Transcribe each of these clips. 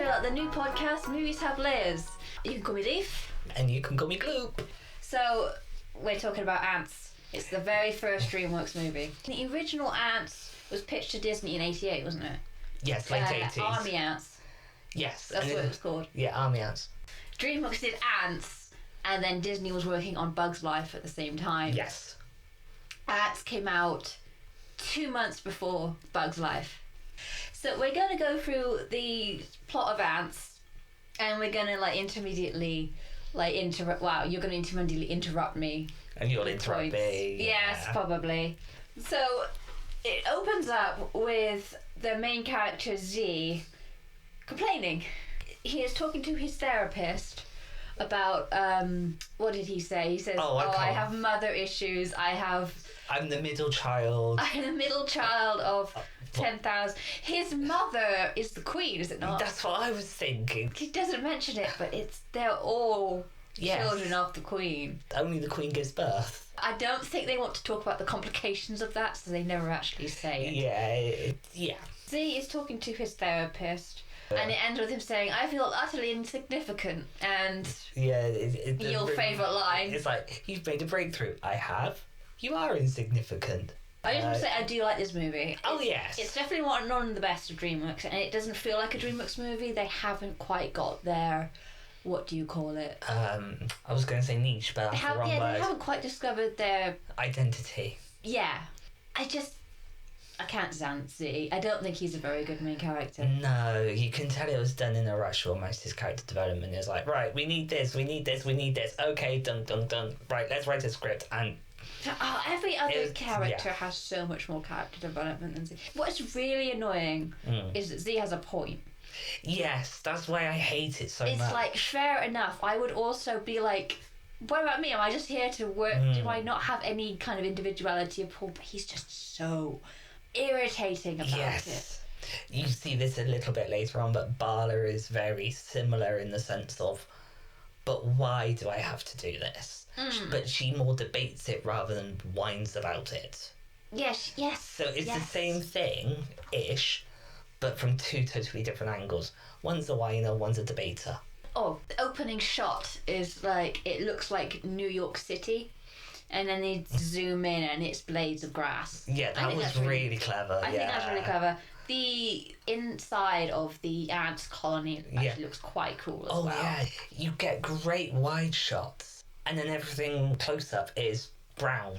to the new podcast, Movies Have Layers. You can call me Biff. And you can call me Gloop. So, we're talking about Ants. It's the very first DreamWorks movie. The original Ants was pitched to Disney in '88, wasn't it? Yes, late 80s. Army Ants. Yes. That's what it was called. Yeah, Army Ants. DreamWorks did Ants, and then Disney was working on Bug's Life at the same time. Yes. Ants came out 2 months before Bug's Life. So we're going to go through the plot of Ants, and we're going to intermediately interrupt. Wow, you're going to intermediately interrupt me. And you'll interrupt me. Yes, probably. So it opens up with the main character Z complaining. He is talking to his therapist about what did he say? He says, I have mother issues. I'm the middle child. I'm the middle child of 10,000. His mother is the queen, is it not? That's what I was thinking. He doesn't mention it, but they're all children of the queen. Only the queen gives birth. I don't think they want to talk about the complications of that, so they never actually say it. Yeah. Z is talking to his therapist, and it ends with him saying, I feel utterly insignificant, and your favourite line. It's like, you've made a breakthrough. I have. You are insignificant. I just want to say I do like this movie. Yes. It's definitely not of the best of DreamWorks, and it doesn't feel like a DreamWorks movie. They haven't quite got their, what do you call it? I was going to say niche, but that's the wrong word. They haven't quite discovered their identity. Yeah. I can't stand Z. I don't think he's a very good main character. No, you can tell it was done in a rush almost, his character development. It's like, right, we need this. Okay, dun. Right, let's write a script. And every other character has so much more character development than Z. What's really annoying is that Z has a point. Yes, that's why I hate it so much. It's like, fair enough. I would also be like, what about me? Am I just here to work? Do I not have any kind of individuality at all? But he's just so irritating about it. You see this a little bit later on, but Bala is very similar in the sense of, but why do I have to do this? But she more debates it rather than whines about it. Yes. So it's the same thing-ish, but from two totally different angles. One's a whiner, one's a debater. Oh, the opening shot is it looks like New York City, and then they zoom in and it's blades of grass. Yeah, that was really clever. I think that's really clever. The inside of the ants colony actually looks quite cool as well. Oh yeah, you get great wide shots, and then everything close up is brown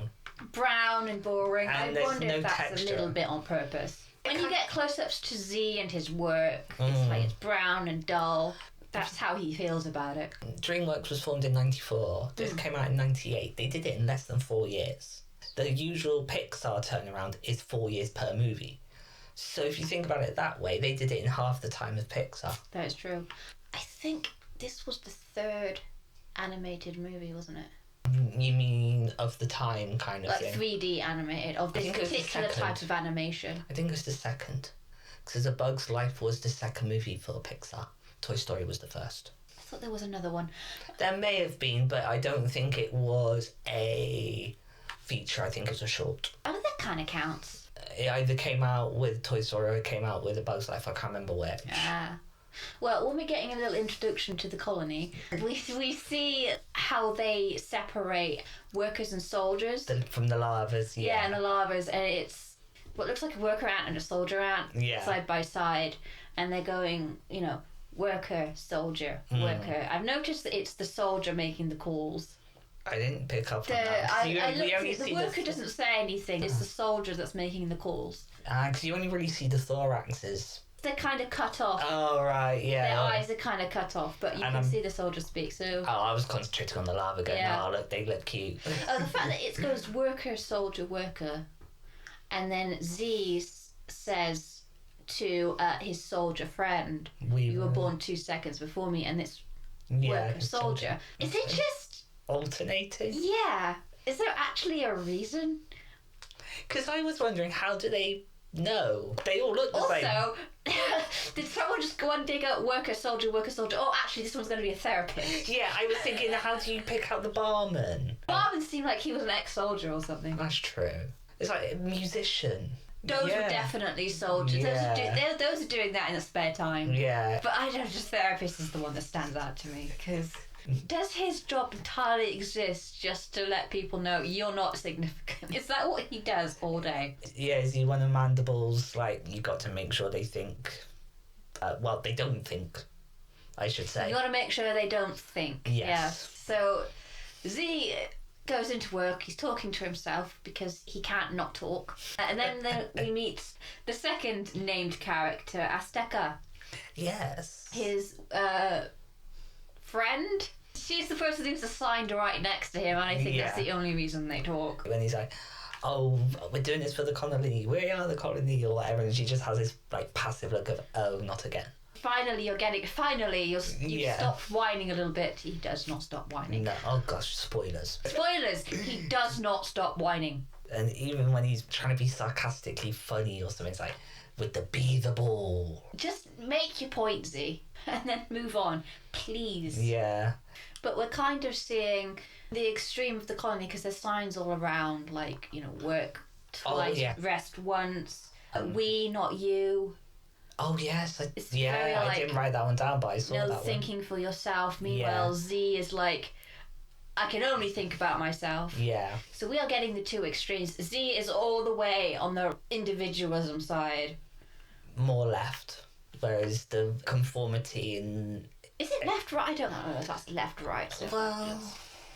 and boring. And I wonder if that's texture. A little bit on purpose. When you get close-ups to Z and his work, it's brown and dull. That's how he feels about it. DreamWorks was formed in 94. This came out in 98. They did it in less than 4 years. The usual Pixar turnaround is 4 years per movie. So if you think about it that way, they did it in half the time of Pixar. That is true. I think this was the third animated movie, wasn't it? You mean of the time kind of thing? 3D animated, of this particular type of animation. I think it was the second. Because A Bug's Life was the second movie for Pixar. Toy Story was the first. I thought there was another one. There may have been, but I don't think it was a feature. I think it was a short. Oh, that kind of counts. It either came out with Toy Story or it came out with A Bug's Life. I can't remember which. Well, when we're getting a little introduction to the colony, we see how they separate workers and soldiers. From the larvas, Yeah, and the larvas, and it's what looks like a worker ant and a soldier ant side by side, and they're going, worker, soldier, worker. I've noticed that it's the soldier making the calls. I didn't pick up on that. The worker doesn't say anything. It's the soldier that's making the calls. Because you only really see the thoraxes. They're kind of cut off. Oh, right, yeah. Their eyes are kind of cut off, but you can see the soldier speak, so... Oh, I was concentrating on the larva going, look, they look cute. The fact that it goes worker, soldier, worker, and then Z says to his soldier friend, you were born 2 seconds before me, and it's worker, soldier. Is it just... alternating? Yeah. Is there actually a reason? Because I was wondering, how do they know? They all look the same. Also, did someone just go and dig out worker, soldier, worker, soldier? Oh, actually, this one's going to be a therapist. Yeah, I was thinking, how do you pick out the barman? Barman seemed like he was an ex-soldier or something. That's true. It's like a musician. Those were definitely soldiers. Yeah. Those are doing that in their spare time. Yeah. But I don't just therapist is the one that stands out to me because does his job entirely exist just to let people know you're not significant? Is that what he does all day? Yeah, is he one of Mandible's, like, you got to make sure they think, well, they don't think, I should say. You got to make sure they don't think. Yes. Yeah. So Z goes into work, he's talking to himself because he can't not talk. And then we meet the second named character, Azteca. Yes. His friend. She's the person who's assigned right next to him, and I think that's the only reason they talk. When he's like, oh, we're doing this for the colony, we are the colony, or whatever, and she just has this, like, passive look of, oh, not again. Finally, you've stopped whining a little bit. He does not stop whining. No, oh gosh, spoilers. Spoilers! He does not stop whining. And even when he's trying to be sarcastically funny or something, it's like, with the ball. Just make your point, Z, and then move on, please. Yeah. But we're kind of seeing the extreme of the colony because there's signs all around, like, work twice, rest once, we, not you. Oh, yes. I very, didn't write that one down, but I saw that one. Thinking for yourself. Meanwhile, Z is like, I can only think about myself. Yeah. So we are getting the two extremes. Z is all the way on the individualism side. More left. Whereas the conformity in... Is it left, right? I don't know if that's left, right. So well...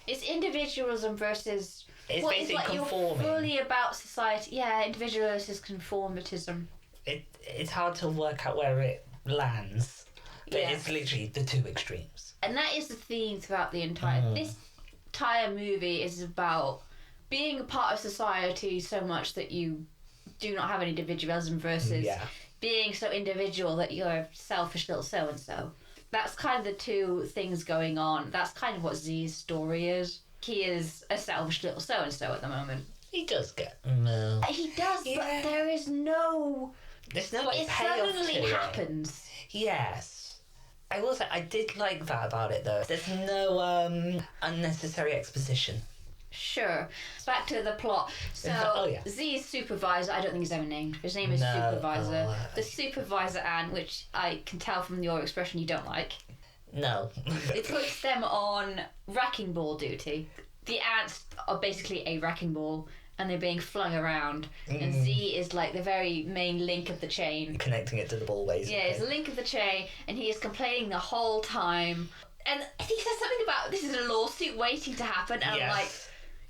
It's individualism versus... It's basically conforming. You're fully about society. Yeah, individualism versus conformatism. It's hard to work out where it lands. But it's literally the two extremes. And that is the theme throughout the entire... This entire movie is about being a part of society so much that you do not have any individualism versus being so individual that you're a selfish little so-and-so. That's kind of the two things going on. That's kind of what Z's story is. He is a selfish little so-and-so at the moment. He does get... He does, but there is no... There's no, it suddenly happens. Yes. I will say, I did like that about it, though. There's no unnecessary exposition. Sure. Back to the plot. So, Z's supervisor, I don't think he's ever named. His name is Supervisor. The supervisor, Anne, which I can tell from your expression you don't like. No. It puts them on wrecking ball duty. The ants are basically a wrecking ball, and they're being flung around. And Z is like the very main link of the chain. Connecting it to the ball, basically. Yeah, it's a link of the chain, and he is complaining the whole time. And he says something about this is a lawsuit waiting to happen, and I'm like,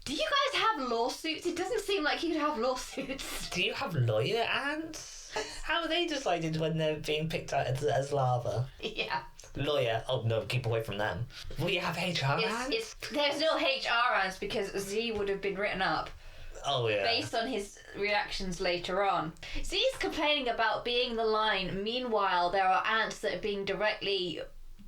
do you guys have lawsuits? It doesn't seem like you'd have lawsuits. Do you have lawyer ants? How are they decided when they're being picked out as larvae? Yeah. Lawyer, oh no, keep away from them. We have HR ants? There's no HR ants because Z would have been written up. Oh, yeah. Based on his reactions later on. Z's complaining about being the line. Meanwhile, there are ants that are being directly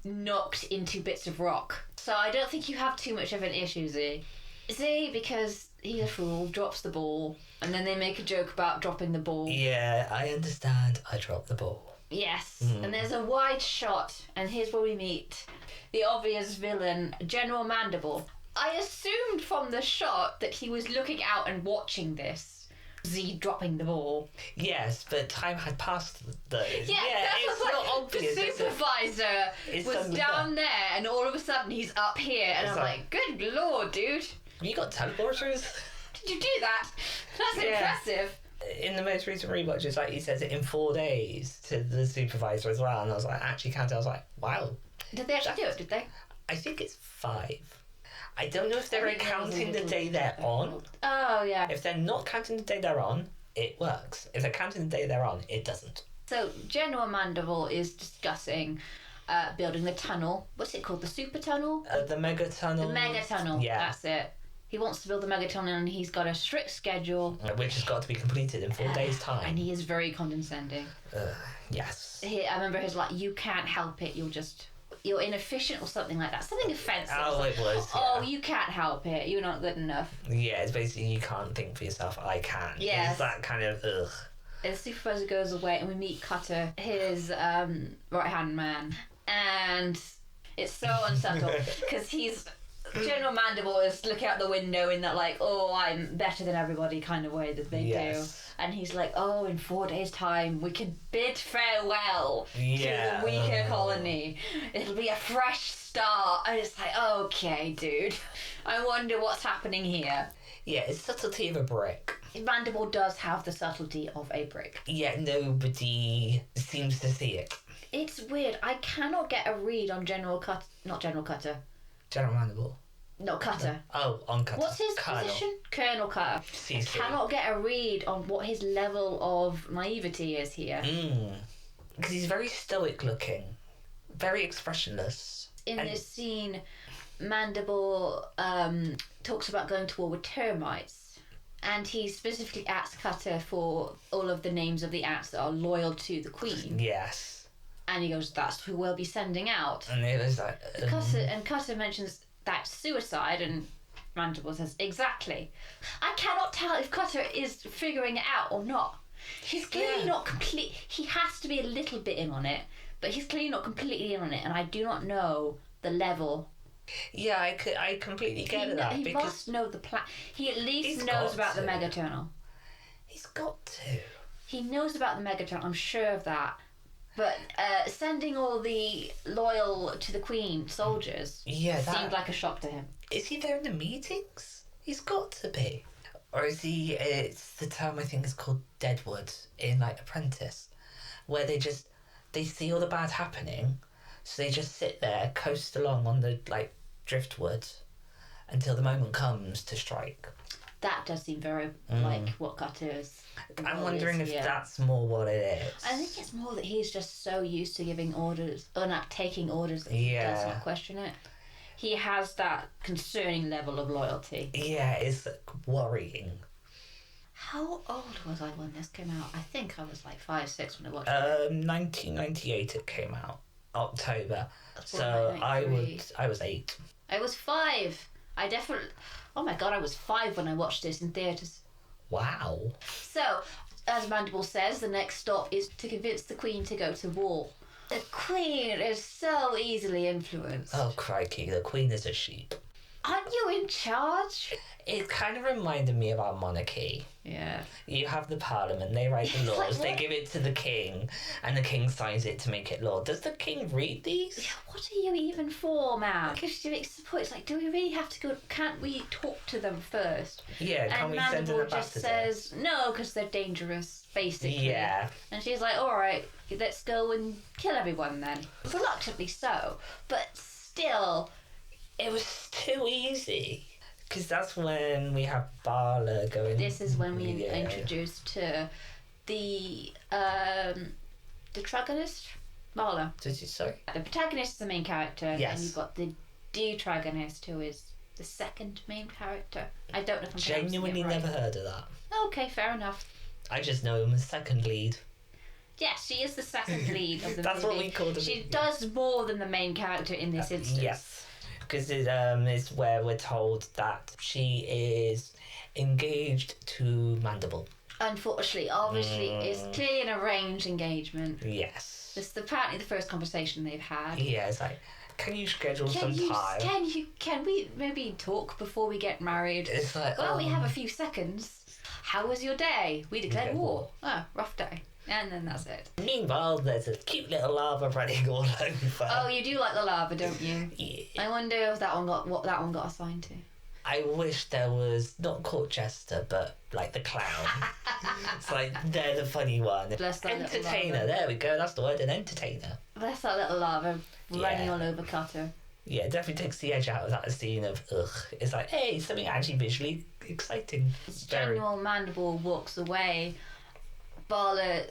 knocked into bits of rock. So I don't think you have too much of an issue, Z. Z, because he's a fool, drops the ball. And then they make a joke about dropping the ball. Yeah, I understand. I dropped the ball. Yes. And there's a wide shot. And here's where we meet the obvious villain, General Mandible. I assumed from the shot that he was looking out and watching this. Z dropping the ball. Yes, but time had passed though. Yeah, it's not obvious. The supervisor was down there and all of a sudden he's up here and I'm like, good lord, dude. You got teleporters? Did you do that? That's impressive. In the most recent rewatch, it's like he says it in 4 days to the supervisor as well, and I was like, actually counted. I was like, wow. Did they actually do it? Did they? I think it's 5. I don't know if they're counting the day they're on. Oh, yeah. If they're not counting the day they're on, it works. If they're counting the day they're on, it doesn't. So, General Mandible is discussing building the tunnel. What's it called? The super tunnel? The mega tunnel. The mega tunnel. Yeah. That's it. He wants to build the mega tunnel and he's got a strict schedule. Which has got to be completed in 4 days' time. And he is very condescending. Yes. I remember his like, you can't help it, you're inefficient or something like that. Something offensive. Oh, it was. Yeah. Oh, you can't help it. You're not good enough. Yeah, it's basically you can't think for yourself. I can. Yeah. It's that kind of ugh. The supervisor goes away and we meet Cutter, his right-hand man. And it's so unsubtle because General Mandible is looking out the window in that like, oh, I'm better than everybody kind of way that they do. And he's like, oh, in 4 days' time, we can bid farewell to Yeah. the weaker colony. It'll be a fresh start. And it's like, okay, dude. I wonder what's happening here. Yeah, it's subtlety of a brick. Mandible does have the subtlety of a brick. Yet nobody seems to see it. It's weird. I cannot get a read on General Cutter. General Mandible. No, Cutter. Oh, on Cutter. What's his Colonel. position? Colonel Cutter. CC. I cannot get a read on what his level of naivety is here. Because he's very stoic looking. Very expressionless. In this scene, Mandible talks about going to war with termites. And he specifically asks Cutter for all of the names of the ants that are loyal to the Queen. Yes. And he goes, that's who we'll be sending out. And it was like... Cutter mentions that's suicide, and Mandible says, exactly. I cannot tell if Cutter is figuring it out or not. He's clearly not complete. He has to be a little bit in on it, but he's clearly not completely in on it, and I do not know the level. Yeah, I completely get that. He because must know the plan. He at least knows about the megaternal. He's got to. He knows about the megaternal, I'm sure of that. But sending all the loyal to the Queen soldiers seemed like a shock to him. Is he there in the meetings? He's got to be. Or is he... It's the term I think is called Deadwood in, like, Apprentice. Where they see all the bad happening, so they just sit there, coast along on the, like, driftwood until the moment comes to strike. That does seem very like what Cutter's. I'm wondering if that's more what it is. I think it's more that he's just so used to giving orders, or not taking orders, that he does not question it. He has that concerning level of loyalty. Yeah, it's worrying. How old was I when this came out? I think I was like 5, 6 when I watched it. 1998 it came out. October. That's So I was 8. I was 5. I definitely... Oh my god, I was 5 when I watched this in theatres. Wow. So, as Mandible says, the next stop is to convince the Queen to go to war. The Queen is so easily influenced. Oh crikey, the Queen is a sheep. Aren't you in charge? It kind of reminded me of our monarchy. Yeah. You have the Parliament, they write the laws, like, they give it to the King, and the King signs it to make it law. Does the King read these? What are you even for, man? Because you make support. It's like, do we really have to go? Can't we talk to them first? Yeah, can we send them back just to says no because they're dangerous, basically. Yeah. And she's like, all right, let's go and kill everyone then. Reluctantly so, but still, it was too easy. Because that's when we have Bala going... This is when we introduced to the protagonist, Bala. Sorry? The protagonist is the main character, yes. and you've got the detragonist, who is the second main character. I don't know if I'm genuinely pronouncing it right. never heard of that. Okay, fair enough. I just know him as second lead. Yes, she is the second lead of the That's movie. what we call her. She does more than the main character in this instance. Yes. Because it is where we're told that she is engaged to Mandible. Unfortunately, obviously, it's clearly an arranged engagement. Yes. It's apparently the first conversation they've had. Yeah, it's like, can you schedule some time? Can we maybe talk before we get married? It's like, well, we have a few seconds. How was your day? We declared war. Oh, rough day. And then that's it. Meanwhile, there's a cute little lava running all over. Oh, you do like the lava, don't you? Yeah. I wonder if that one got assigned to. I wish there was not Court Jester, but like the clown. It's like they're the funny one. Bless that entertainer. There we go. That's the word. An entertainer. Bless that little lava running all over Cutter. Yeah, it definitely takes the edge out of that scene of ugh. It's like, hey, something actually visually exciting. General Mandible walks away. Bala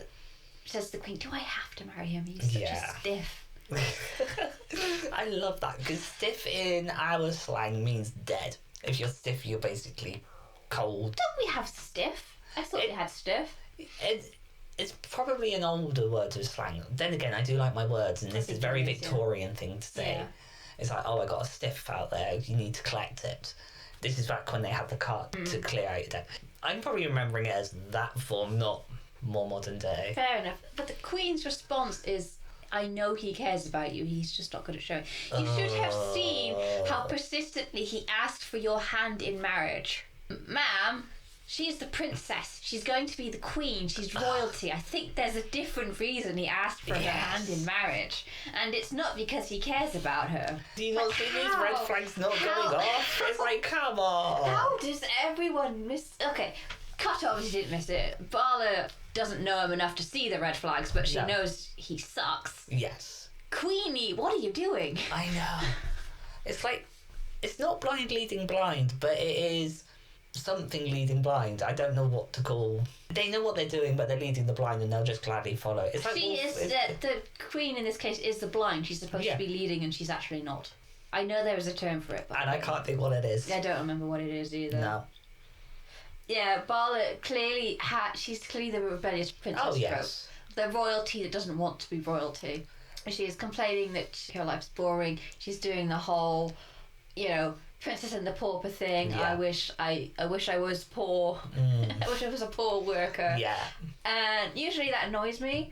says to the Queen, "Do I have to marry him? He's such a stiff." I love that because stiff in our slang means dead. If you're stiff, you're basically cold. Don't we have stiff? I thought we had stiff. It's probably an older word of slang. Then again, I do like my words, and this is a very Victorian thing to say. Yeah. It's like, oh, I got a stiff out there. You need to collect it. This is back when they had the cart to clear out your deck. I'm probably remembering it as that form, not more modern day. Fair enough. But the Queen's response is, I know he cares about you, he's just not good at showing. You should have seen how persistently he asked for your hand in marriage. Ma'am, She's the princess. She's going to be the queen. She's royalty. I think there's a different reason he asked for her hand in marriage. And it's not because he cares about her. Do you not see these red flags not going off? It's like, come on. How does everyone miss... Okay, Cut obviously didn't miss it. Bala doesn't know him enough to see the red flags, but she knows he sucks. Yes. Queenie, what are you doing? I know. It's like, it's not blind leading blind, but it is something leading blind. I don't know what to call. They know what they're doing, but they're leading the blind, and they'll just gladly follow. It's like the queen in this case is the blind. She's supposed to be leading, and she's actually not. I know there is a term for it, but I can't think what it is. I don't remember what it is either. No. Yeah, Bala clearly she's clearly the rebellious princess. Oh yes. The royalty that doesn't want to be royalty. She is complaining that her life's boring. She's doing the whole, princess and the pauper thing. Yeah. I wish I was poor. I wish I was a poor worker. Yeah. And usually that annoys me,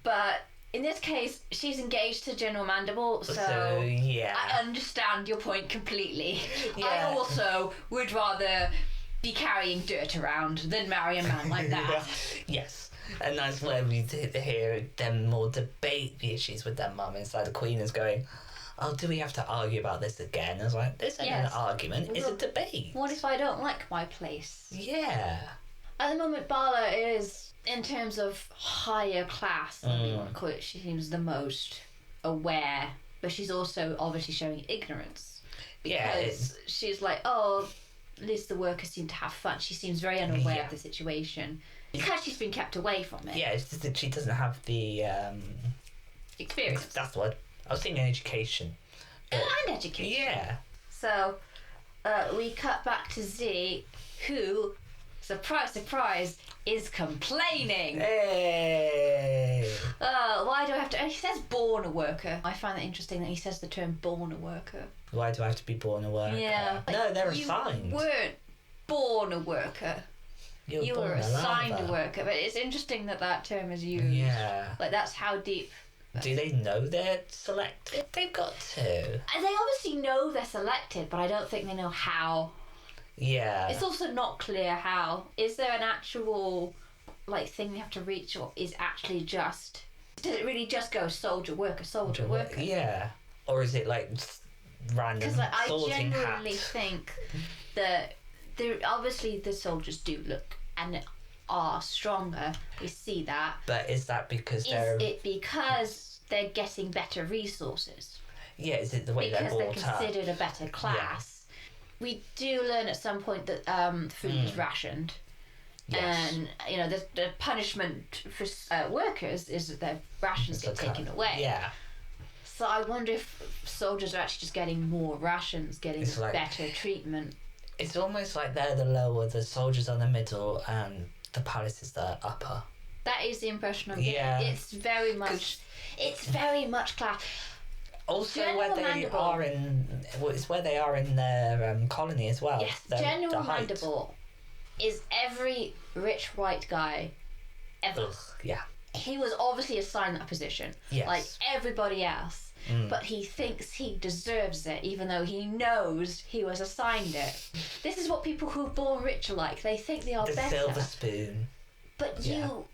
but in this case, she's engaged to General Mandible, so yeah. I understand your point completely. Yeah. I also would rather be carrying dirt around than marry a man like that. Yes. And that's where we hear them more debate the issues with their mum. It's like the Queen is going, oh, do we have to argue about this again? I was like, this ain't an argument, it's a debate. What if I don't like my place? Yeah. At the moment, Bala is, in terms of higher class, what you want to call it, she seems the most aware, but she's also obviously showing ignorance. Because she's like, oh, at least the workers seem to have fun. She seems very unaware of the situation. Because she's been kept away from it. Yeah, it's just that she doesn't have the... experience. That's what... I was thinking education. And education. Yeah. So, we cut back to Z, who, surprise, surprise, is complaining. Hey! Why do I have to... And he says born a worker. I find that interesting that he says the term born a worker. Why do I have to be born a worker? Yeah. No, they're assigned. You weren't born a worker. You were assigned a worker. But it's interesting that term is used. Yeah. Like, that's how deep... Do they know they're selected? They've got to. They obviously know they're selected, but I don't think they know how. Yeah. It's also not clear how. Is there an actual, thing they have to reach, or is actually just... Does it really just go soldier, worker, soldier, worker? Yeah. Or is it, random Because I sorting genuinely think that obviously the soldiers do look and are stronger. We see that. But is that because Is it because they're getting better resources? Yeah, is it the way they're brought up? Because they're considered a better class. Yeah. We do learn at some point that food is rationed. Yes. And, the punishment for workers is that their rations get taken away. Yeah. So I wonder if soldiers are actually just getting more rations, getting better treatment. It's almost like they're the lower, the soldiers are the middle, and the palace is the upper. That is the impression I'm getting. Yeah. It's very much class. Also, General it's where they are in their colony as well. Yes, General Mandible is every rich white guy ever. Ugh, yeah. He was obviously assigned that position, like everybody else. But he thinks he deserves it, even though he knows he was assigned it. This is what people who are born rich are like. They think they are better. The silver spoon. But you...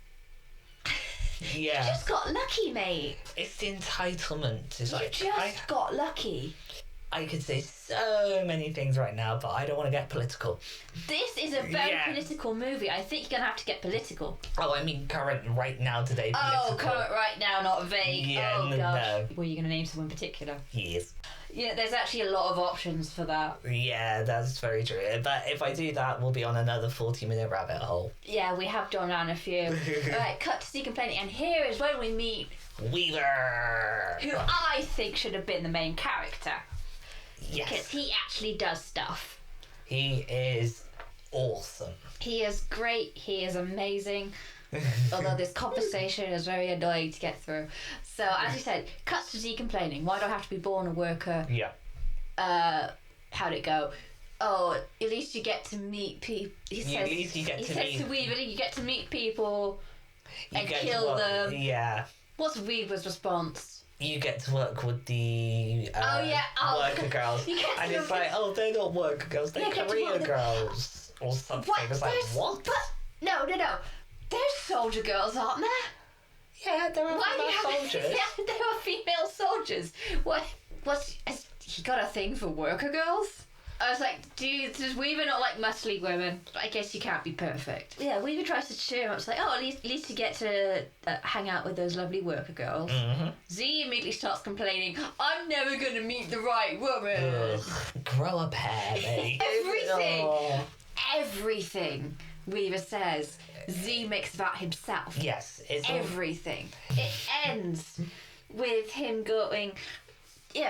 Yeah. You just got lucky, mate. It's the entitlement. It's got lucky. I could say so many things right now, but I don't want to get political. This is a very political movie. I think you're going to have to get political. Oh, I mean current, right now, today, political. Oh, current, right now, not vague. Yeah, oh, gosh. No. Were you going to name someone in particular? Yes. Yeah, there's actually a lot of options for that. Yeah, that's very true. But if I do that, we'll be on another 40-minute rabbit hole. Yeah, we have gone down a few. Alright, cut to see complaining. And here is when we meet... Weaver! Who I think should have been the main character. Yes. Because he actually does stuff. He is awesome. He is great. He is amazing. Although this conversation is very annoying to get through. So, as you said, cuts to Z complaining. Why do I have to be born a worker? Yeah. How'd it go? Oh, at least you get to meet people. He says to Weaver, you get to meet people and kill them. Yeah. What's Weaver's response? You get to work with the worker girls. And it's like, oh, they're not worker girls, they're career girls. or something. What? It was like, what? But no. There's soldier girls, aren't there? Yeah, there are Why female soldiers. Yeah, there are female soldiers. What's he got a thing for worker girls? I was like, does Weaver not like muscly women? I guess you can't be perfect. Yeah, Weaver tries to cheer him up. It's like, oh, at least you get to hang out with those lovely worker girls. Mm-hmm. Z immediately starts complaining, I'm never going to meet the right woman. Ugh, grow a pair, mate. Everything Weaver says, Z makes about himself. Yes. Everything. It ends with him going,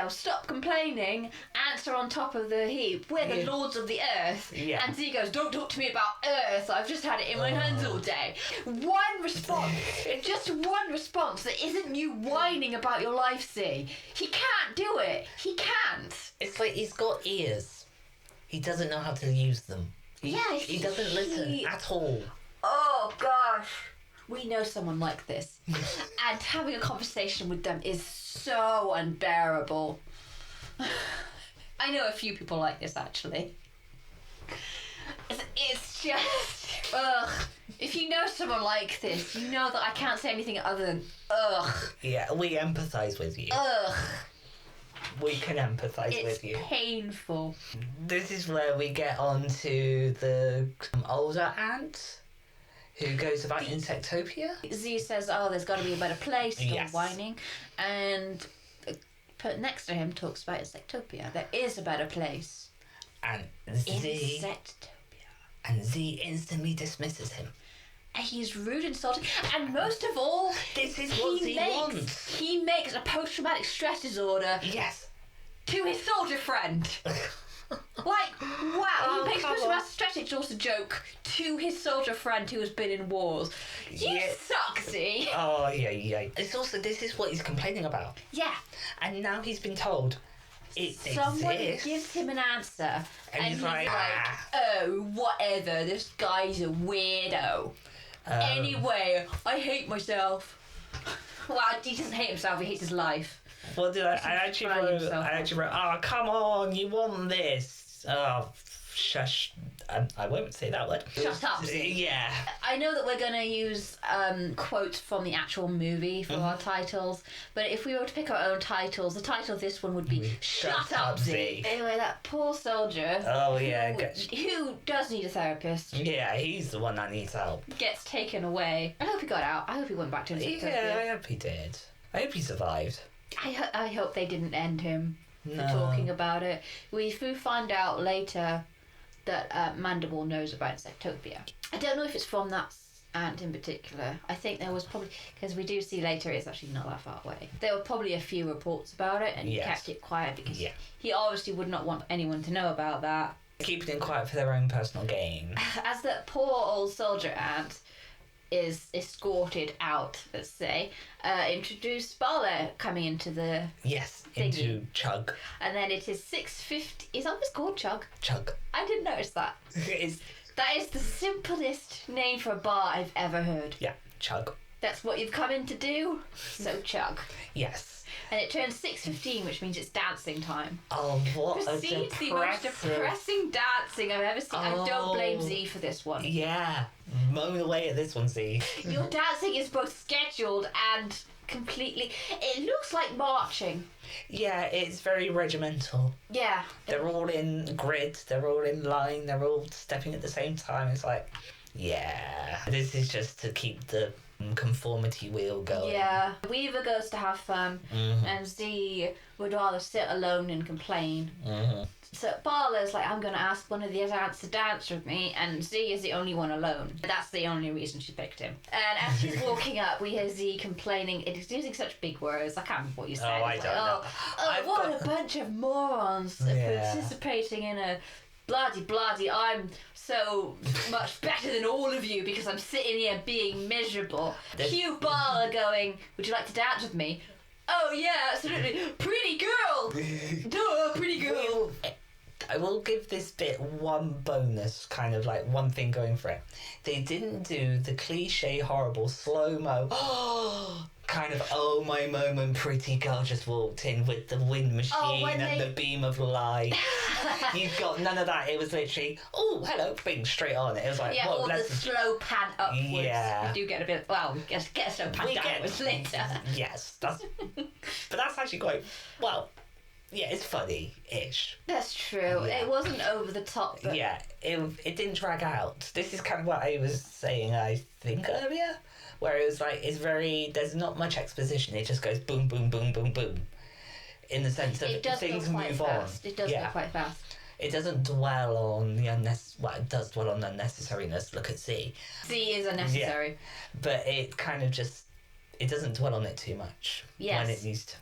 stop complaining, ants are on top of the heap, we're the lords of the earth. Yeah. And Z goes, don't talk to me about earth, I've just had it in my hands all day. One response, just one response that isn't you whining about your life, Z. He can't do it. He can't. It's like he's got ears. He doesn't know how to use them. He doesn't listen at all. Oh, gosh. We know someone like this. And having a conversation with them is so unbearable. I know a few people like this, actually. It's just... Ugh. If you know someone like this, you know that I can't say anything other than ugh. Yeah, we empathise with you. Ugh. We can empathise with you. It's painful. This is where we get on to the older ant who goes about Insectopia. Z says, oh, there's got to be a better place, still Yes. whining. And put next to him talks about Insectopia. There is a better place. And Z instantly dismisses him. And he's rude and insulting. And most of all, This is what Z wants. he makes a post-traumatic stress disorder Yes. to his soldier friend. Like, wow, he makes post-traumatic stress disorder joke to his soldier friend who has been in wars. You suck, Z. Oh, yeah. It's also, this is what he's complaining about. Yeah. And now he's been told it Someone exists. gives him an answer. And he's like, oh, whatever, this guy's a weirdo. Anyway, I hate myself. Well, he doesn't hate himself, he hates his life. What did I actually wrote, oh, come on, you want this. Oh, shush. I won't say that word. Shut up, Z. Yeah. I know that we're going to use quotes from the actual movie for our titles, but if we were to pick our own titles, the title of this one would be Shut Up, Z. Anyway, that poor soldier. Oh, yeah. Who does need a therapist. Yeah, he's the one that needs help. Gets taken away. I hope he got out. I hope he went back to his Yeah, I hope he did. I hope he survived. I hope they didn't end him for No. talking about it. We find out later that Mandible knows about Insectopia. I don't know if it's from that ant in particular. I think there was probably, because we do see later it's actually not that far away. There were probably a few reports about it and he kept it quiet because he obviously would not want anyone to know about that. Keeping it quiet for their own personal gain. As the poor old soldier ant is escorted out, let's say, introduce Bala coming into the into Chug. And then it is 6:50. Is that what it's called, Chug? Chug. I didn't notice that. That is the simplest name for a bar I've ever heard. Yeah, Chug. That's what you've come in to do? So Chug. Yes. And it turns 6:15, which means it's dancing time. Oh, what Proceeds the most depressing dancing I've ever seen. I don't blame Z for this one. Yeah. Moan away at this one, Z. Your dancing is both scheduled and completely... It looks like marching. Yeah, it's very regimental. Yeah. They're all in grid, they're all in line, they're all stepping at the same time. It's like, yeah. This is just to keep the conformity wheel going. Yeah. Weaver goes to have fun, and Z would rather sit alone and complain. So Bala's like, I'm going to ask one of the ants to dance with me, and Z is the only one alone. That's the only reason she picked him. And as she's walking up, we hear Z complaining. It's using such big words. I can't remember what you said. Oh, I don't know. What a bunch of morons participating in a bloody, I'm so much better than all of you because I'm sitting here being miserable. Cue Bala going, would you like to dance with me? Oh yeah, absolutely. Pretty girl! Duh, pretty girl! I will give this bit one bonus, kind of like one thing going for it. They didn't do the cliche, horrible, slow-mo, kind of, oh my moment, pretty girl just walked in with the wind machine and the beam of light. You got none of that. It was literally, oh, hello, bing, straight on. It was like, yeah, well, or the slow pan upwards. Yeah. You do get a bit. Well, we get a slow pan downwards later. Yes, but that's actually quite well. Yeah, it's funny-ish. That's true. Yeah. It wasn't over the top, but Yeah, it didn't drag out. This is kind of what I was saying, I think, earlier, where it was like, there's not much exposition. It just goes boom, boom, boom, boom, boom. In the sense of it does things go quite move fast. on. It does go quite fast. It doesn't dwell on the it does dwell on unnecessariness. Look at Z. Z is unnecessary. But it kind of just, it doesn't dwell on it too much. Yes. When it needs to,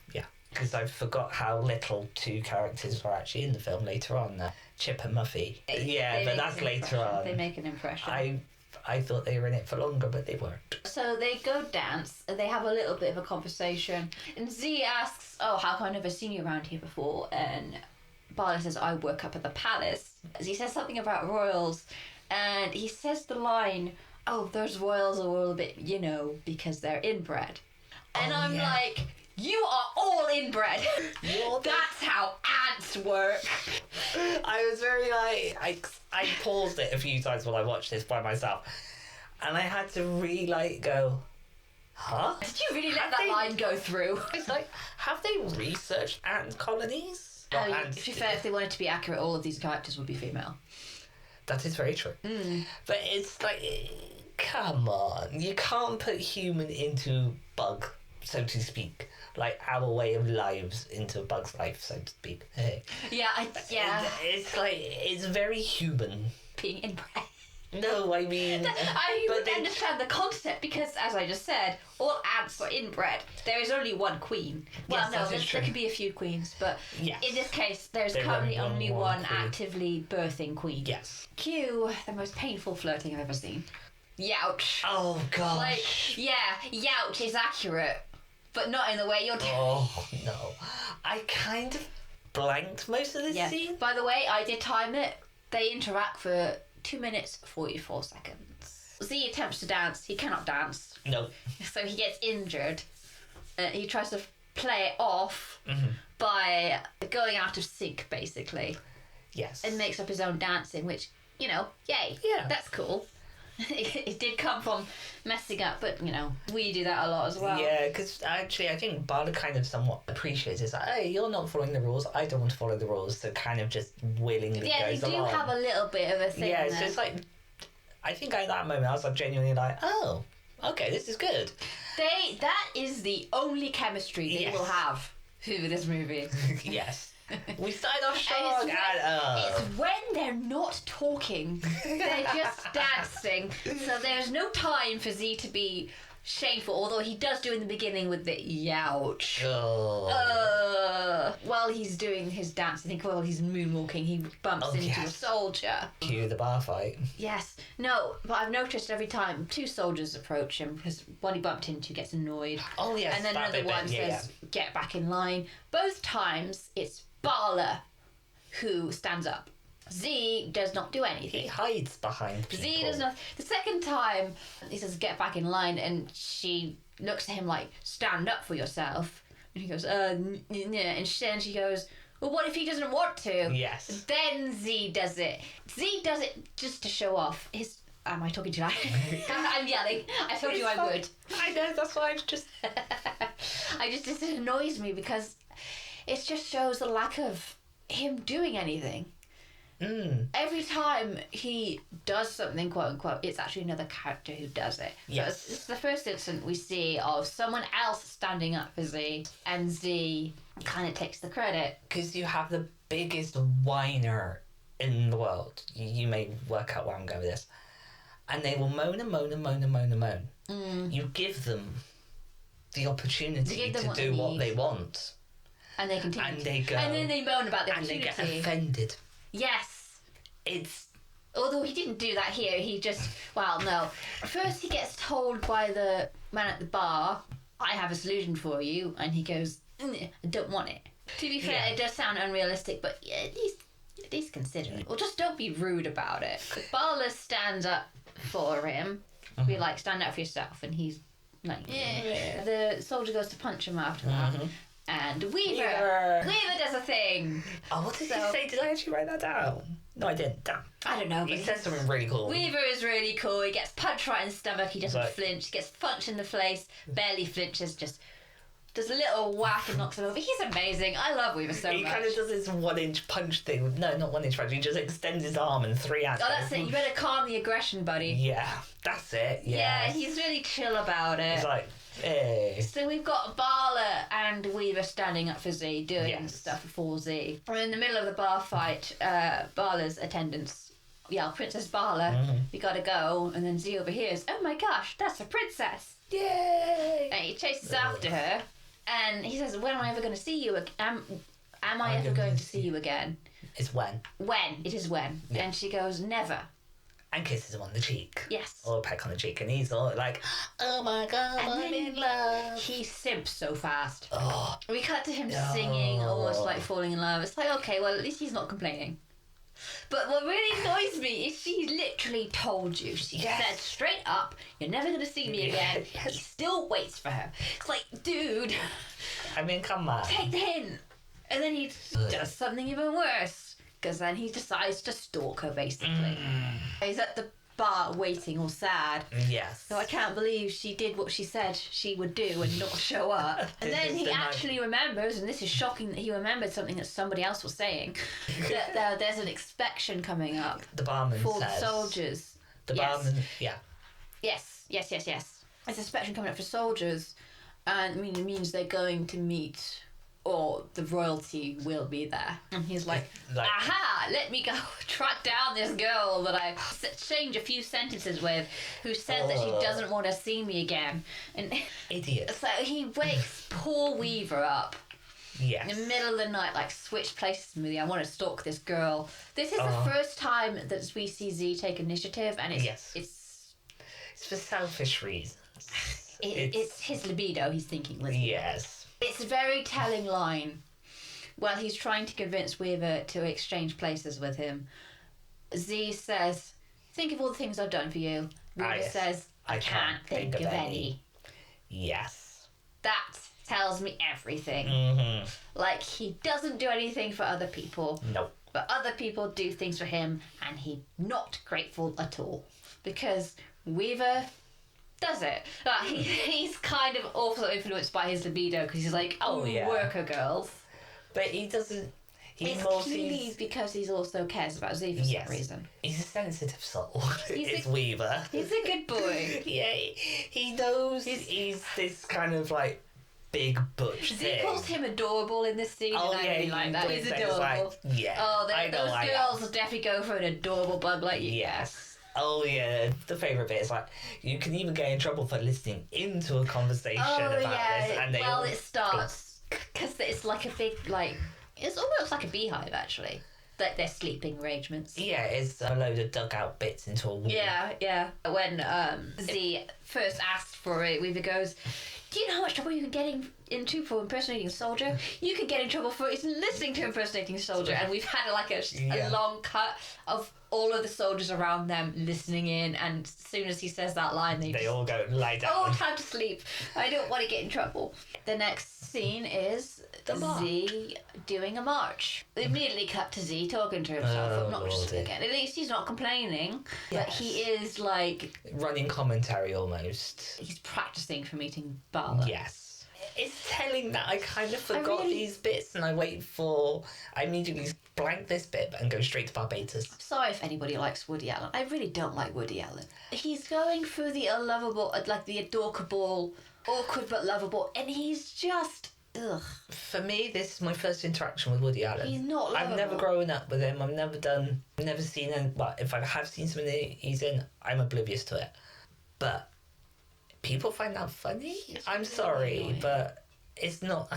because I forgot how little two characters were actually in the film later on. Chip and Muffy. They but make that's an later impression. on. They make an impression. I thought they were in it for longer, but they weren't. So they go dance, and they have a little bit of a conversation. And Z asks, oh, how come I've never seen you around here before? And Barlow says, I work up at the palace. He says something about royals, and he says the line, oh, those royals are all a bit, because they're inbred. And I'm like, you are all inbred. That's how ants work. I was very I paused it a few times while I watched this by myself, and I had to go, huh? Did you really let that line go through? It's like, have they researched ant colonies? If they wanted to be accurate, all of these characters would be female. That is very true. But it's like, come on, you can't put human into bug, so to speak. Like our way of lives into a bug's life, so to speak. Hey. Yeah, It's like, it's very human. Being inbred. No, I mean... I would understand the concept because, as I just said, all ants are inbred. There is only one queen. Well, yes, there could be a few queens, but in this case, there's currently only one actively birthing queen. Yes. Cue the most painful flirting I've ever seen. Youch. Oh, gosh. Like, youch is accurate, but not in the way you're doing. Oh, no. I kind of blanked most of this scene. By the way, I did time it. They interact for 2 minutes 44 seconds. Z attempts to dance. He cannot dance. No. So he gets injured. He tries to play it off by going out of sync, basically. Yes. And makes up his own dancing, which, yay. Yeah. That's cool. It did come from messing up, but, we do that a lot as well. Yeah, because actually I think Barlow kind of somewhat appreciates it. It's like, hey, you're not following the rules, I don't want to follow the rules, so kind of just willingly goes along. Yeah, they do have a little bit of a thing Yeah, there. so it's like, I think at that moment I was like genuinely like, oh, okay, this is good. That is the only chemistry they will have through this movie. Yes. We started off strong it's when they're not talking. They're just dancing. So there's no time for Z to be shameful, although he does do in the beginning with the youch. While he's doing his dance, I think while he's moonwalking, he bumps into a soldier. Cue the bar fight. Yes. No, but I've noticed every time 2 soldiers approach him, because one he bumped into gets annoyed. Oh, yes. And then another one says, get back in line. Both times, it's Barlow who stands up. Z does not do anything. He hides behind people. Z does not. The second time, he says, get back in line, and she looks at him like, stand up for yourself. And he goes, and then she goes, well, what if he doesn't want to? Yes. Then Z does it. Z does it just to show off his... Am I talking too loud? I'm yelling. I told you I would. I know, that's why I've just... It annoys me because it just shows the lack of him doing anything. Every time he does something, quote unquote, it's actually another character who does it. Yes. So it's the first instance we see of someone else standing up for Z, and Z kind of takes the credit. Because you have the biggest whiner in the world. You may work out where I'm going with this. And they will moan and moan and moan and moan and moan. You give them the opportunity to do what they want. And they continue. And they go. And then they moan about the opportunity. And they get offended. Yes. It's... Although he didn't do that here, he just... Well, no. First he gets told by the man at the bar, I have a solution for you. And he goes, I don't want it. To be fair, it does sound unrealistic, but at least consider it. Well, just don't be rude about it. Barlow stands up for him. Be like, stand up for yourself. And he's like, The soldier goes to punch him after that. and Weaver. Weaver. Weaver does a thing. Oh, what did he say? Did I actually write that down? No, I didn't. Damn. I don't know. He But said something really cool. Weaver is really cool. He gets punched right in the stomach. He doesn't Like- flinch. He gets punched in the face. Barely flinches. Just does a little whack and knocks him over. He's amazing. I love Weaver so He much. kind of does this 1-inch punch thing. No, not 1-inch punch. He just extends his arm and 3 out. Oh, that's it. You better calm the aggression, buddy. Yeah, that's it. Yeah, Yes. he's really chill about it. He's like, hey. So we've got Barla and Weaver standing up for Z, doing Yes. stuff for Z. And in the middle of the bar fight, Barla's attendants yell, Princess Barla, we gotta go. And then Z overhears, oh my gosh, that's a princess. Yay! And he chases after her. And he says, when am I ever going to see you? Am I ever going to see you again? It's when. When. It is when. Yeah. And she goes, never. And kisses him on the cheek. Yes. Or a peck on the cheek. And he's all like, oh my god, And I'm then in love. He simps so fast. Oh, We cut to him No. singing, almost like falling in love. It's like, okay, well, at least he's not complaining. But what really annoys me is she literally told you. She Yes. said straight up, you're never going to see me again. Yes. He still waits for her. It's like, dude, I mean, come on. take the hint. And then he does something even worse. Because then he decides to stalk her, basically. He's at the bar waiting, all sad. Yes. So I can't believe she did what she said she would do and not show up. And This then is he the actually remembers, and this is shocking that he remembered something that somebody else was saying, that there's an inspection coming up The barman for the says. soldiers. The Yes. barman, yeah. Yes. There's an inspection coming up for soldiers, and I mean, it means they're going to meet, or the royalty will be there. And he's like, aha, let me go track down this girl that I exchanged a few sentences with, who said that she doesn't want to see me again. And Idiot. so he wakes poor Weaver up Yes. in the middle of the night, like, switch places with me. I want to stalk this girl. This is the first time that we see Z take initiative, and Yes. it's It's for selfish reasons. it's his libido he's thinking with. Yes. It's a very telling line. While he's trying to convince Weaver to exchange places with him, Z says, think of all the things I've done for you. Weaver yes. says, I can't think of any. Yes. That tells me everything. Mm-hmm. Like, he doesn't do anything for other people, Nope. but other people do things for him, and he's not grateful at all. Because Weaver does it. He's kind of also influenced by his libido, because he's like, oh, yeah. worker girls. But he doesn't. He It's more clearly sees. because he's also cares about Z for Yes. some reason. He's a sensitive soul. He's It's a- Weaver. He's a good boy. Yeah, he knows he's this kind of like big butch Z thing. calls him adorable in this scene, Oh and yeah, I really like that. does He's say it's adorable. like, yeah. Oh, I know, those I girls know. will definitely go for an adorable bug like you. Yes. Oh yeah, the favourite bit is like you can even get in trouble for listening into a conversation about this, and they all it starts because it's like a big it's almost like a beehive actually. Like their sleeping arrangements. Yeah, it's a load of dug out bits into a wall. Yeah. When Z first asked for it, Weaver goes, do you know how much trouble you can get into for impersonating a soldier? You could get in trouble for listening to impersonating a soldier. And we've had a long cut of all of the soldiers around them listening in, and as soon as he says that line, they all go lie down. oh, time to sleep. I don't want to get in trouble. The next scene is Z doing a march. They immediately cut to Z talking to himself, Oh, obnoxiously Lordy. again. At least he's not complaining, but Yes. he is like, Running commentary almost. he's practicing for meeting Barla. Yes. It's telling that I kind of forgot really- these bits and I immediately blank this bit and go straight to Barbados. Sorry if anybody likes Woody Allen. I really don't like Woody Allen. He's going through the unlovable, like the adorable, awkward but lovable, and he's just, ugh. For me, this is my first interaction with Woody Allen. He's not lovable. I've never grown up with him. I've never seen him. But if I have seen something he's in, I'm oblivious to it. But people find that funny. I'm sorry, annoying. but it's not.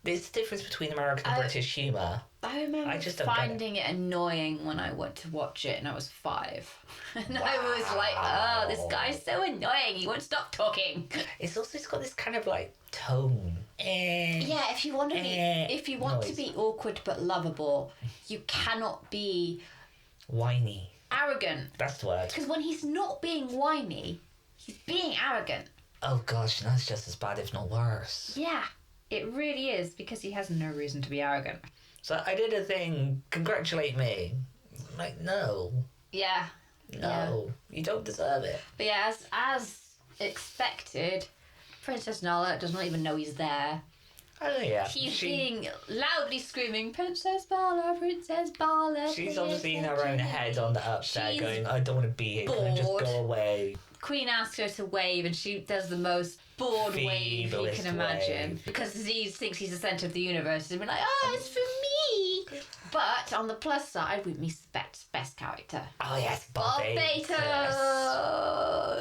There's a difference between American and British humour. I remember I just don't get finding it annoying when I went to watch it, and I was 5. And I was like, oh, this guy's so annoying. He won't stop talking. It's got this kind of like tone. Yeah, if you want to noise. be awkward but lovable, you cannot be Whiny. arrogant. That's the word. Because when he's not being whiny, he's being arrogant. Oh gosh, that's just as bad, if not worse. Yeah. It really is, because he has no reason to be arrogant. So I did a thing, congratulate me. Like, no. Yeah. No. You don't deserve it. But yeah, as expected, Princess Nala does not even know he's there. Oh, yeah. He's being loudly screaming, Princess Bala, Princess Bala. She's obviously in her own head on the upset, She's going, I don't want to be here, can I just bored. go away? Queen asks her to wave, and she does the most bored wave you Feeblest can imagine. wave. Because Z thinks he's the centre of the universe, and be like, oh, it's for me. But on the plus side, we meet best character. Oh, yes, Barbados. Barbados.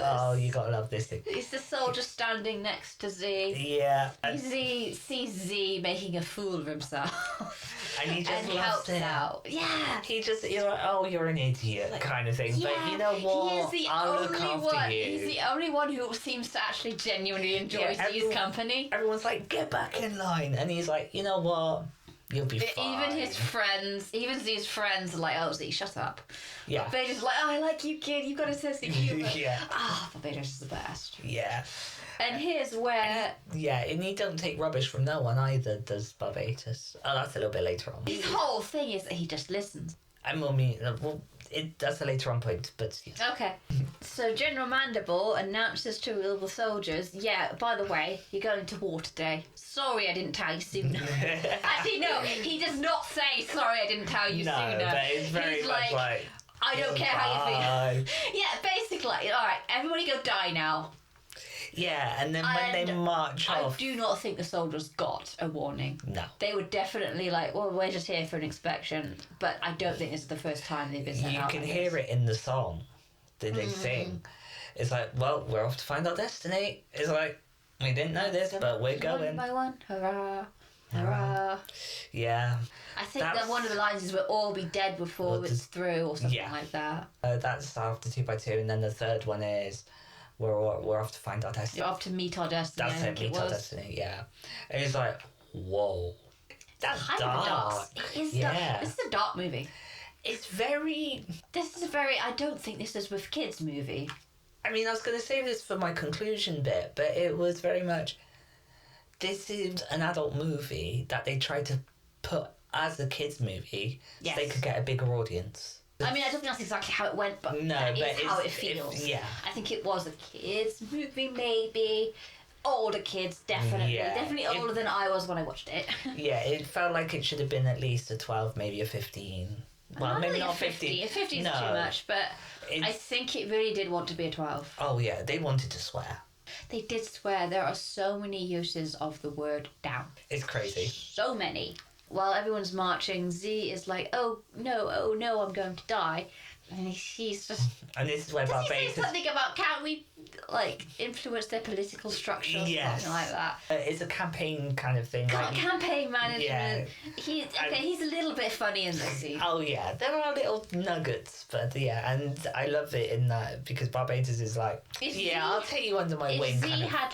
Oh, you gotta love this thing. He's the soldier standing next to Z. Yeah. Z sees Z making a fool of himself. And he just and loves helps it. out. Yeah. You're like, oh, you're an idiot, Like, kind of thing. Yeah, But you know what? he is the I'll look only after one. you. He's the only one who seems to actually genuinely enjoy Yeah, Z's company. Everyone's like, get back in line. And he's like, you know what? You'll be fine. Even his friends, even Z's friends are like, oh, Z, shut up. Yeah. Barbados is like, oh, I like you, kid. You've got a sense of humour. Yeah. Ah, Barbados is the best. Yeah. And here's where Yeah, and he don't take rubbish from no one either, does Barbados. Oh, that's a little bit later on. his whole thing is that he just listens. And that's a later on point, but yeah. Okay. So General Mandible announces to all the soldiers, yeah, by the way, you're going to war today. Sorry I didn't tell you sooner. Actually, no, he does not say, sorry I didn't tell you No, sooner. but it's very He's much like, I don't care how you bye. feel. Yeah, basically, alright, everybody go die now. Yeah, and then when they And march I off... do not think the soldiers got a warning. No. They were definitely like, well, we're just here for an inspection, but I don't think this is the first time they've been sent You out. can like hear this. it in the song that they sing. It's like, well, we're off to find our destiny. It's like, we didn't know this, but we're One going. by one, hurrah, hurrah. Yeah. I think That's- that one of the lines is we'll all be dead before Well, it's through, or something yeah. like that. That's after 2x2, and then the third one is we're off to find our destiny. You're off to meet our destiny. That's I it, think it meet our was. destiny, yeah. And it's like, whoa. That's Kind of a dark. dark. It is Yeah. dark. This is a dark movie. It's very... This is a very. I don't think this is with kids movie. I mean, I was going to save this for my conclusion bit, but it was very much... This is an adult movie that they tried to put as a kids movie Yes. so they could get a bigger audience. I mean, I don't think that's exactly how it went, but No, that but is how it it's- feels. yeah. I think it was a kids movie, maybe. Older kids, definitely. Yeah. Definitely older than I was when I watched it. Yeah, it felt like it should have been at least a 12, maybe a 15. Well, I maybe think not a 50. 15. A 50 is No. too much, but I It's- think it really did want to be a 12. Oh, yeah, they wanted to swear. They did swear there are so many uses of the word down. It's crazy. So many. While everyone's marching, Z is like, oh no, I'm going to die. And he's just... And this is where Does he say Barbados... something about, can't we, like, influence their political structure or Yes. something like that? It's a campaign kind of thing. Like, Campaign management. Yeah. He's a little bit funny in this scene. oh, yeah, there are little nuggets, but yeah, and I love it in that because Barbados is like, If yeah, Z- I'll take you under my If wing. Z Kind of. had,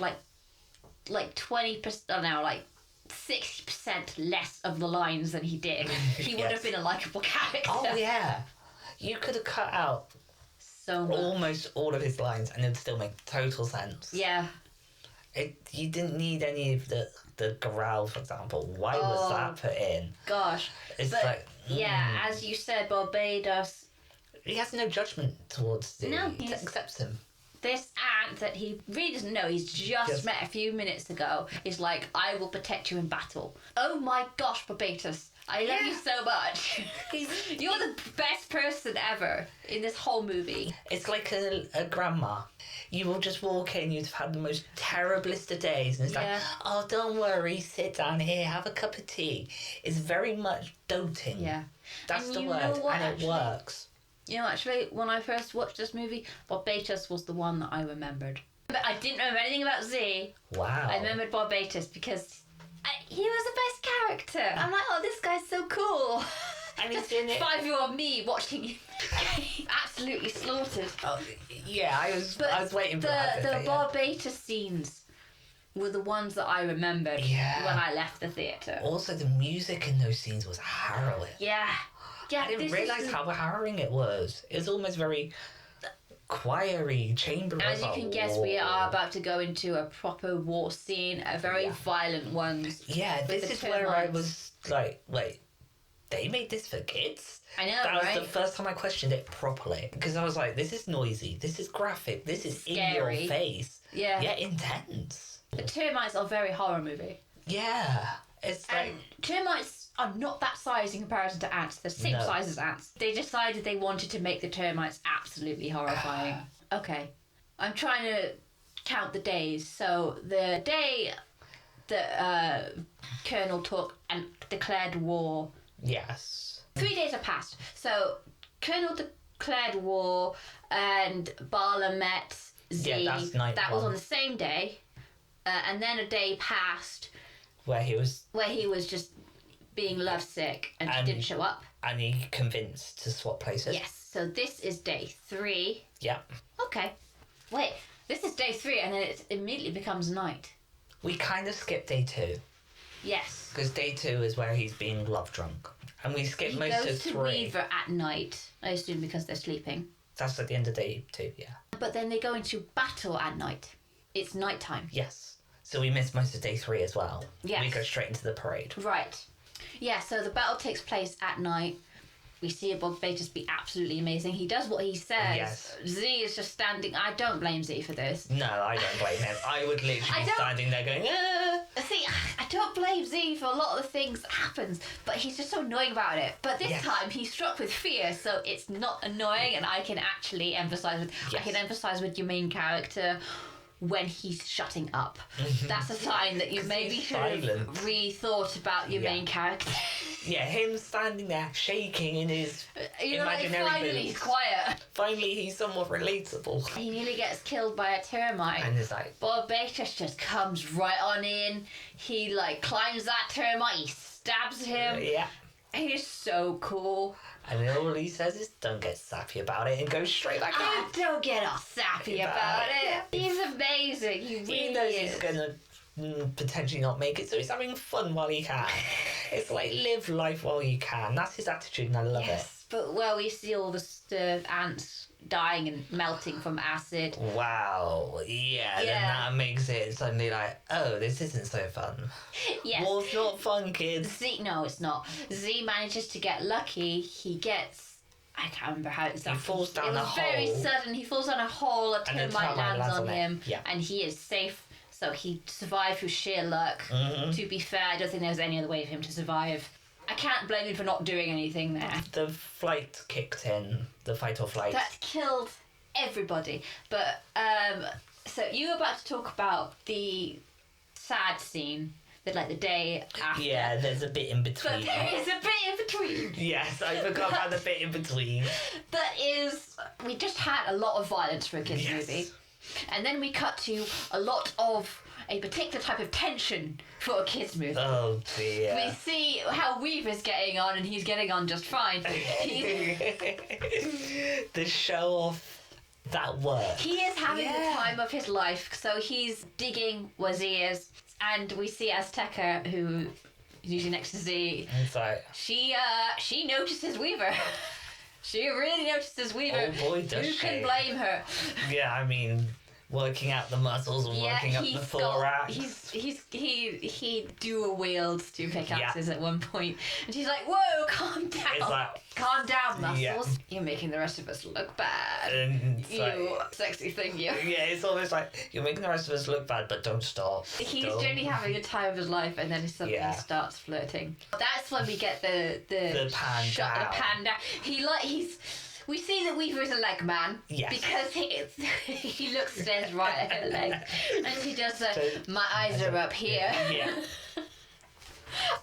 like 20%, I don't know, like 60% less of the lines than he did, he would Yes. have been a likeable character. Oh, yeah. You could have cut out So much. almost all of his lines and it would still make total sense. Yeah. You didn't need any of the growl, for example. Why was that put in? Gosh. It's But, like, yeah, as you said, Barbados, he has no judgment towards the... No, He he's- accepts him. this aunt that he really doesn't know, he's just Yes. met a few minutes ago, is like, I will protect you in battle. Oh my gosh, Barbados. I love you so much. You're the best person ever in this whole movie. It's like a grandma. You will just walk in, you've had the most terriblest of days, and it's Yeah. like, oh, don't worry, sit down here, have a cup of tea. It's very much doting. Yeah. That's And the you word, know what, and it actually? works. You know, actually, when I first watched this movie, Barbados was the one that I remembered. But I didn't remember anything about Z. Wow. I remembered Barbados because he was the best character. I'm like, oh, this guy's so cool. And he's in it. 5-year-old me watching him absolutely slaughtered. Oh, yeah, I was waiting for that. The bit, yeah. Barbados scenes were the ones that I remembered Yeah. when I left the theatre. Also, the music in those scenes was harrowing. Yeah. Yeah, I didn't this realise is how harrowing it was. It was almost very... choiry chamber. As you can guess, we are about to go into a proper war scene, a very violent one. Yeah, this is where I was like, wait, they made this for kids? I know, That was right? the first time I questioned it properly. Because I was like, this is noisy, this is graphic, this is Scary. in your face. Yeah. Yeah, intense. The termites are a very horror movie. Yeah. It's like... And termites are not that size in comparison to ants. They're the same size as ants. They decided they wanted to make the termites absolutely horrifying. Okay. I'm trying to count the days. So the day that Colonel took and declared war... Yes. 3 days have passed. So Colonel declared war and Bala met Z. Yeah, that's night that was one. on the same day. And then a day passed Where he was... where he was just being lovesick and he didn't show up. And he convinced to swap places. Yes, so this is day 3. Yeah. Okay. Wait, this is day 3 and then it immediately becomes night. We kind of skipped day 2. Yes. Because day 2 is where he's being love drunk. And we skipped He most goes of to 3. Weaver at night, I assume because they're sleeping. That's at the end of day 2, yeah. But then they go into battle at night. It's nighttime. Yes. So we missed most of day 3 as well. Yes. We go straight into the parade. Right. Yeah, so the battle takes place at night. We see a Bob Bay just be absolutely amazing. He does what he says. Yes. Z is just standing... I don't blame Z for this. No, I don't blame him. I would literally be standing there going, ah! See, I don't blame Z for a lot of the things that happens, but he's just so annoying about it. But this time, he's struck with fear, so it's not annoying, and I can actually empathise with... I can empathise with your main character when he's shutting up. That's a sign that you maybe should have rethought about your main character. Yeah, him standing there shaking in his imaginary finally boots. he's quiet. Finally, he's somewhat relatable. He nearly gets killed by a termite. And it's like... Bob Baker just comes right on in. He, like, climbs that termite. He stabs him. Yeah. He is so cool. And then all he says is, don't get sappy about it, and goes straight back in. Don't get all sappy about it. He's amazing. He knows he's gonna potentially not make it, so he's having fun while he can. It's like, live life while you can. That's his attitude, and I love it. But, well, we see all the ants dying and melting from acid. Wow, yeah, then that makes it suddenly like, oh, this isn't so fun. Yes. War's not fun, kids. No, it's not. Z manages to get lucky. He gets... I can't remember how exactly. He falls down a hole. It was very sudden. He falls down a hole, a And the termite lands on him, Yeah. and he is safe. So he survived through sheer luck. To be fair, I don't think there's any other way for him to survive. I can't blame him for not doing anything there. The flight kicked in, the fight or flight. That killed everybody. But, so you were about to talk about the sad scene, that like the day after. Yeah, there's a bit in between. But there is a bit in between. Yes, I forgot about the bit in between. That is, we just had a lot of violence for a kids' movie. And then we cut to a lot of a particular type of tension for a kids' movie. Oh dear. We see how Weaver's getting on, and he's getting on just fine. The show off that work. He is having the time of his life, so he's digging where Z is, and we see Azteca, who is usually next to Z. It's like, She notices Weaver. She really notices Weaver. oh boy, does Who she. can blame her? Yeah, I mean, working out the muscles and working up the thorax. He dual wields two pickaxes at one point, and she's like, "Whoa, calm down, It's like, calm down, muscles. Yeah. You're making the rest of us look bad. And it's You like, sexy thing, you." yeah, it's almost like, you're making the rest of us look bad, but don't stop. He's Don't. generally having a time of his life, and then he suddenly starts flirting. That's when we get the pan shot, down. the pan down. We see that Weaver is a leg man. Yes. Because he looks stares right at her leg, and he does my eyes are up here. Yeah.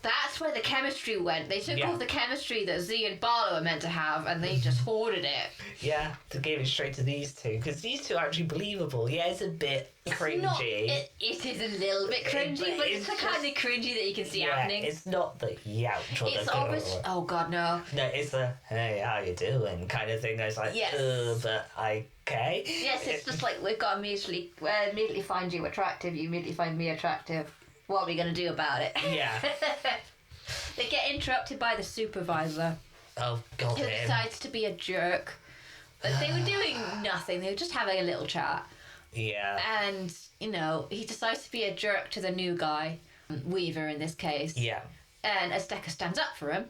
That's where the chemistry went. They took off the chemistry that Z and Barlow were meant to have, and they just hoarded it. Yeah, to give it straight to these two, because these two are actually believable. Yeah, it's a bit cringy. It is a little bit cringy, but it's the kind of cringy that you can see happening. It's not the youch or It's the almost... Oh, God, no. No, it's the, hey, how you doing kind of thing. It's like, but okay. Yes, it's just like, we've got to immediately find you attractive, you immediately find me attractive. What are we going to do about it? Yeah. They get interrupted by the supervisor. Oh, God, Who decides to be a jerk. But they were doing nothing. They were just having a little chat. Yeah. And, he decides to be a jerk to the new guy, Weaver in this case. Yeah. And Azteca stands up for him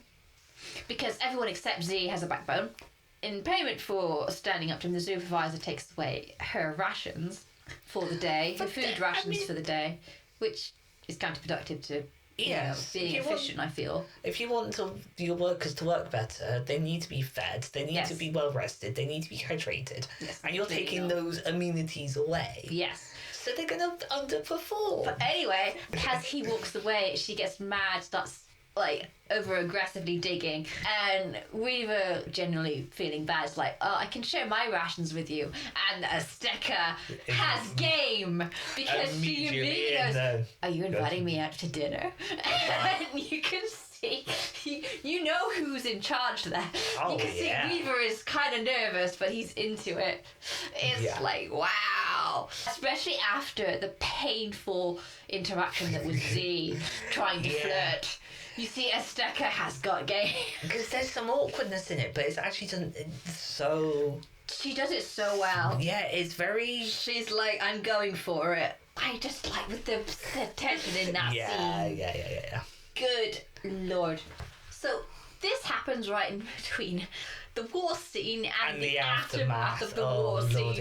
because everyone except Z has a backbone. In payment for standing up to him, the supervisor takes away her rations for the day, her food rations for the day, which is counterproductive to being efficient, I feel. If you want your workers to work better, they need to be fed, they need to be well rested, they need to be hydrated. Yes, and you're taking those amenities away. Yes. So they're going to underperform. But anyway, as he walks away, she gets mad, starts over aggressively digging, and Weaver generally feeling bad is like, I can share my rations with you, and Azteca has game because she immediately goes, are you inviting me out to dinner? And you can see, you know who's in charge there. You can see Weaver is kind of nervous, but he's into it. It's like, wow. Especially after the painful interaction that was Z trying to flirt. You see, Azteca has got game. Because there's some awkwardness in it, but it's actually done so... She does it so well. Yeah, it's very... She's like, I'm going for it. I just like with the tension in that scene. Yeah. Good Lord. So, this happens right in between the war scene and the aftermath of the war scene.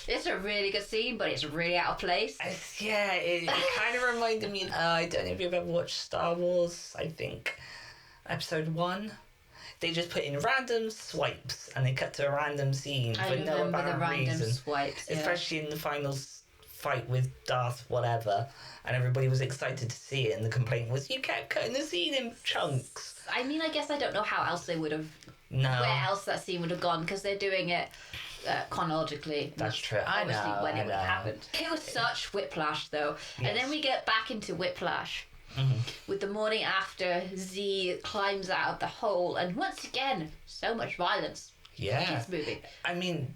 It's a really good scene, but it's really out of place. It kind of reminded me... I don't know if you've ever watched Star Wars, I think. Episode 1. They just put in random swipes, and they cut to a random scene for no apparent reason. Swipes, Especially in the final fight with Darth whatever, and everybody was excited to see it, and the complaint was, you kept cutting the scene in chunks. I mean, I guess I don't know how else they would have... No. Where else that scene would have gone, because they're doing it... chronologically. That's true. Obviously, when it would have happened. It was such whiplash, though. Yes. And then we get back into whiplash with the morning after Z climbs out of the hole, and once again, so much violence. Yeah. In this movie. I mean,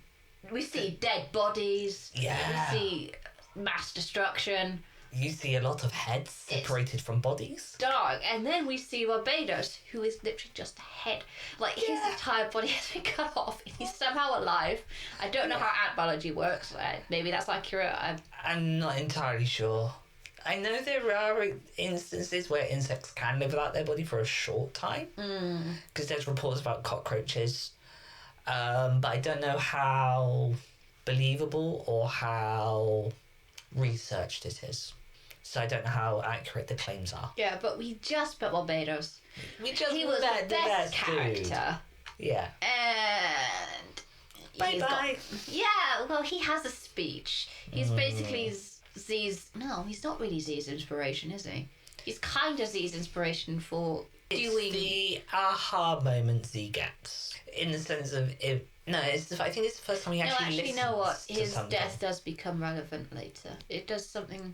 we see dead bodies. Yeah. We see mass destruction. You see a lot of heads separated from bodies. Dark. And then we see Barbados, who is literally just a head. His entire body has been cut off. He's somehow alive. I don't know how ant biology works. Maybe that's accurate. I'm not entirely sure. I know there are instances where insects can live without their body for a short time. Because there's reports about cockroaches. But I don't know how believable or how researched it is. So I don't know how accurate the claims are. Yeah, but we just met Barbados. He was the best character. Dude. Yeah. And... Bye-bye. He has a speech. He's basically Z's... No, he's not really Z's inspiration, is he? He's kind of Z's inspiration for doing... It's the aha moment Z gets. In the sense of... I think it's the first time he actually listens. You know what? His something. Death does become relevant later. It does something,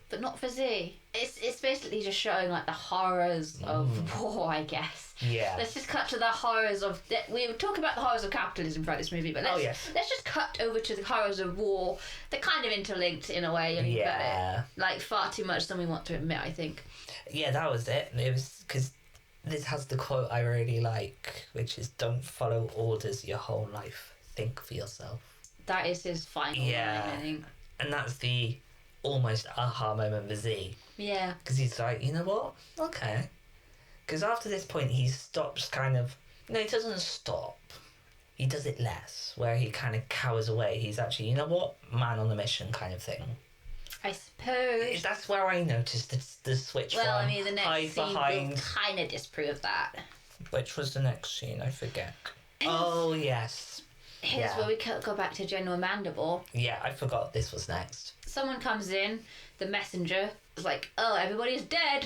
but not for Z. It's basically just showing the horrors of war, I guess. Yeah. Let's just cut to the horrors of... We were talking about the horrors of capitalism throughout this movie, but let's just cut over to the horrors of war. They're kind of interlinked in a way. But far too much than we want to admit, I think. Yeah, that was it. It was because... This has the quote I really like, which is, don't follow orders your whole life. Think for yourself. That is his final line, I think. And that's the almost aha moment for Z. Yeah. Because he's like, you know what? Okay. Because after this point, he stops kind of... No, he doesn't stop. He does it less, where he kind of cowers away. He's actually, you know what? Man on a mission kind of thing. I suppose. That's where I noticed the switch from the next scene will kind of disprove that. Which was the next scene? I forget. Oh, yes. Here's where we go back to General Mandible. Yeah, I forgot this was next. Someone comes in, the messenger is like, oh, everybody's dead.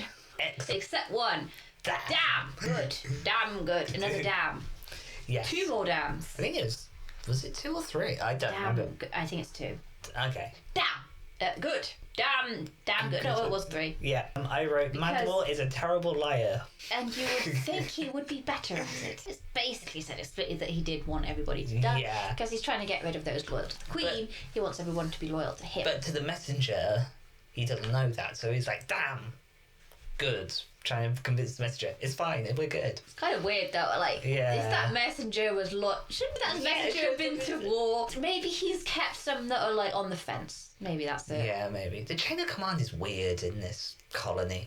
Except one. Damn. Good. Damn good. Another damn. Yes. 2 more dams. I think it was it 2 or 3? I don't remember. I think it's 2. Okay. Damn. Good. Damn good. No, it was 3. Yeah, I wrote, Mandible is a terrible liar. And you would think he would be better at it. It's basically said explicitly that he did want everybody to die. Yeah. Because he's trying to get rid of those loyal to the Queen. He wants everyone to be loyal to him. But to the messenger, he doesn't know that. So he's like, damn. good. Trying to convince the messenger. It's fine. We're good. It's kind of weird though. Like, if that messenger was shouldn't that messenger have been to war? Maybe he's kept some that are like on the fence. Maybe that's it. Yeah, maybe. The chain of command is weird in this colony.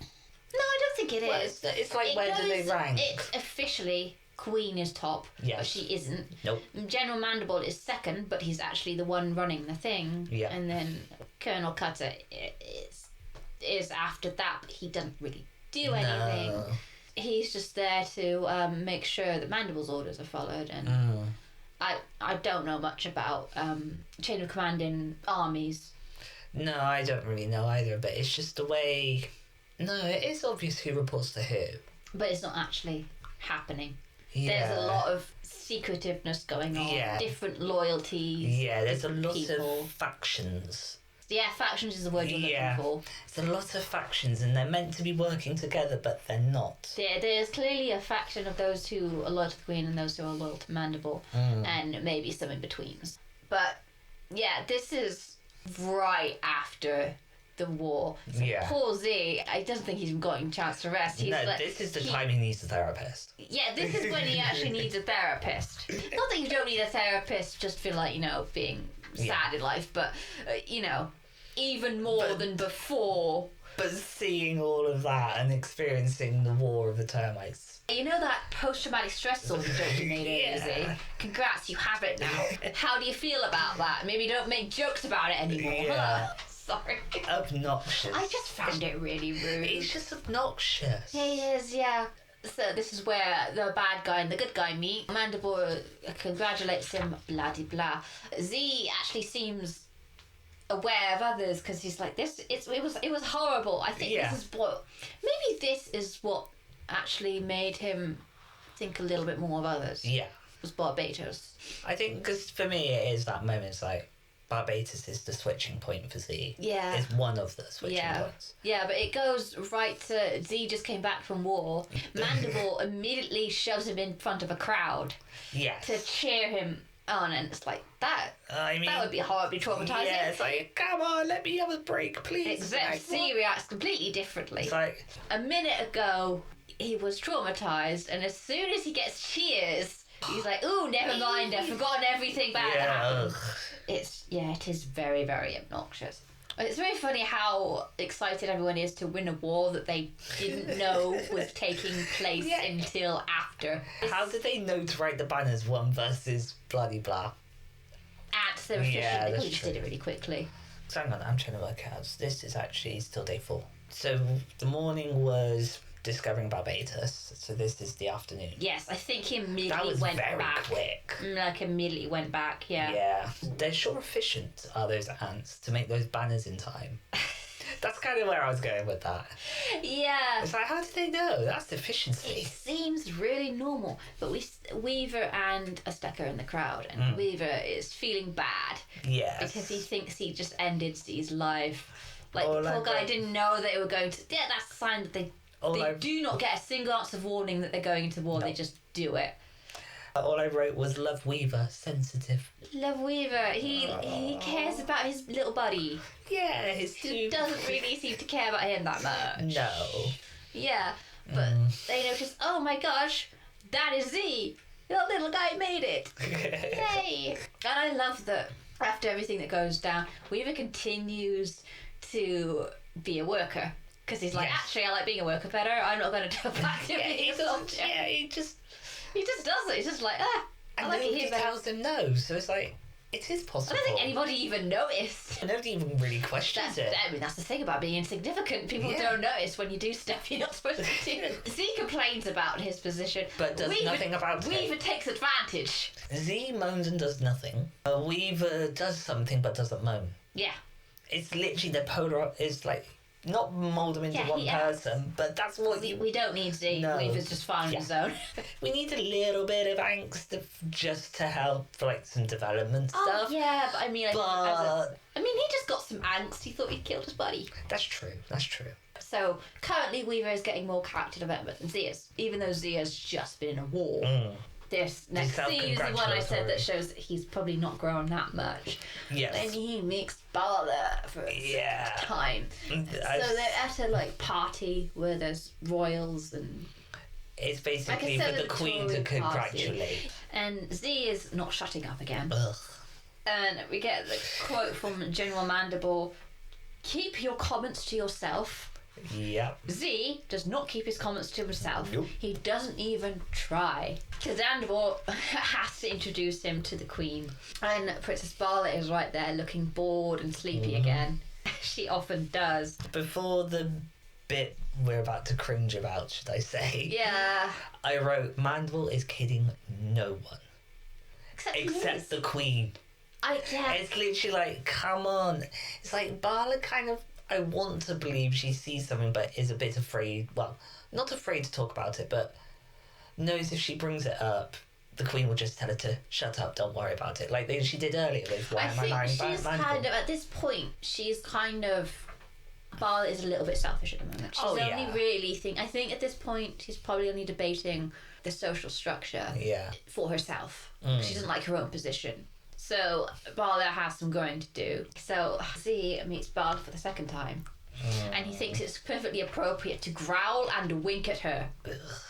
No, I don't think it is. It's like, where do they rank? It's officially Queen is top, but she isn't. Nope. General Mandible is second, but he's actually the one running the thing. Yeah. And then Colonel Cutter is after that, but he doesn't really do anything. No. He's just there to make sure that Mandible's orders are followed. And I don't know much about chain of command in armies. No, I don't really know either, but it's just the way... No, it is obvious who reports to who. But it's not actually happening. Yeah. There's a lot of secretiveness going on. Yeah. Different loyalties. Yeah, there's a lot people. of factions. Yeah, factions is the word you're looking for. There's a lot of factions and they're meant to be working together, but they're not. Yeah, there's clearly a faction of those who are loyal to the Queen and those who are loyal to Mandible. And maybe some in-betweens. But, yeah, this is right after the war. So poor Z, I don't think he's gotten a chance to rest. This is the time he needs a therapist. Yeah, this is when he actually needs a therapist. Not that you don't need a therapist just for, like, being sad in life, but, even more than before. But seeing all of that and experiencing the war of the termites. You know that post-traumatic stress disorder joke you made earlier, Z? Congrats, you have it now. How do you feel about that? Maybe don't make jokes about it anymore. Yeah. Sorry. Obnoxious. I just found it really rude. He's just obnoxious. He is, yeah. So this is where the bad guy and the good guy meet. Mandible congratulates him, blah de blah. Z actually seems aware of others because he's like, it was horrible. I think this is what actually made him think a little bit more of others. Yeah. Was Barbatos. I think because for me it is that moment. It's like Barbatos is the switching point for Z. Yeah. It's one of the switching points. Yeah, but it goes right to Z just came back from war. Mandible immediately shoves him in front of a crowd. Yes. To cheer him on, and it's like that. I mean, that would be horribly traumatizing. Yeah, it's like, come on, let me have a break, please. Except Z reacts completely differently. It's like, a minute ago, he was traumatized, and as soon as he gets cheers, he's like, ooh, never mind, I've forgotten everything bad that happened. It is very, very obnoxious. It's very funny how excited everyone is to win a war that they didn't know was taking place until after. How did they know to write the banners 1 versus bloody blah? ANTZ, they were they just did it really quickly. So hang on, I'm trying to work out. This is actually still day 4. So the morning was discovering Barbatos, so this is the afternoon. Yes, I think he immediately went back. That was very quick. Like, immediately went back, yeah. Yeah. They're sure efficient, are those ants, to make those banners in time. That's kind of where I was going with that. Yeah. It's like, how did they know? That's efficiency. It seems really normal, but Weaver and Azteca are in the crowd, and Weaver is feeling bad. Yes. Because he thinks he just ended Z's life. Like, the poor guy didn't know that they were going to... Yeah, that's a sign that they do not get a single ounce of warning that they're going into war. No. They just do it. All I wrote was Love Weaver, sensitive. Love Weaver. He cares about his little buddy. Yeah, he doesn't really seem to care about him that much. No. Yeah, but they notice, oh my gosh, that is Z. The little guy made it. Yay. And I love that after everything that goes down, Weaver continues to be a worker. Because he's like, actually, I like being a worker better. I'm not going to go back to being a soldier. Yeah, he just does it. He's just like, I like it here. And nobody tells him no, so it's like, it is possible. I don't think anybody even noticed. Nobody even really questions it. I mean, that's the thing about being insignificant. People don't notice when you do stuff you're not supposed to do. Z complains about his position. But does nothing about it. Weaver takes advantage. Z moans and does nothing. Weaver does something but doesn't moan. Yeah. It's literally the polar... It's like... Not mould them into one person, but that's what we don't need Z. No. Weaver's just fine on his own. We need a little bit of angst just to help for like some development stuff. Yeah, but I mean, he just got some angst. He thought he'd killed his buddy. That's true. So currently, Weaver is getting more character development than Z is, even though Z has just been in a war. This next scene is the one I said that shows that he's probably not grown that much. Yes. And he meets Bala for a time. So they're at a like party where there's royals and it's basically for the Queen to congratulate. And Z is not shutting up again. Ugh. And we get the quote from General Mandible: "Keep your comments to yourself." Yep. Z does not keep his comments to himself. Nope. He doesn't even try. Because Mandible has to introduce him to the Queen. And Princess Bala is right there looking bored and sleepy again. She often does. Before the bit we're about to cringe about, should I say? Yeah. I wrote, Mandible is kidding no one. Except the Queen. Yeah. It's literally like, come on. It's like Bala kind of, I want to believe she sees something but is a bit afraid. Well, not afraid to talk about it, but knows if she brings it up, the Queen will just tell her to shut up, don't worry about it. Like she did earlier with Why Am I Marrying she's Mandible? kind of, at this point, she's kind of, Bala is a little bit selfish at the moment. She's only really I think at this point, she's probably only debating the social structure for herself. She doesn't like her own position. So Bala has some growing to do. So Z meets Bala for the second time. And he thinks it's perfectly appropriate to growl and wink at her.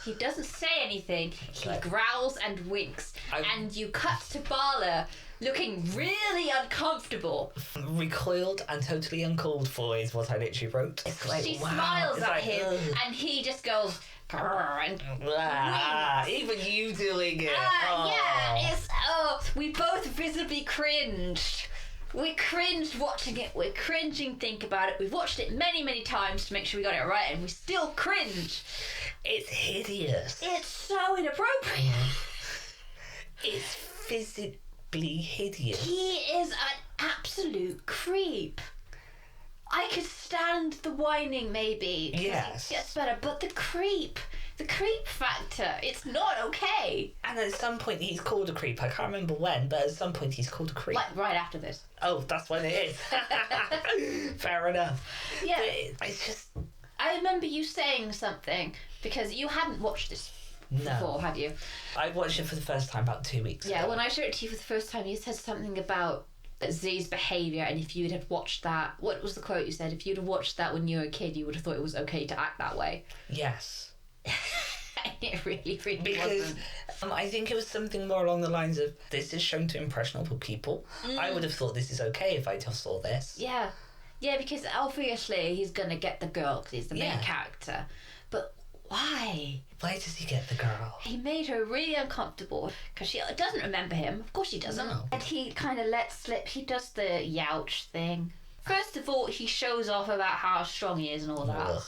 He doesn't say anything. He growls and winks. And you cut to Bala looking really uncomfortable. Recoiled and totally uncalled for is what I literally wrote. It's like, she smiles at him and he just goes... and even you doing it. Yeah, we both visibly cringed. We cringed watching it. We're cringing think about it. We've watched it many, many times to make sure we got it right, and we still cringe. It's hideous. It's so inappropriate. It's physically hideous. He is an absolute creep. I could stand the whining maybe. Yes. It gets better, but the creep factor, it's not okay. And at some point he's called a creep. I can't remember when, but at some point he's called a creep. Like right after this. Oh, that's when it is. Fair enough. Yeah. But it's just... I remember you saying something, because you hadn't watched this before, had you? I watched it for the first time about 2 weeks ago. Yeah, when I showed it to you for the first time, you said something about Z's behaviour, and if you'd have watched that, what was the quote you said? If you'd have watched that when you were a kid, you would have thought it was okay to act that way. Yes. It really, really because wasn't. I think it was something more along the lines of, this is shown to impressionable people. I would have thought this is okay if I just saw this. Yeah, because obviously he's going to get the girl because he's the main character. But why? Why does he get the girl? He made her really uncomfortable because she doesn't remember him. Of course she doesn't. No. And he kind of lets slip. He does the youch thing. First of all, he shows off about how strong he is and all that. Ugh.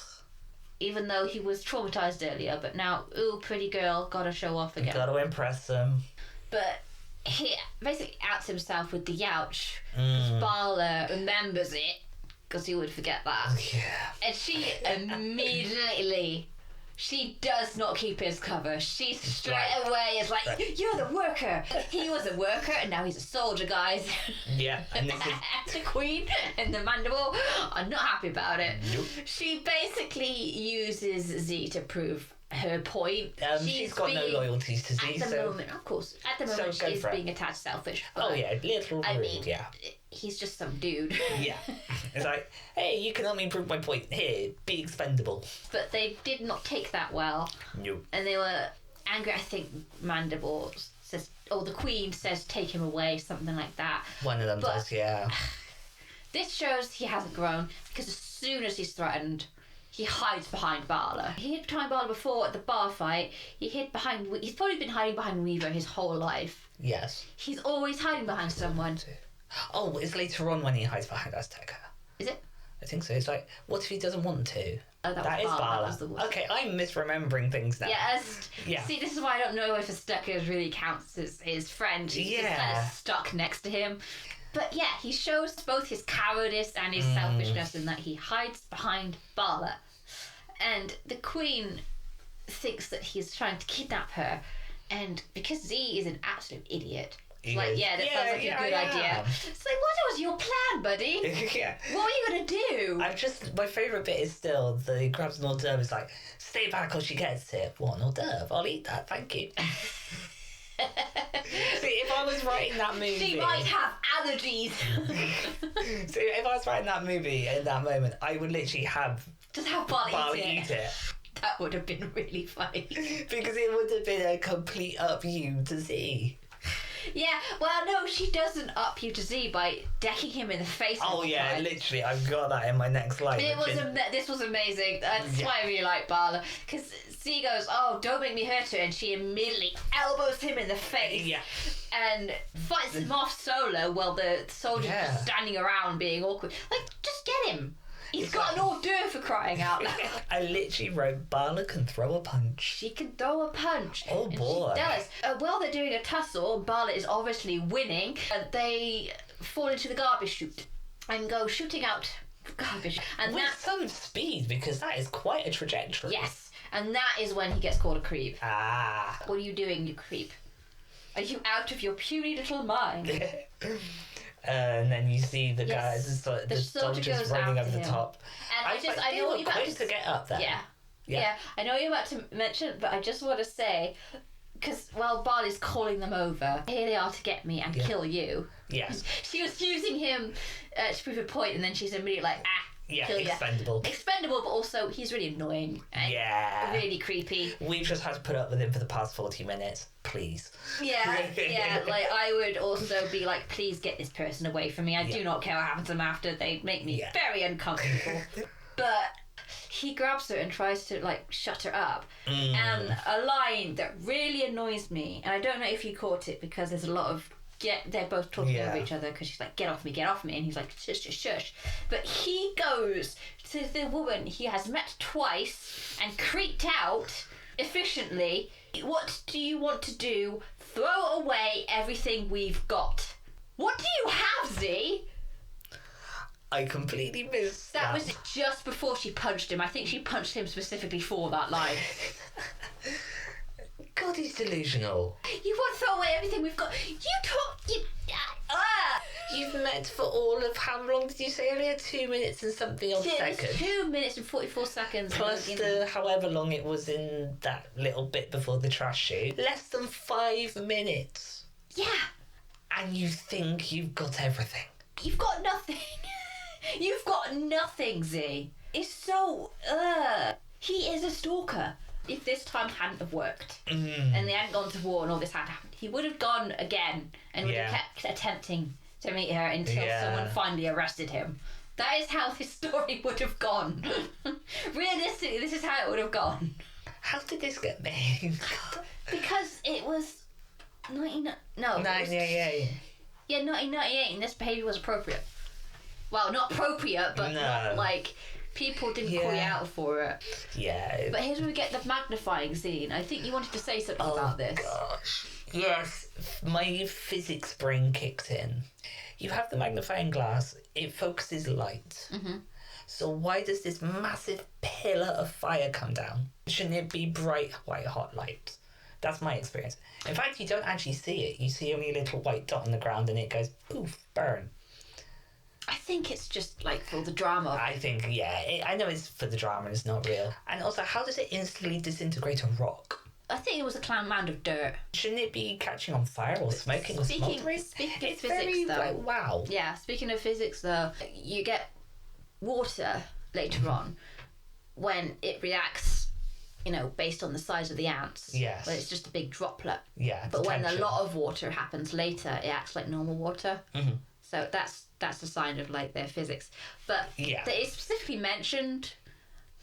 Even though he was traumatised earlier, but now, ooh, pretty girl, gotta show off again. Gotta impress them. But he basically outs himself with the youch. Mm. Bala remembers it, because he would forget that. Yeah. And she immediately, she does not keep his cover. She straight away is like, you're the worker. He was a worker and now he's a soldier, guys. Yeah. And this is... The Queen and the Mandible are not happy about it. Nope. She basically uses Z to prove her point. She's got no loyalties to Z, at the moment, of course. At the moment, she is being attached selfish. But, oh yeah, little rude, yeah. He's just some dude. Yeah. It's like, hey, you can help me prove my point. Here, be expendable. But they did not take that well. Nope. And they were angry. I think Mandible says, the Queen says, take him away, something like that. One of them does, yeah. This shows he hasn't grown, because as soon as he's threatened, he hides behind Bala. He hid behind Bala before at the bar fight. He's probably been hiding behind Weaver his whole life. Yes. He's always hiding behind someone. Oh, it's later on when he hides behind Azteca. Is it? I think so. It's like, what if he doesn't want to? Oh, that is Bala. Okay, I'm misremembering things now. Yes. Yeah. See, this is why I don't know if Azteca really counts as his friend. He's just kind of stuck next to him. But yeah, he shows both his cowardice and his selfishness in that he hides behind Bala. And the Queen thinks that he's trying to kidnap her. And because Z is an absolute idiot, it's like, that sounds like a good idea. It's like, what was your plan, buddy? Yeah. What were you going to do? My favourite bit is still he grabs an hors d'oeuvre. It's like, stay back or she gets it. What, an hors d'oeuvre? I'll eat that, thank you. See, if I was writing that movie... She might have allergies. So if I was writing that movie in that moment, I would literally have... Just have Barley eat it. That would have been really funny. Because it would have been a complete up you to see. Yeah, well, no, she doesn't up you to Z by decking him in the face. Oh yeah, literally, I've got that in my next line. This was amazing. That's why I really like Bala, because Z goes, "Oh, don't make me hurt her," and she immediately elbows him in the face. Yeah. And fights him off solo while the soldier's just standing around being awkward. Like, just get him. He's got an hors d'oeuvre for crying out loud. I literally wrote, Bala can throw a punch. She can throw a punch. Oh boy. She does. While they're doing a tussle, Bala is obviously winning. They fall into the garbage chute and go shooting out garbage. And with some speed, because that is quite a trajectory. Yes. And that is when he gets called a creep. Ah. What are you doing, you creep? Are you out of your puny little mind? And then you see the guys, the soldiers running over the top. And I know what you're about to get up there. Yeah. I know what you're about to mention, but I just want to say, because while Barley's calling them over, here they are to get me and kill you. Yes. She was using him to prove a point, and then she's immediately like, kill expendable. Expendable, but also he's really annoying. And really creepy. We've just had to put up with him for the past 40 minutes. Please. Yeah. Like, I would also be like, please get this person away from me. I do not care what happens to them after. They make me very uncomfortable. But he grabs her and tries to, like, shut her up. And a line that really annoys me, and I don't know if you caught it because there's a lot of... they're both talking over each other because she's like, get off me, and he's like, shush, shush, shush. But he goes to the woman he has met twice and creeped out efficiently. What do you want to do? Throw away everything we've got. What do you have, Z? I completely missed that. That was just before she punched him. I think she punched him specifically for that line. God, he's delusional. You want to throw away everything we've got. You've met for all of, how long did you say earlier? 2 minutes and something odd seconds. 2 minutes and 44 seconds. Plus the however long it was in that little bit before the trash chute. Less than 5 minutes. Yeah. And you think you've got everything. You've got nothing. You've got nothing, Z. It's so, He is a stalker. If this time hadn't have worked and they hadn't gone to war and all this had happened, he would have gone again and would have kept attempting to meet her until someone finally arrested him. That is how this story would have gone. Realistically, this is how it would have gone. How did this get made? Because it was 1998. Yeah, 1998, and this behaviour was appropriate. Well, not appropriate, but not like... People didn't call you out for it. Yeah. But here's where we get the magnifying scene. I think you wanted to say something about this. Oh, gosh. Yes. My physics brain kicked in. You have the magnifying glass. It focuses light. Mm-hmm. So why does this massive pillar of fire come down? Shouldn't it be bright, white, hot light? That's my experience. In fact, you don't actually see it. You see only a little white dot on the ground and it goes, poof, burn. I think it's just like for the drama. I think, I know it's for the drama and it's not real. And also, how does it instantly disintegrate a rock? I think it was a mound of dirt. Shouldn't it be catching on fire or smoking or smoldering? Speaking of physics, very, though. Like, wow. Yeah, speaking of physics, though, you get water later on when it reacts, based on the size of the ants. Yes. Where it's just a big droplet. Yeah. But when a lot of water happens later, it acts like normal water. Mm-hmm. So that's a sign of like their physics. But it specifically mentioned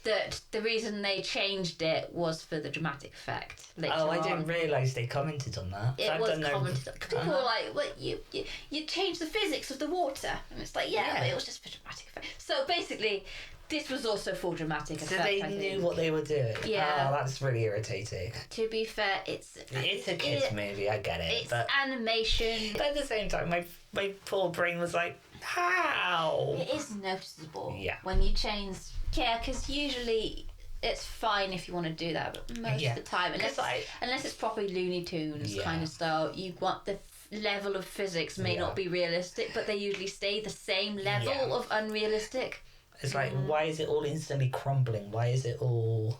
that the reason they changed it was for the dramatic effect. I didn't realise they commented on that. It was commented on. People were like, "What you changed the physics of the water," and it's like, but it was just for dramatic effect. So basically, this was also for dramatic effect. So they knew what they were doing. Yeah. Oh, that's really irritating. To be fair, it's a kids' movie. I get it. It's animation. But at the same time, my poor brain was like, how? It is noticeable. Yeah. When you change. Yeah, because usually it's fine if you want to do that, but most of the time, unless it's properly Looney Tunes kind of style, you want the level of physics may not be realistic, but they usually stay the same level of unrealistic. It's like, why is it all instantly crumbling? Why is it all...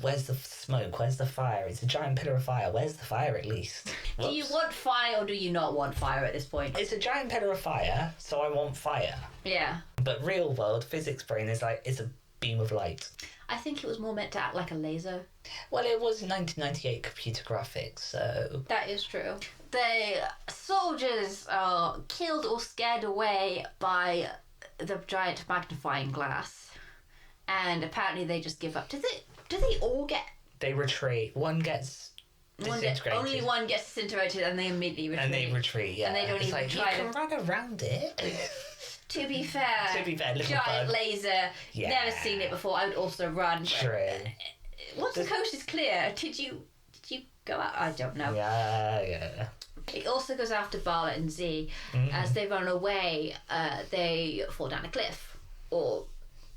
Where's the smoke? Where's the fire? It's a giant pillar of fire. Where's the fire at least? Do you want fire or do you not want fire at this point? It's a giant pillar of fire, so I want fire. Yeah. But real world physics brain is like, it's a beam of light. I think it was more meant to act like a laser. Well, it was 1998 computer graphics, so... That is true. The soldiers are killed or scared away by the giant magnifying glass. And apparently they just give up. Do they all get... They retreat. One gets disintegrated. Only one gets disintegrated and they immediately retreat. And they retreat, yeah. And they don't it's even like, try you can run around it. To be fair, little giant bug. laser, Yeah. never seen it before. I would also run. But, True. Once the coast is clear, did you go out? I don't know. Yeah. It also goes after Barlet and Z. As they run away, they fall down a cliff. Or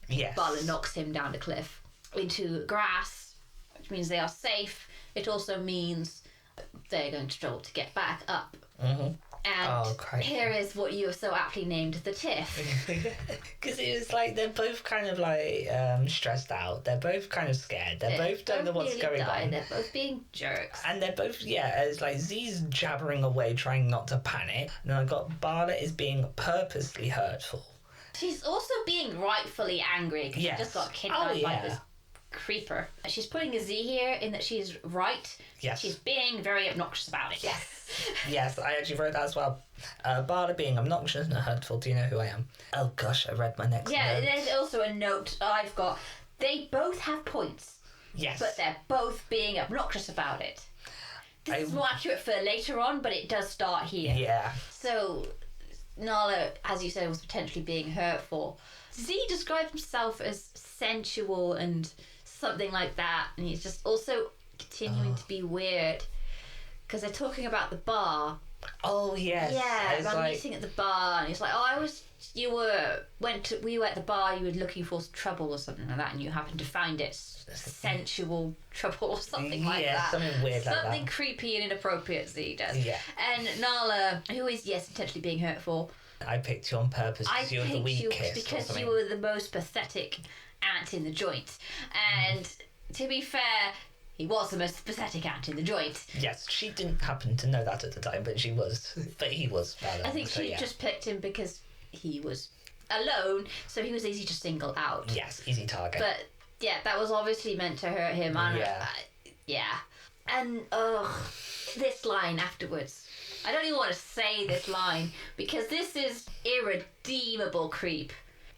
Yes. Barlet knocks him down the cliff into grass, which means they are safe. It also means they're going to struggle to get back up. Mm-hmm. And here is what you have so aptly named the tiff. Because it was like, they're both kind of like stressed out. They're both kind of scared. They both don't know what's going on. They're both being jerks. And they're both, it's like Z's jabbering away, trying not to panic. And then I've got Barlet is being purposely hurtful. She's also being rightfully angry because she just got kidnapped by this creeper. She's putting a Z here in that she's right. Yes. She's being very obnoxious about it. Yes, I actually wrote that as well. Barlet being obnoxious and hurtful. Do you know who I am? Oh gosh, I read my next note. There's also a note I've got. They both have points. Yes. But they're both being obnoxious about it. This is more accurate for later on, but it does start here. Yeah. So, Nala, as you said, was potentially being hurtful. Z describes himself as sensual and something like that, and he's just also continuing to be weird because they're talking about the bar. Oh yes. Yeah, I'm meeting at the bar, and he's like, we were at the bar, you were looking for trouble or something like that, and you happened to find it, sensual trouble or something like that. Yeah, something weird like that. Something creepy and inappropriate Z does. Yeah. And Nala, who is, intentionally being hurtful. I picked you on purpose because you were the weakest. Because you were the most pathetic ant in the joint. And to be fair, he was the most pathetic ant in the joint. Yes, she didn't happen to know that at the time, but she was. But he was. I think she just picked him because he was alone, so he was easy to single out. Yes, easy target. But yeah, that was obviously meant to hurt him. And, And this line afterwards. I don't even want to say this line because this is irredeemable creep.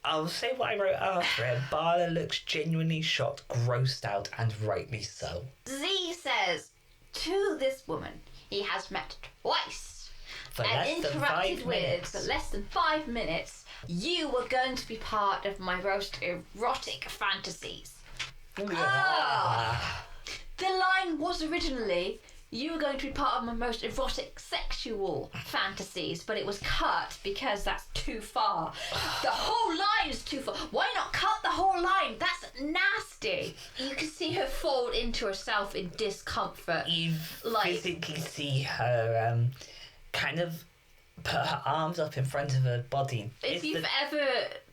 I'll say what I wrote after it. Barlet looks genuinely shocked, grossed out, and rightly so. Z says to this woman he has met twice and interacted with for less than 5 minutes. You were going to be part of my most erotic fantasies. The line was originally, you were going to be part of my most erotic sexual fantasies, but it was cut because that's too far. The whole line is too far. Why not cut the whole line? That's nasty. You can see her fall into herself in discomfort. You physically see her kind of put her arms up in front of her body. If you've ever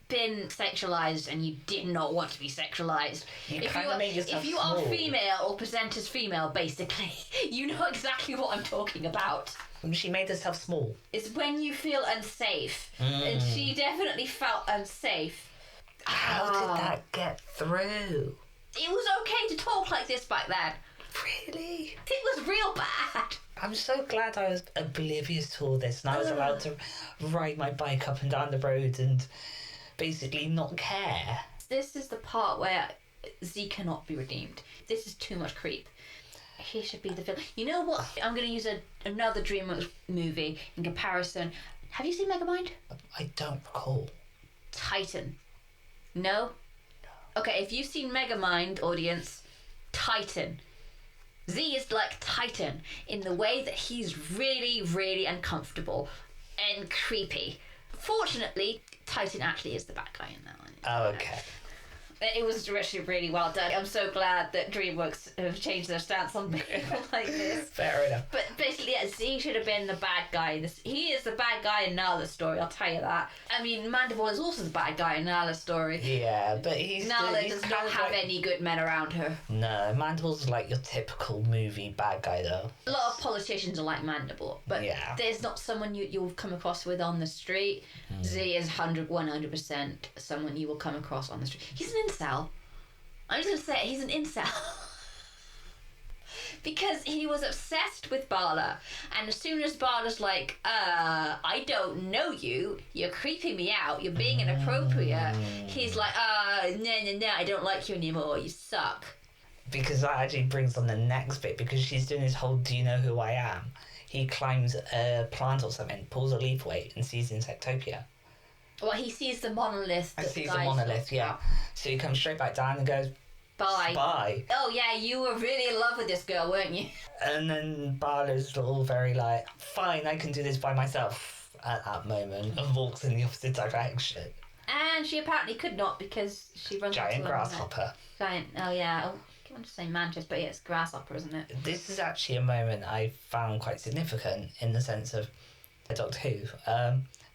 been sexualized and you did not want to be sexualized, if you are female or present as female, basically, you know exactly what I'm talking about. She made herself small. It's when you feel unsafe, and she definitely felt unsafe. How did that get through? It was okay to talk like this back then. Really? It was real bad. I'm so glad I was oblivious to all this and I was allowed to ride my bike up and down the road and basically not care. This is the part where Z cannot be redeemed. This is too much creep. He should be the villain. You know what? I'm going to use another DreamWorks movie in comparison. Have you seen Megamind? I don't recall. Titan. No? Okay, if you've seen Megamind, audience, Titan. Z is like Titan in the way that he's really, really uncomfortable and creepy. Fortunately, Titan actually is the bad guy in that one. Oh, okay. It was actually really well done. I'm so glad that DreamWorks have changed their stance on people like this. Fair enough. But basically, yeah, Z should have been the bad guy. He is the bad guy in Nala's story, I'll tell you that. I mean, Mandible is also the bad guy in Nala's story. Yeah, but Nala does not have any good men around her. No, Mandible's like your typical movie bad guy, though. A lot of politicians are like Mandible, but there's not someone you'll come across with on the street. Z is 100% someone you will come across on the street. He's an incel. I'm just going to say it, he's an incel. Because he was obsessed with Bala, and as soon as Bala's like, I don't know you, you're creeping me out, you're being inappropriate, he's like, no, I don't like you anymore, you suck. Because that actually brings on the next bit, because she's doing this whole do you know who I am? He climbs a plant or something, pulls a leaf away, and sees Insectopia. Well, he sees the monolith. I sees the monolith, yeah. So he comes straight back down and goes, Bye. Oh, yeah, you were really in love with this girl, weren't you? And then Bala's all very like, fine, I can do this by myself at that moment, and walks in the opposite direction. And she apparently could not, because she runs Giant grasshopper. Oh, yeah. I want to say mantis, but yeah, it's grasshopper, isn't it? This is actually a moment I found quite significant in the sense of Doctor Who.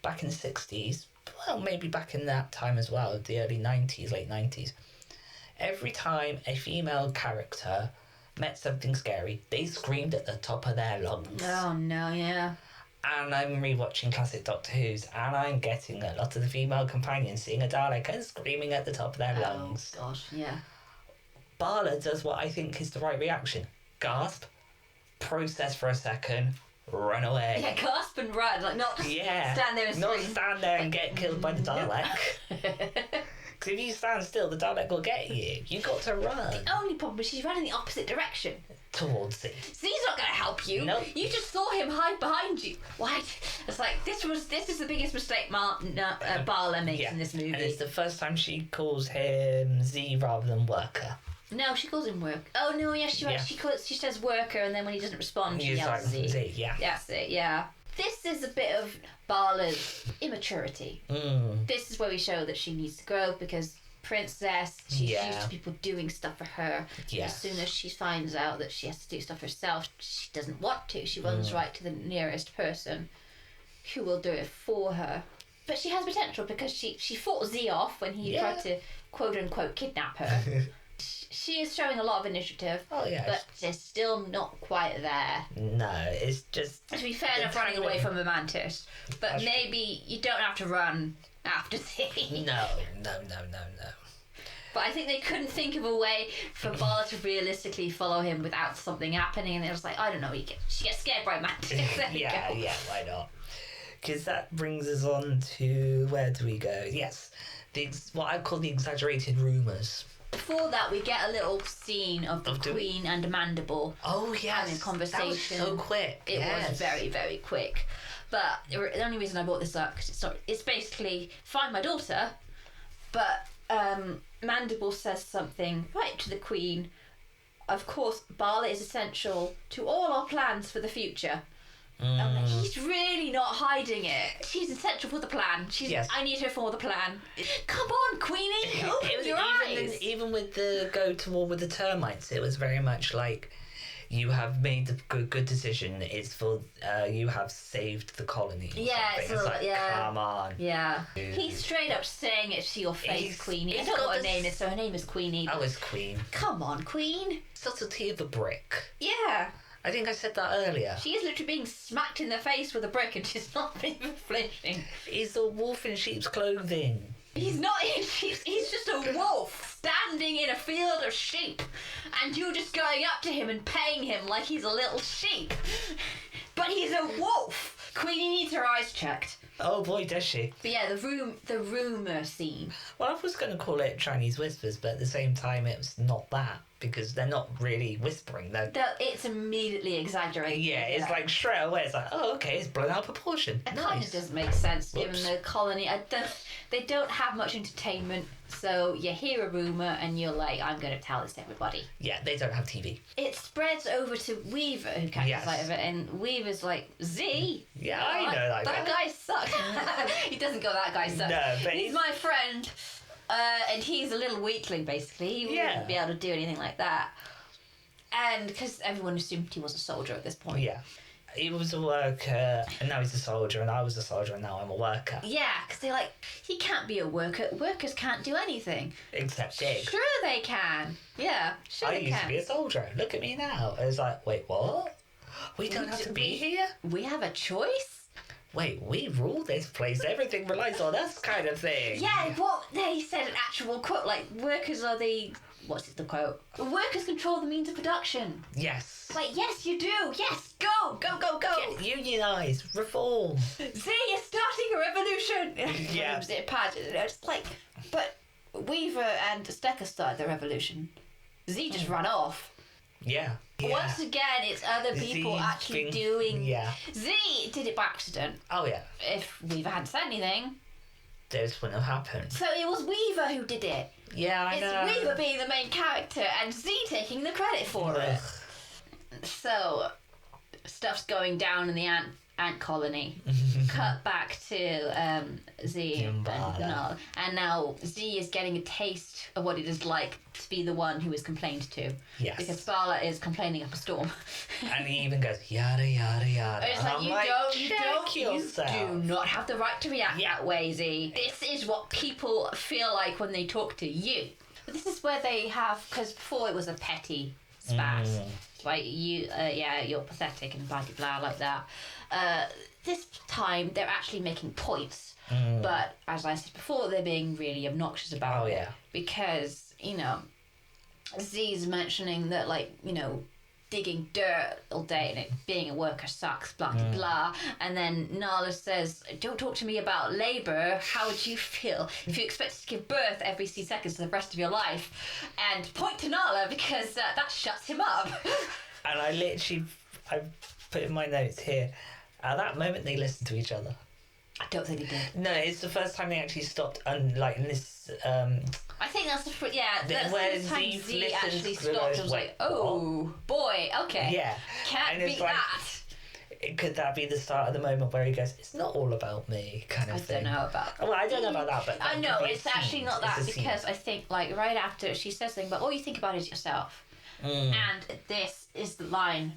Back in the 60s, well, maybe back in that time as well, the early 90s, late 90s, every time a female character met something scary, they screamed at the top of their lungs. Oh, no, yeah. And I'm rewatching classic Doctor Who's, and I'm getting a lot of the female companions seeing a Dalek and screaming at the top of their lungs. Oh, gosh, yeah. Bala does what I think is the right reaction. Gasp, process for a second, run away. Yeah, gasp and run, like not stand there and scream. Not stand there and get killed by the Dalek. Because if you stand still, the Dalek will get you. You've got to run. The only problem is she's running the opposite direction. Towards Z. Z's not going to help you. Nope. You just saw him hide behind you. Why? It's like, this is the biggest mistake Bala makes in this movie. And it's the first time she calls him Z rather than Worker. No, she calls him Work. Oh, no, yeah, she says Worker, and then when he doesn't respond, she yells like, Z. Yeah. That's it, yeah. This is a bit of Bala's immaturity. This is where we show that she needs to grow, because princess, she's used to people doing stuff for her. As soon as she finds out that she has to do stuff herself, she doesn't want to. She runs right to the nearest person who will do it for her. But she has potential, because she fought Z off when he tried to quote-unquote kidnap her. She is showing a lot of initiative, but she's still not quite there. No, it's just... To be fair enough, running away from the mantis. But maybe you don't have to run after Z. No. But I think they couldn't think of a way for Bala to realistically follow him without something happening, and they was like, I don't know, she gets scared by mantis. Yeah, why not? Because that brings us on to... Where do we go? Yes, what I call the exaggerated rumours. Before that, we get a little scene of the Queen and Mandible having a conversation. That was so quick. It was very, very quick. But the only reason I brought this up, because it's basically, find my daughter, but Mandible says something right to the Queen. Of course, Bala is essential to all our plans for the future. He's really not hiding it. She's essential for the plan. I need her for the plan. Come on, Queenie, open your eyes. Even with the go to war with the termites, it was very much like, you have made the good decision. It's for you have saved the colony. It's like, come on. Yeah. He's straight up saying it to your face, Queenie. I don't know what her name is, so her name is Queenie. Oh, it's Queen. Come on, Queen. Subtlety of a brick. Yeah. I think I said that earlier. She is literally being smacked in the face with a brick, and she's not even flinching. He's a wolf in sheep's clothing. He's not in sheep's... He's just a wolf standing in a field of sheep, and you're just going up to him and paying him like he's a little sheep. But he's a wolf. Queenie needs her eyes checked. Oh boy, does she. But yeah, the rumour scene. Well, I was going to call it Chinese whispers, but at the same time it was not that, because they're not really whispering. It's immediately exaggerated. Yeah, it's like straight away, it's like, oh, okay, it's blown out of proportion. It kind of doesn't make sense, given the colony. They don't have much entertainment, so you hear a rumour and you're like, I'm going to tell this to everybody. Yeah, they don't have TV. It spreads over to Weaver, who catches sight of it, and Weaver's like, Z? Yeah, I know that guy. That guy sucks. He doesn't go, that guy sucks. No, but he's my friend. And he's a little weakling, basically. He wouldn't be able to do anything like that. And because everyone assumed he was a soldier at this point. Yeah. He was a worker, and now he's a soldier, and I was a soldier, and now I'm a worker. Yeah, because they're like, he can't be a worker. Workers can't do anything. Except dig. Sure they can. Yeah, sure I they used can. to be a soldier. Look at me now. I was like, wait, what? We don't have to be here? We have a choice? Wait, we rule this place. Everything relies on us kind of thing. Yeah, what they said an actual quote, like, workers are the... What's the quote? Workers control the means of production. Yes. Like, yes, you do. Yes, go, go, go, go. Unionise, reform. Z is starting a revolution. Yeah. It's like, but Weaver and Stecker started the revolution. Z just ran off. Yeah. Once again, it's other people actually doing... Yeah. Z did it by accident. Oh, yeah. If Weaver hadn't said anything... This wouldn't have happened. So it was Weaver who did it. Yeah, I know. It's Weaver being the main character and Z taking the credit for it. So, stuff's going down in the ant colony. Cut back to Z and Null. And now Z is getting a taste of what it is like to be the one who is complained to. Yes. Because Bala is complaining up a storm. And he even goes, yada, yada, yada. It's like, you do not have the right to react that way, Z. This is what people feel like when they talk to you. But this is where they have, because before it was a petty spat. Like, you're pathetic and blah, blah, blah, like that. This time, they're actually making points. But, as I said before, they're being really obnoxious about it. Because, Z's mentioning that, digging dirt all day and it being a worker sucks, blah, blah, blah. And then Nala says, don't talk to me about labour. How would you feel if you expected to give birth every 6 seconds for the rest of your life? And point to Nala because that shuts him up. And I put in my notes here, at that moment they listened to each other. I don't think they did. No, it's the first time they actually stopped, in this... I think that's the time Z actually stopped and was like, oh, boy, okay. Yeah. Can't beat that. Could that be the start of the moment where he goes, it's not all about me, kind of thing? I don't know about that. Well, I don't know about that, but... I know, it's actually not that, because I think, right after she says something, but all you think about is yourself. And this is the line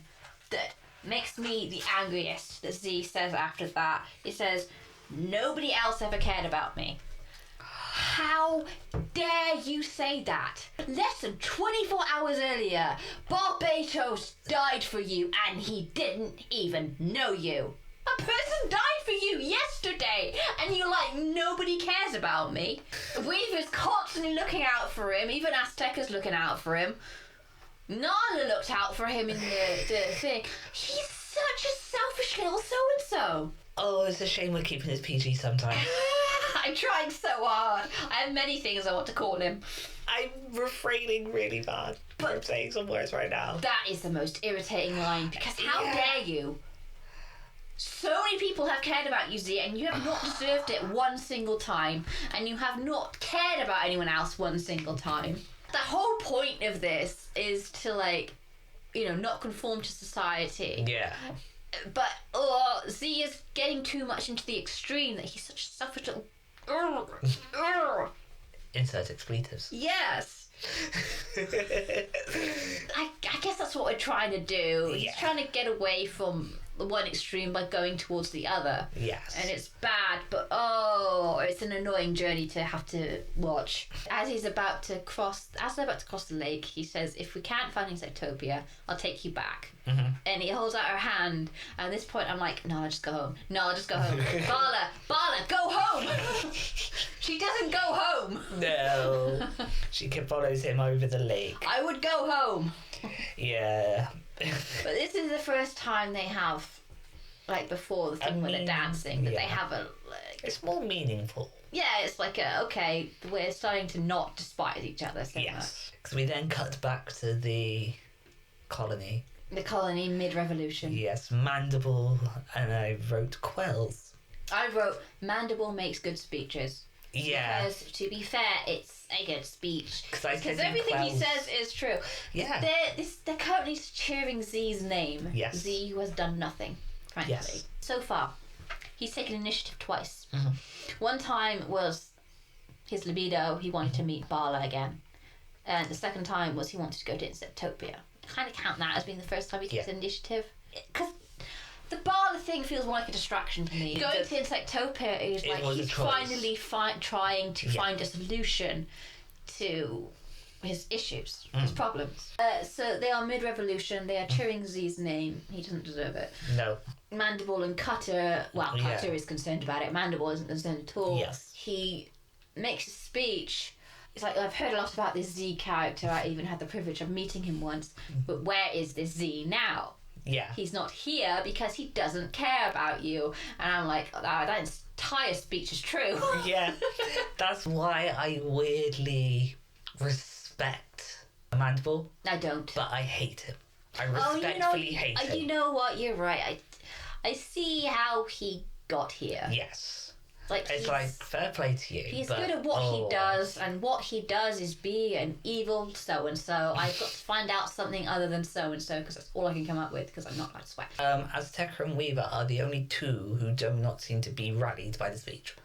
that makes me the angriest that Z says after that. He says, nobody else ever cared about me. How dare you say that? Less than 24 hours earlier, Barbados died for you and he didn't even know you. A person died for you yesterday and you're like, nobody cares about me. Weaver's constantly looking out for him, even Azteca's looking out for him. Nala looked out for him in the thing. He's such a selfish little so-and-so. Oh, it's a shame we're keeping his PG sometimes. I'm trying so hard. I have many things I want to call him. I'm refraining really bad from saying some words right now. That is the most irritating line, because how dare you? So many people have cared about you, Z, and you have not deserved it one single time, and you have not cared about anyone else one single time. The whole point of this is to, not conform to society. Yeah. But Z is getting too much into the extreme that he's such a selfish little... Insert expletives. Yes. I guess that's what we're trying to do. Yeah. He's trying to get away from the one extreme by going towards the other. Yes. And it's bad, but it's an annoying journey to have to watch. As they're about to cross the lake, he says, if we can't find Insectopia, I'll take you back. Mm-hmm. And he holds out her hand. At this point, I'm like, no, just go home. No, just go home. Bala, go home. She doesn't go home. No. She follows him over the lake. I would go home. Yeah. But this is the first time they have, before the thing where they're dancing, that they have a... It's more meaningful. Yeah, it's okay, we're starting to not despise each other so much. Because we then cut back to the colony. The colony mid-revolution. Yes, Mandible, and I wrote Quells. I wrote, Mandible makes good speeches. Yeah. Because, to be fair, it's a good speech. Because everything he says is true. Yeah. They're currently cheering Z's name. Yes. Z, who has done nothing, frankly. Yes. So far. He's taken initiative twice. Mm-hmm. One time was his libido, he wanted to meet Bala again. And the second time was he wanted to go to Insectopia. I kind of count that as being the first time he takes initiative. Because the Bala thing feels more like a distraction to me. Going to Insectopia is like he's finally trying to find a solution to his issues, his problems. So they are mid-revolution. They are cheering Z's name. He doesn't deserve it. No. Mandible and Cutter, Cutter is concerned about it. Mandible isn't concerned at all. Yes. He makes a speech. It's like, I've heard a lot about this Z character. I even had the privilege of meeting him once. But where is this Z now? Yeah. He's not here because he doesn't care about you. And I'm like, that entire speech is true. Yeah. That's why I weirdly respect Mandible. I don't. But I hate him. I respectfully hate him. You know what? You're right. I see how he got here. Yes. Like, it's like, fair play to you. He's good at what he does, and what he does is be an evil so-and-so. I've got to find out something other than so-and-so, because that's all I can come up with, because I'm not allowed to swear. Azteca and Weaver are the only two who do not seem to be rallied by the speech.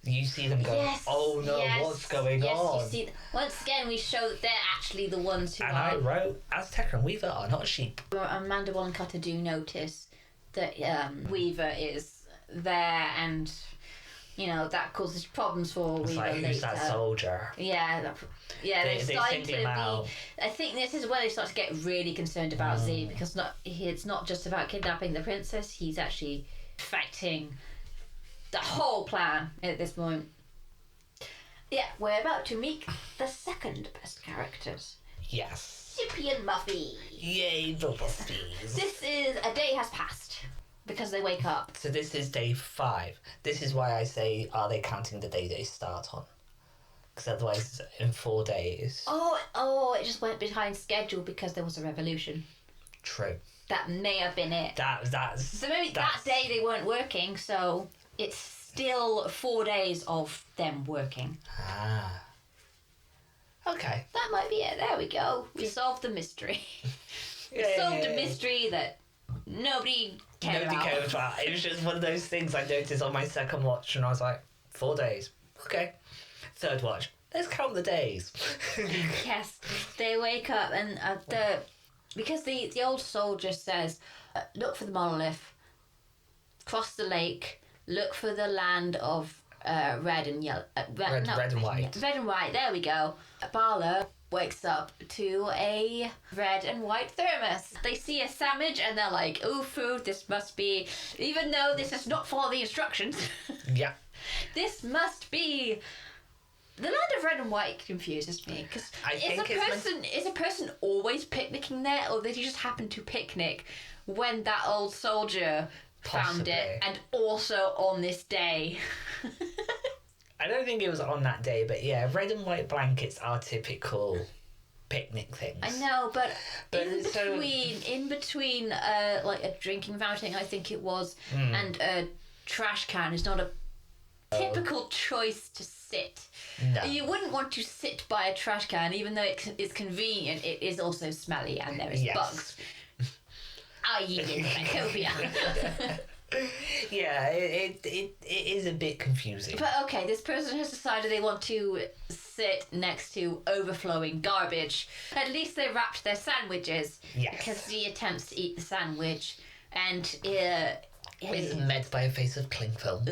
You see them go, what's going on? You see, once again, we show that they're actually the ones who I wrote, Azteca and Weaver are not sheep. Mandible and Cutter do notice that Weaver is there, and... that causes problems for Weaver later. Who's that soldier? Yeah, they're starting to be... out. I think this is where they start to get really concerned about Z, because it's not just about kidnapping the princess, he's actually affecting the whole plan at this point. Yeah, we're about to meet the second best characters. Yes. Zippy and Muffy. Yay, the Muffies. This is... A day has passed. Because they wake up. So this is day 5. This is why I say, are they counting the day they start on? Because otherwise, in 4 days... Oh, it just went behind schedule because there was a revolution. True. That may have been it. So maybe that day they weren't working, so it's still 4 days of them working. Ah. Okay. That might be it. There we go. We solved the mystery. We solved a mystery that... Nobody cared about. It was just one of those things I noticed on my second watch, and I was like, 4 days. Okay. Third watch. Let's count the days. Yes. They wake up, and because the old soldier says, look for the monolith, cross the lake, look for the land of red and yellow. Red and white. Red and white. There we go. Bala wakes up to a red and white thermos. They see a sandwich and they're like, "Ooh, food, this must be..." Even though this does not follow the instructions. Yeah. This must be... The land of red and white confuses me, because is a person always picnicking there, or did he just happen to picnic when that old soldier found it, and also on this day? I don't think it was on that day, but yeah, red and white blankets are typical picnic things. I know, but in between like a drinking fountain, I think it was, and a trash can is not a typical choice to sit. No. You wouldn't want to sit by a trash can, even though it is convenient. It is also smelly, and there is bugs. I.e. in Utopia. Yeah, it is a bit confusing. But okay, this person has decided they want to sit next to overflowing garbage. At least they wrapped their sandwiches. Yes. Because he attempts to eat the sandwich, and is met by a face of cling film.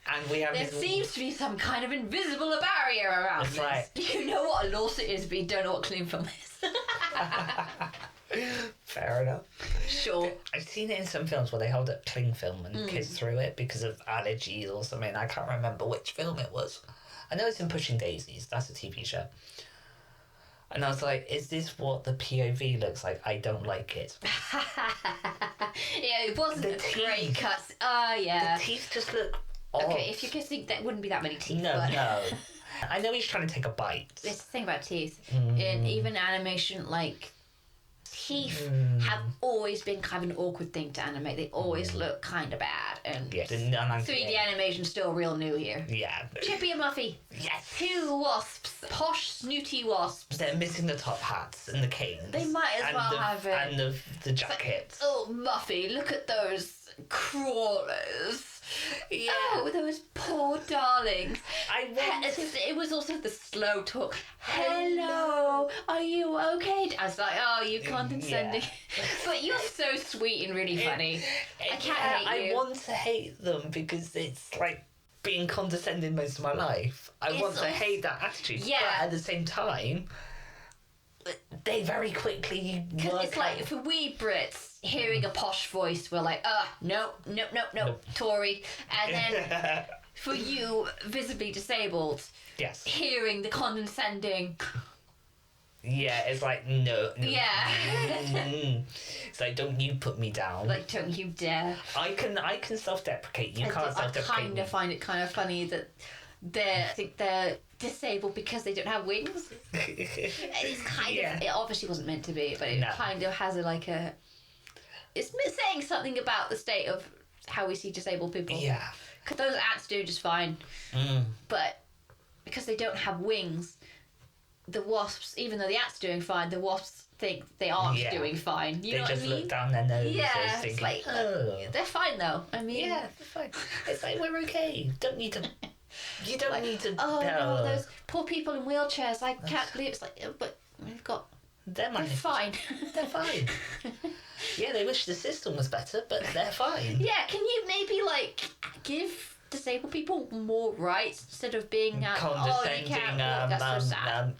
And we have there seems to be some kind of invisible barrier around this. Right. You know what a lawsuit is, but you don't know what cling film is. Fair enough. Sure. I've seen it in some films where they hold up cling film and kiss through it because of allergies or something. I can't remember which film it was. I know it's in Pushing Daisies. That's a TV show. And I was like, is this what the POV looks like? I don't like it. Yeah, it wasn't a great cut. Yeah. The teeth just look odd. Okay, if you're kissing, there wouldn't be that many teeth. No. I know he's trying to take a bite. It's the thing about teeth. In even animation, like, teeth have always been kind of an awkward thing to animate. They always look kind of bad. And Yes. 3D animation's still real new here. Yeah. Chippy and Muffy. Yes. 2 wasps. Posh, snooty wasps. They're missing the top hats and the canes. They might as well have it. And the jackets. Oh, Muffy, look at those crawlers. Yeah. Oh, those poor darlings. It was also the slow talk. Hello, are you okay? I was like, oh, you condescending. But you're so sweet and really funny. I can't hate you. I want to hate them because it's like being condescending most of my life. I want to hate that attitude. Yeah. But at the same time, they very quickly work it's like, for we Brits, hearing a posh voice, we're like, nope, Tory. And then for you, visibly disabled, yes, hearing the condescending... Yeah, it's like, no. Yeah. It's like, don't you put me down. Like, don't you dare. I can self-deprecate. You can't self-deprecate. I kind of find it kind of funny that they're disabled because they don't have wings. It's kind of... It obviously wasn't meant to be, but it kind of has it's saying something about the state of how we see disabled people. Yeah. Because those ants do just fine. But because they don't have wings... The wasps, even though the ants are doing fine, the wasps think they aren't doing fine. You know what I mean? They just look down their nose. Yeah, thinking, it's like, they're fine though. I mean... Yeah, they're fine. It's like, we're okay. Don't need to... You don't need to... Oh, no, those poor people in wheelchairs. I can't believe it's like... But we've got... They're fine. They're fine. Yeah, they wish the system was better, but they're fine. Yeah, can you maybe, give... disabled people more rights instead of being condescending. You can't walk, that's so sad.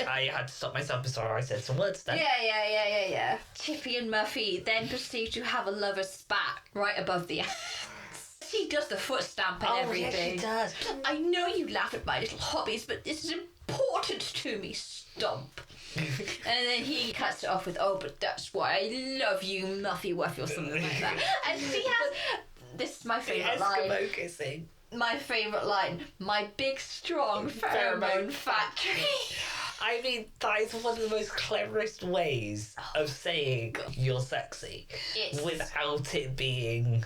I had to stop myself before I said some words then. Yeah. Chippy and Muffy then proceed to have a lover's spat right above the ants. She does the foot stamp and everything. Yeah, she does. I know you laugh at my little hobbies, but this is important to me. Stomp. And then he cuts it off with, but that's why I love you, Muffy Wuffy, or something like that. And she has... This is my favourite line. Eskimo kissing. My favourite line. My big, strong pheromone factory. I mean, that is one of the most cleverest ways of saying you're sexy without it being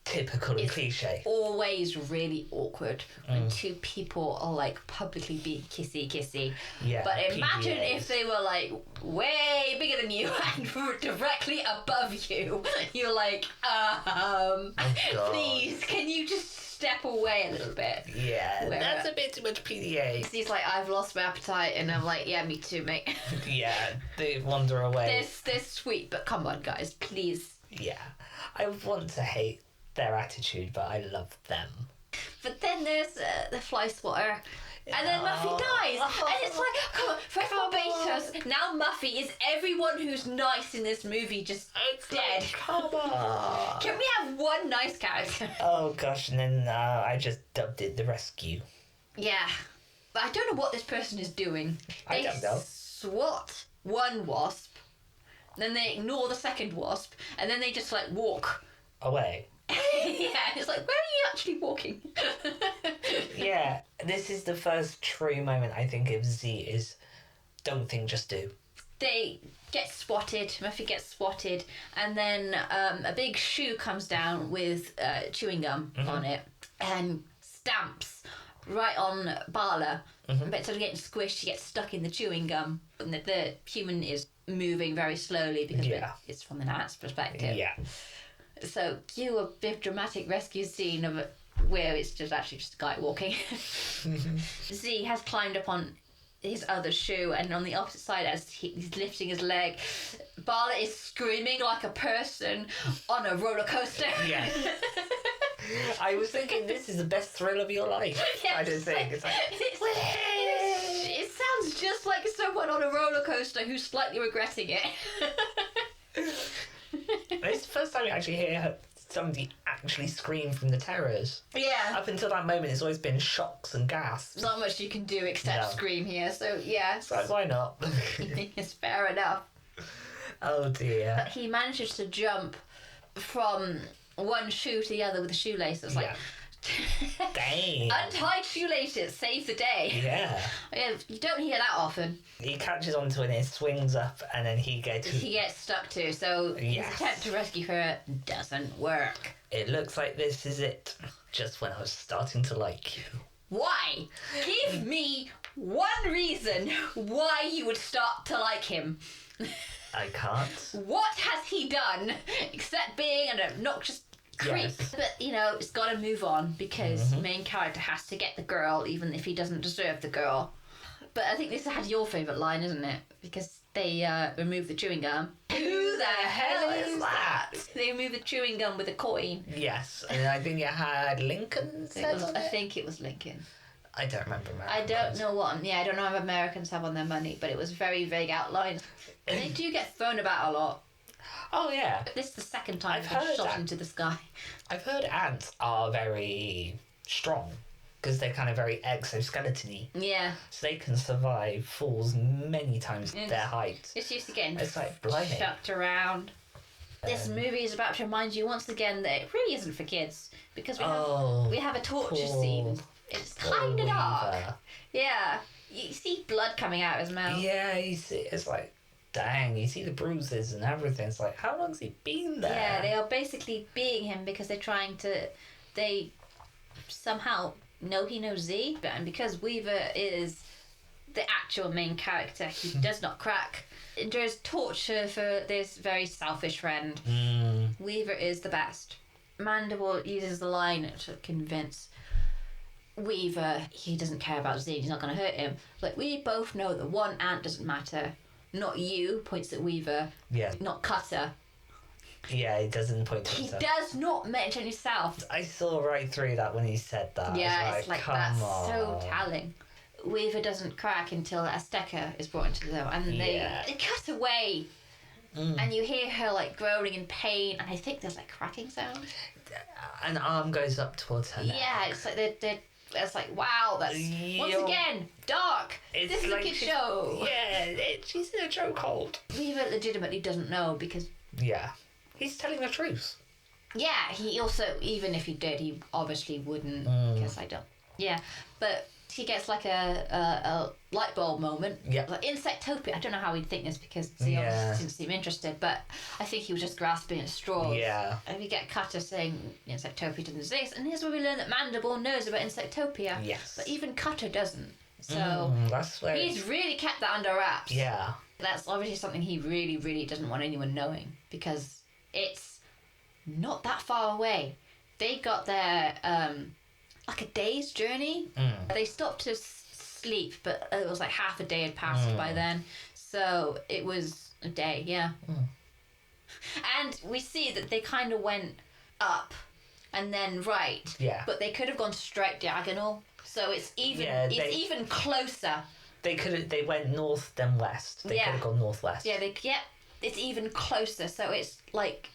typical and cliche. Always really awkward when two people are publicly being kissy. Yeah. But imagine if they were way bigger than you and were directly above you. You're like, please, can you just step away a little bit? Yeah, that's a bit too much PDA. He's like, I've lost my appetite, and I'm like, yeah, me too, mate. Yeah, they wander away. They're sweet, but come on, guys, please. Yeah, I want to hate their attitude, but I love them. But then there's the fly swatter, and then Muffy dies, and it's like, come on, Fred Barbatos. Now Muffy is everyone who's nice in this movie just dead. Come on. Can we have one nice character? Oh gosh, and then I just dubbed it The Rescue. Yeah, but I don't know what this person is doing. I don't know. They swat one wasp, then they ignore the second wasp, and then they just walk away. Yeah, it's like, where are you actually walking? Yeah, this is the first true moment I think of Z is don't think, just do. They get swatted, Muffy gets swatted, and then a big shoe comes down with chewing gum on it and stamps right on Bala. But instead of getting squished, she gets stuck in the chewing gum. And the human is moving very slowly because it's from the gnat's perspective. Yeah. So cue a big dramatic rescue scene of where it's just a guy walking. Z has climbed up on his other shoe, and on the opposite side, as he's lifting his leg, Bala is screaming like a person on a roller coaster. Yeah. I was thinking this is the best thrill of your life. Yes, I didn't think it's it sounds just like someone on a roller coaster who's slightly regretting it. It's the first time you actually hear somebody actually scream from the terrors. Yeah. Up until that moment, it's always been shocks and gasps. Not much you can do except scream here, so yeah. So why not? It's fair enough. Oh dear. But he manages to jump from one shoe to the other with a shoelace. It's like... Dang. Untied shoelaces save the day. Yeah. You don't hear that often. He catches onto it and it swings up, and then he gets stuck too, so his attempt to rescue her doesn't work. It looks like this is it. Just when I was starting to like you. Why? Give me one reason why you would start to like him. I can't. What has he done except being an obnoxious creep. Yes. But, you know, it's got to move on because the main character has to get the girl, even if he doesn't deserve the girl. But I think this had your favourite line, isn't it? Because they remove the chewing gum. Who the hell is that? They remove the chewing gum with a coin. Yes, and I think it had Lincoln said on I it. think it was Lincoln. I don't remember American I don't coins. know what. Yeah, I don't know if Americans have on their money, but it was very vague outlines. And they do get thrown about a lot. Oh, yeah. This is the second time I've they've heard shot that. into the sky. I've heard ants are very strong because they're kind of very exoskeleton-y. Yeah. So they can survive falls many times Yes. their height. It's used to getting It's like blimey. chucked around. This movie is about to remind you once again that it really isn't for kids because we have a torture poor- scene. It's poor kind of dark. Weaver. Yeah. You see blood coming out of his mouth. Yeah, you see, it's like, dang, you see the bruises and everything. It's like, how long's he been there? Yeah, they are basically being him because they're trying to. They somehow know he knows Z, and because Weaver is the actual main character, he does not crack. Endures torture for this very selfish friend. Weaver is the best. Mandible uses the line to convince Weaver he doesn't care about Z, he's not going to hurt him. Like, we both know that one ant doesn't matter. Not you, points at Weaver. Yeah. Not Cutter. Yeah, he doesn't point to He himself. does not mention himself. I saw right through that when he said that. Yeah, I it's like come that's on. so telling. Weaver doesn't crack until Azteca is brought into the zone, and Yeah. they cut away, and you hear her like groaning in pain, and I think there's like cracking sound. An arm goes up towards her neck. Yeah, it's like it's like wow, that's once Yo. again dark. It's This is like a kid she's- show. Yeah, she's in a chokehold. Weaver legitimately doesn't know because Yeah. He's telling the truth. yeah, he also even if he did, he obviously wouldn't because I don't. Yeah, but he gets like a light bulb moment. Yeah. Like Insectopia. I don't know how he'd think this because he Yeah. obviously didn't seem interested, but I think he was just grasping at straws. Yeah. And we get Cutter saying Insectopia doesn't exist, and here's where we learn that Mandible knows about Insectopia. Yes. But even Cutter doesn't. So That's where. he's really kept that under wraps. Yeah. That's obviously something he really, really doesn't want anyone knowing because it's not that far away. They got their like a day's journey. They stopped to sleep, but it was like half a day had passed by then, so it was a day. Yeah. And we see that they kind of went up and then right. Yeah. But they could have gone straight diagonal, so it's even. Yeah, it's they- even closer. They went north then west. They Yeah. could have gone northwest. Yeah, it's even closer, so it's like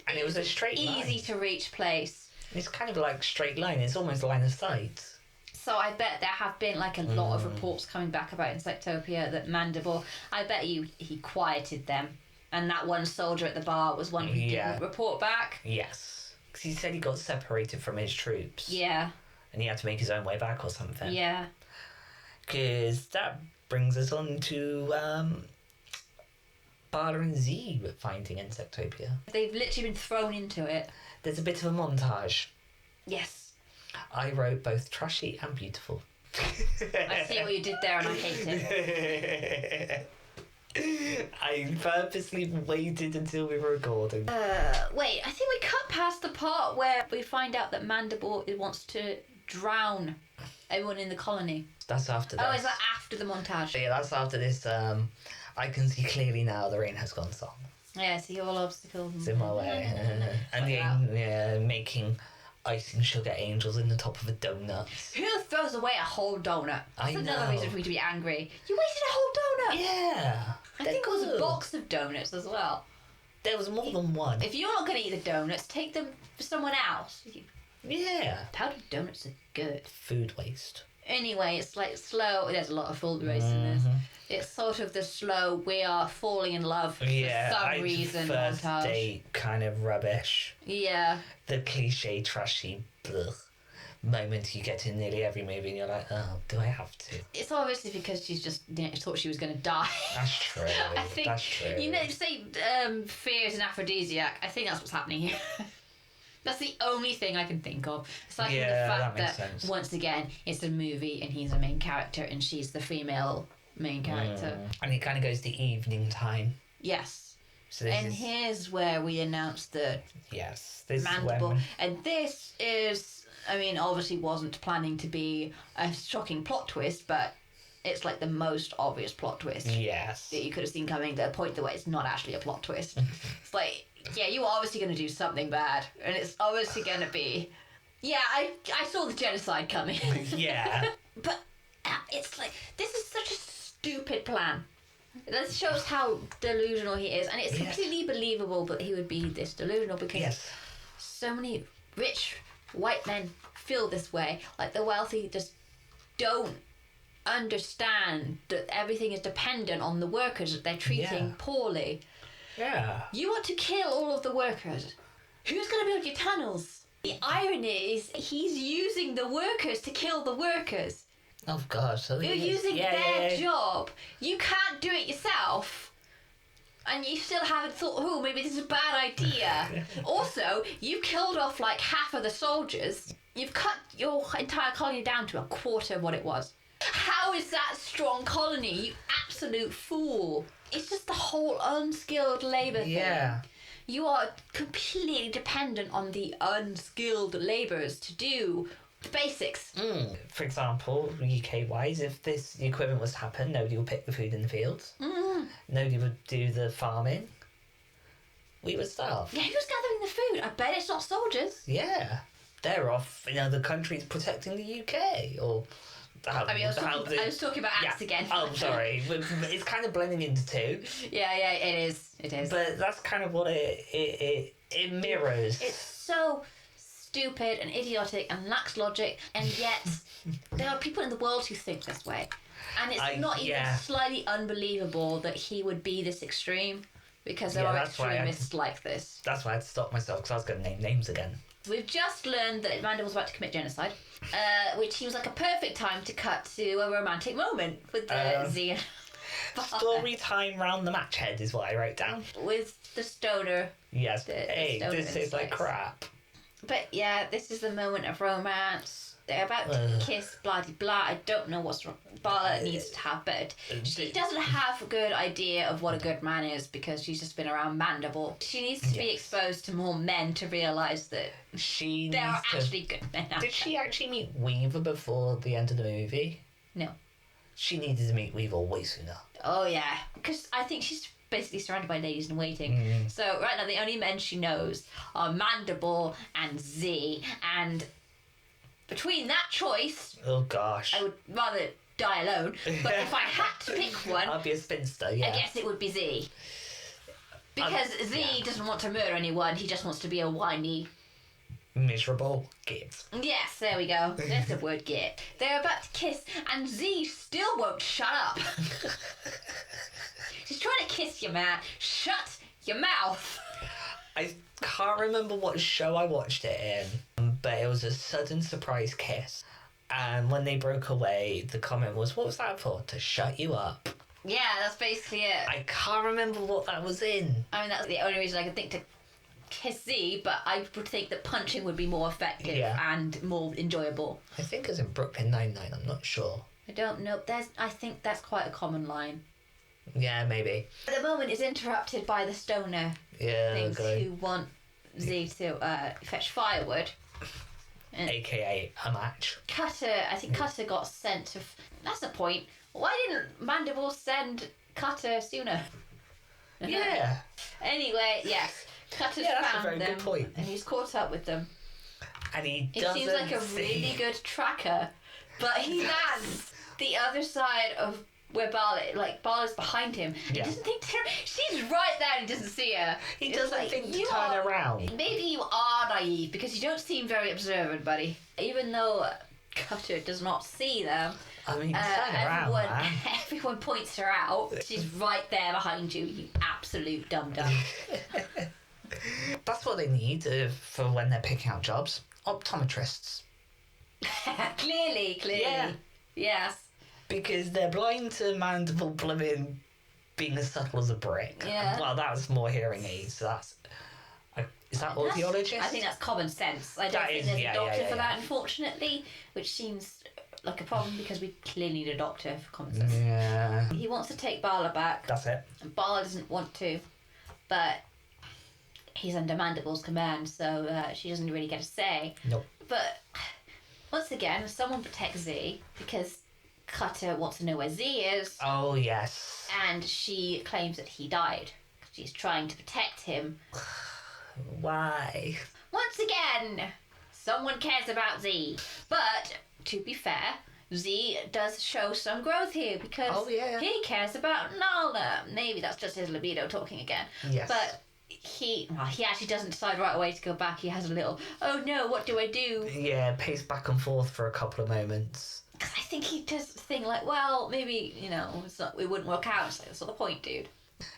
And it was a straight line. easy to reach place. It's kind of like straight line. It's almost line of sight. So I bet there have been like a lot of reports coming back about Insectopia that Mandible. I bet you he quieted them, and that one soldier at the bar was one who Yeah. didn't report back. Yes. Because he said he got separated from his troops. Yeah, And he had to make his own way back or something. yeah. Because that brings us on to Bala and Z finding Insectopia. They've literally been thrown into it. There's a bit of a montage. Yes, I wrote both trashy and beautiful. I see what you did there, and I hate it. I purposely waited until we were recording. Wait, I think we cut past the part where we find out that Mandible wants to drown everyone in the colony. That's after this. Oh, is that after the montage? Yeah, that's after this. I can see clearly now the rain has gone song. Yeah, see all obstacles. It's in my way. And making icing sugar angels in the top of a donut. Who throws away a whole donut? I That's another know. reason for me to be angry. You wasted a whole donut. Yeah. I they're think it was a good. box of donuts as well. There was more than one. If you're not going to eat the donuts, take them for someone else. Yeah. Powdered donuts are good. Food waste. Anyway, it's like slow. There's a lot of food waste in this. It's sort of the slow, we are falling in love for some reason first montage. date kind of rubbish. Yeah. The cliche, trashy, blech moment you get in nearly every movie, and you're like, oh, do I have to? It's obviously because she's just thought she was going to die. That's true. I think, That's true. you know, say fear is an aphrodisiac. I think that's what's happening here. That's the only thing I can think of. Aside from the Yeah, fact that makes that, sense. once again, it's a movie and he's a main character and she's the female main character. And it kind of goes to evening time. Yes. So this And is... here's where we announce the Yes. This mandible. is when... And this is, I mean, obviously wasn't planning to be a shocking plot twist, but it's like the most obvious plot twist Yes. that you could have seen coming, to the point that it's not actually a plot twist. It's like, yeah, you were obviously going to do something bad, and it's obviously going to be, yeah, I saw the genocide coming. Yeah. But it's like, this is such a stupid plan. That shows how delusional he is, and it's completely believable that he would be this delusional, because so many rich white men feel this way. Like, the wealthy just don't understand that everything is dependent on the workers that they're treating poorly. Yeah. You want to kill all of the workers. Who's going to build your tunnels? The irony is he's using the workers to kill the workers. Oh, God. So You're using their job. You can't do it yourself. And you still haven't thought, oh, maybe this is a bad idea. Also, you've killed off like half of the soldiers. You've cut your entire colony down to a quarter of what it was. How is that a strong colony, you absolute fool? It's just the whole unskilled labour thing. Yeah. You are completely dependent on the unskilled labourers to do the basics. For example, UK-wise, if this equipment was to happen, nobody would pick the food in the fields. Nobody would do the farming. We would starve. Yeah, who's gathering the food? I bet it's not soldiers. Yeah. They're off in other countries protecting the UK, or... I was talking about ants again. Oh, sorry. It's kind of blending into two. Yeah, it is. It is. But that's kind of what it mirrors. It's so stupid and idiotic and lacks logic, and yet there are people in the world who think this way. And it's not even slightly unbelievable that he would be this extreme, because there are extremists like this. That's why I had to stop myself, because I was going to name names again. We've just learned that Amanda was about to commit genocide, which seems like a perfect time to cut to a romantic moment with the Z. Story time round the match head is what I wrote down. With the stoner. Yes. Hey, this is like crap. But yeah, this is the moment of romance. They're about to kiss, blah de blah. I don't know what's wrong. Barla needs to have, but she doesn't have a good idea of what a good man is, because she's just been around Mandible. She needs to be exposed to more men to realise that there are actually good men out there. Did she actually meet Weaver before the end of the movie? No. She needed to meet Weaver way sooner. Oh yeah, because I think she's basically surrounded by ladies in waiting. So right now the only men she knows are Mandible and Z, and between that choice, oh gosh, I would rather die alone. But if I had to pick one, I'd be a spinster. Yeah, I guess it would be Z, because Z doesn't want to murder anyone. He just wants to be a whiny, miserable git. Yes, there we go. There's the word git. They're about to kiss, and Z still won't shut up. She's trying to kiss you, man. Shut your mouth. I can't remember what show I watched it in, but it was a sudden surprise kiss. And when they broke away, the comment was, what was that for? To shut you up. Yeah, that's basically it. I can't remember what that was in. I mean, that's the only reason I could think to kiss Z, but I would think that punching would be more effective and more enjoyable. I think it's in Brooklyn Nine-Nine, I'm not sure. I don't know. I think that's quite a common line. Yeah, maybe. The moment is interrupted by the stoner things who want Z to fetch firewood. AKA a match. I think Cutter got sent to... That's the point. Why didn't Mandible send Cutter sooner? Yeah. Anyway, yes. Cutter's found them. Good point. And he's caught up with them. And he It seems like a really good tracker, but he lands the other side of where Barla's behind him. He doesn't think she's right there and he doesn't see her. He doesn't think to turn around. Maybe you are naive, because you don't seem very observant, buddy. Even though Cutter does not see them. I mean, turn around, man. Everyone points her out. She's right there behind you, you absolute dum-dum. That's what they need for when they're picking out jobs. Optometrists. Clearly. Yeah. Yes. Because they're blind to Mandible blooming being as subtle as a brick. Yeah. Well, that was more hearing aids, so that's... Is that audiologist? I think that's common sense. I don't think there's a doctor for that, unfortunately, which seems like a problem, because we clearly need a doctor for common sense. Yeah. He wants to take Barla back. That's it. And Barla doesn't want to. but he's under Mandible's command, so she doesn't really get a say. Nope. But once again, someone protects Z because Cutter wants to know where Z is. Oh, yes. And she claims that he died. She's trying to protect him. Why? Once again, someone cares about Z. But, to be fair, Z does show some growth here because he cares about Nala. Maybe that's just his libido talking again. Yes. But he actually doesn't decide right away to go back. He has a little, oh no, what do I do? Yeah, pace back and forth for a couple of moments. Because I think he does think like, well, maybe, it wouldn't work out. So that's not the point, dude.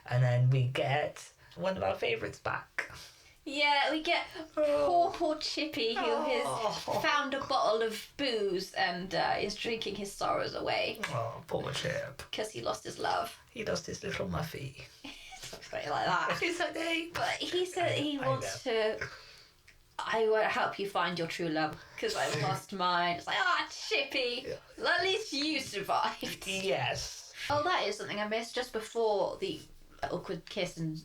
And then we get one of our favourites back. Yeah, we get poor Chippy, who has found a bottle of booze and is drinking his sorrows away. Oh, poor Chip. Because he lost his love. He lost his little Muffy. Something like that. It's a name. But he said he wants to... I want to help you find your true love because I've lost mine. It's like, Chippy, at least you survived. Yes. Oh, that is something I missed just before the awkward kiss and,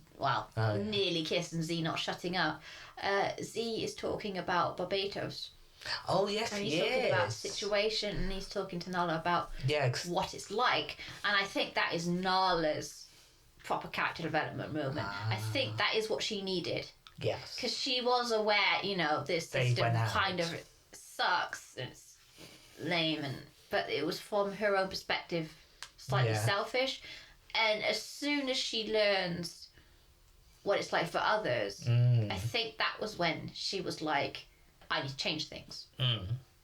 nearly kiss and Z not shutting up. Z is talking about Barbados. Oh, yes, and he's talking about the situation and he's talking to Nala about what it's like. And I think that is Nala's proper character development moment. I think that is what she needed. Yes. Because she was aware, this system kind of sucks and it's lame, but it was from her own perspective, slightly selfish. And as soon as she learns what it's like for others, I think that was when she was like, I need to change things.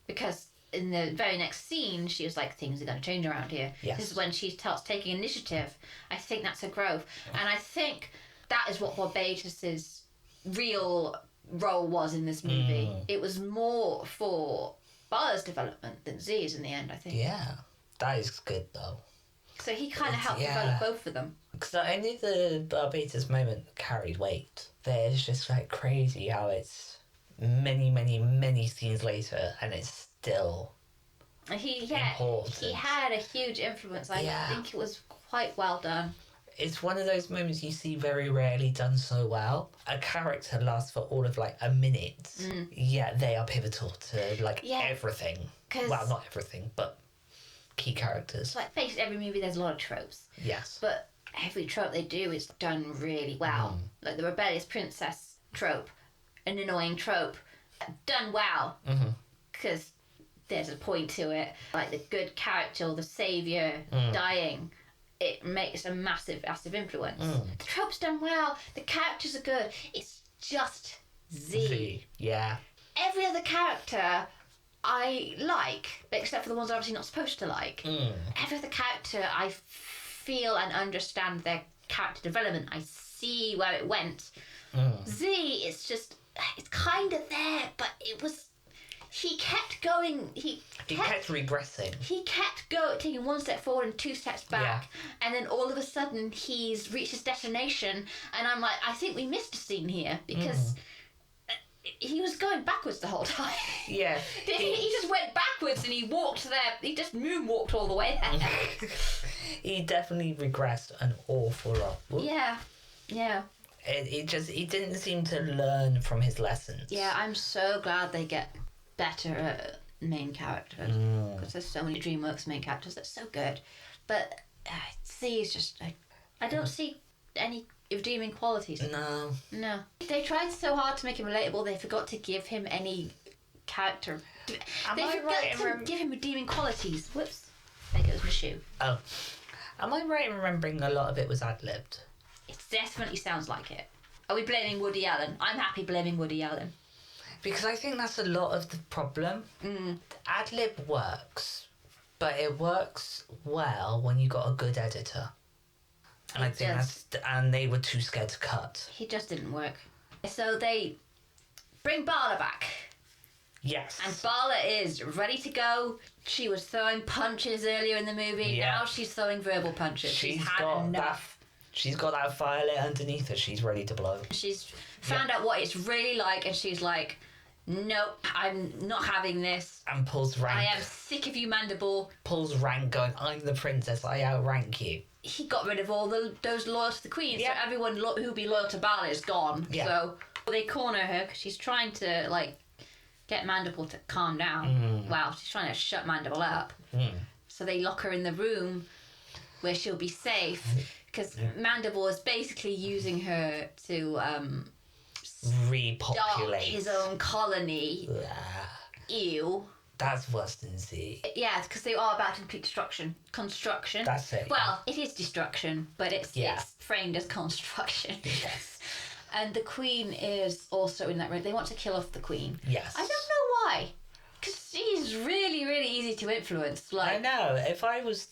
Because in the very next scene, she was like, things are going to change around here. Yes. This is when she starts taking initiative. I think that's her growth. And I think that is what Barbados's real role was in this movie. It was more for Bala's development than Z's in the end, I think. Yeah, that is good though. So he kind of helped develop both of them. Because I knew the Barbados moment carried weight. There's just like crazy how it's many, many, many scenes later and it's still important. He had a huge influence. I think it was quite well done. It's one of those moments you see very rarely done so well. A character lasts for all of like a minute. Yeah, they are pivotal to like everything. Well, not everything, but key characters. Like, basically every movie there's a lot of tropes. Yes. But every trope they do is done really well. Like the rebellious princess trope, an annoying trope, done well. Because there's a point to it. Like the good character or the saviour dying. It makes a massive, massive influence. The trope's done well. The characters are good. It's just Z. Yeah. Every other character I like, except for the ones I'm obviously not supposed to like. Every other character I feel and understand their character development. I see where it went. Z, it's just, it's kind of there, but it was... He kept going. He kept regressing. He kept taking one step forward and two steps back, and then all of a sudden he's reached his destination. And I'm like, I think we missed a scene here because he was going backwards the whole time. Yeah, he just went backwards and he walked there. He just moonwalked all the way there. He definitely regressed an awful lot. Yeah. He didn't seem to learn from his lessons. Yeah, I'm so glad they get better main characters because there's so many DreamWorks main characters that's so good, but C is just I don't see any redeeming qualities. No, they tried so hard to make him relatable they forgot to give him any character. They forgot to give him redeeming qualities. Whoops, there goes my shoe. Oh, am I right in remembering a lot of it was ad-libbed? It definitely sounds like it. Are we blaming Woody Allen? I'm happy blaming Woody Allen. Because I think that's a lot of the problem. Ad-lib works, but it works well when you got a good editor. And I think and they were too scared to cut. He just didn't work. So they bring Bala back. Yes. And Bala is ready to go. She was throwing punches earlier in the movie. Yeah. Now she's throwing verbal punches. She's had enough. She's got that fire lit underneath her. She's ready to blow. She's found out what it's really like, and she's like, nope, I'm not having this. And pulls rank. I am sick of you, Mandible. Pulls rank going, I'm the princess, I outrank you. He got rid of all those loyal to the queen, Yeah. so everyone who'd be loyal to Bala is gone. Yeah. So they corner her because she's trying to, like, get Mandible to calm down. Well, she's trying to shut Mandible up. So they lock her in the room where she'll be safe because Mandible is basically using her to Repopulate. start his own colony. Ew. That's worse than Z. Yeah, because they are about to complete construction. That's it. Well, it is destruction, but it's Yeah. framed as construction. Yes. And the queen is also in that room. They want to kill off the queen. Yes. I don't know why. Because she's really, really easy to influence. Like, I know. If I was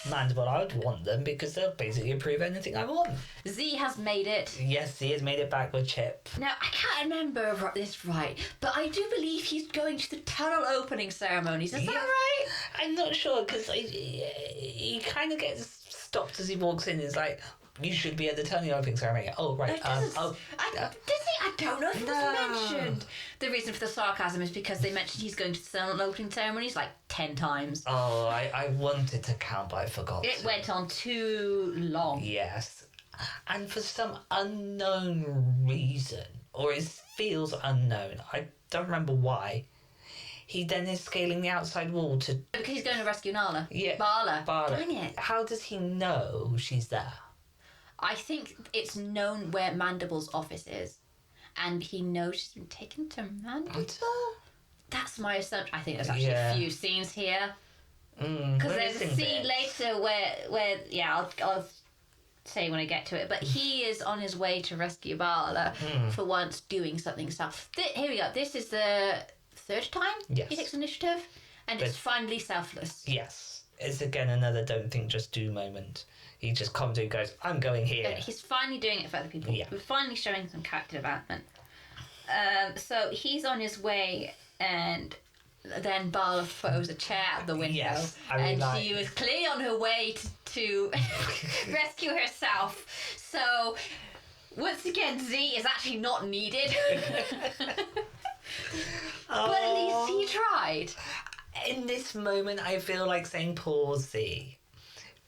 Mandible, I would want them because they'll basically approve anything I want. Z has made it. Yes, he has made it back with Chip. Now, I can't remember this right, but I do believe he's going to the tunnel opening ceremonies. Is that right? I'm not sure because he kind of gets stopped as he walks in. He's like, you should be at the tunnel opening ceremony. Oh, right. Did he? I don't know if it was mentioned. The reason for the sarcasm is because they mentioned he's going to the tunnel opening ceremonies like 10 times. Oh, I wanted to count, but I forgot. It went on too long. Yes. And for some unknown reason, or it feels unknown, I don't remember why, he then is scaling the outside wall to... Because he's going to rescue Nala. Yeah. Bala. Bala. Dang it. How does he know she's there? I think it's known where Mandible's office is. And he knows she's been taken to Mandible? That's my assumption. I think there's actually a few scenes here. Because there's a scene later where I'll say when I get to it. But he is on his way to rescue Bala for once doing something. Here we go. This is the third time he takes initiative. And it's finally selfless. Yes. It's again another don't think, just do moment. He just comes and goes, I'm going here. He's finally doing it for other people. Yeah. We're finally showing some character development. So he's on his way, and then Bala throws a chair out the window. Yes, she was clearly on her way to rescue herself. So, once again, Z is actually not needed. But at least he tried. In this moment, I feel like saying poor Z.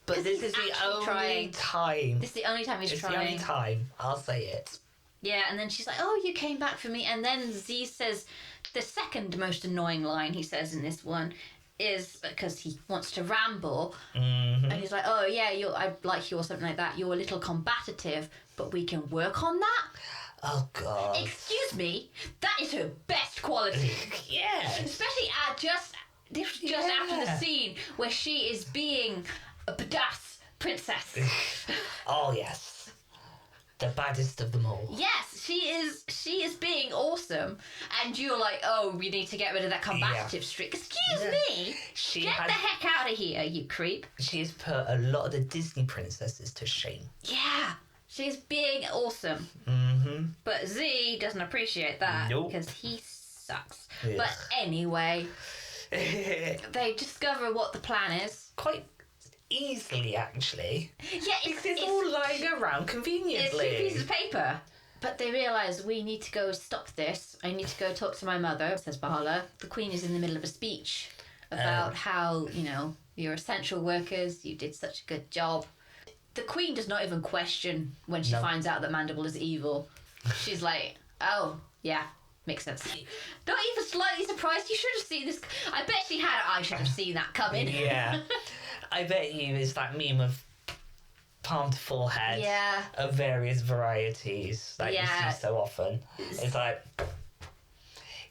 But this is the only time. This is the only time he's trying. It's the only time. I'll say it. Yeah, and then she's like, oh, you came back for me. And then Z says, the second most annoying line he says in this one is because he wants to ramble. And he's like, oh, yeah, I like you or something like that. You're a little combative, but we can work on that. Oh, God. Excuse me, that is her best quality. Yeah. Especially just after the scene where she is being a badass princess. Oh, yes. The baddest of them all. Yes, she is being awesome, and you're like, oh, we need to get rid of that combative streak. Excuse me, the heck out of here, you creep. She has put a lot of the Disney princesses to shame. Yeah, she's being awesome. But Z doesn't appreciate that because he sucks. Ugh. But anyway, they discover what the plan is. Quite easily, actually. Yeah, it's all lying around conveniently. It's 2 pieces of paper. But they realise we need to go stop this. I need to go talk to my mother, says Bala. The Queen is in the middle of a speech about how, you're essential workers, you did such a good job. The Queen does not even question when she finds out that Mandible is evil. She's like, oh, yeah, makes sense. Not even slightly surprised. You should have seen this. I bet she had. I should have seen that coming. Yeah. I bet you it's that meme of palm to forehead of various varieties that you see so often. It's like,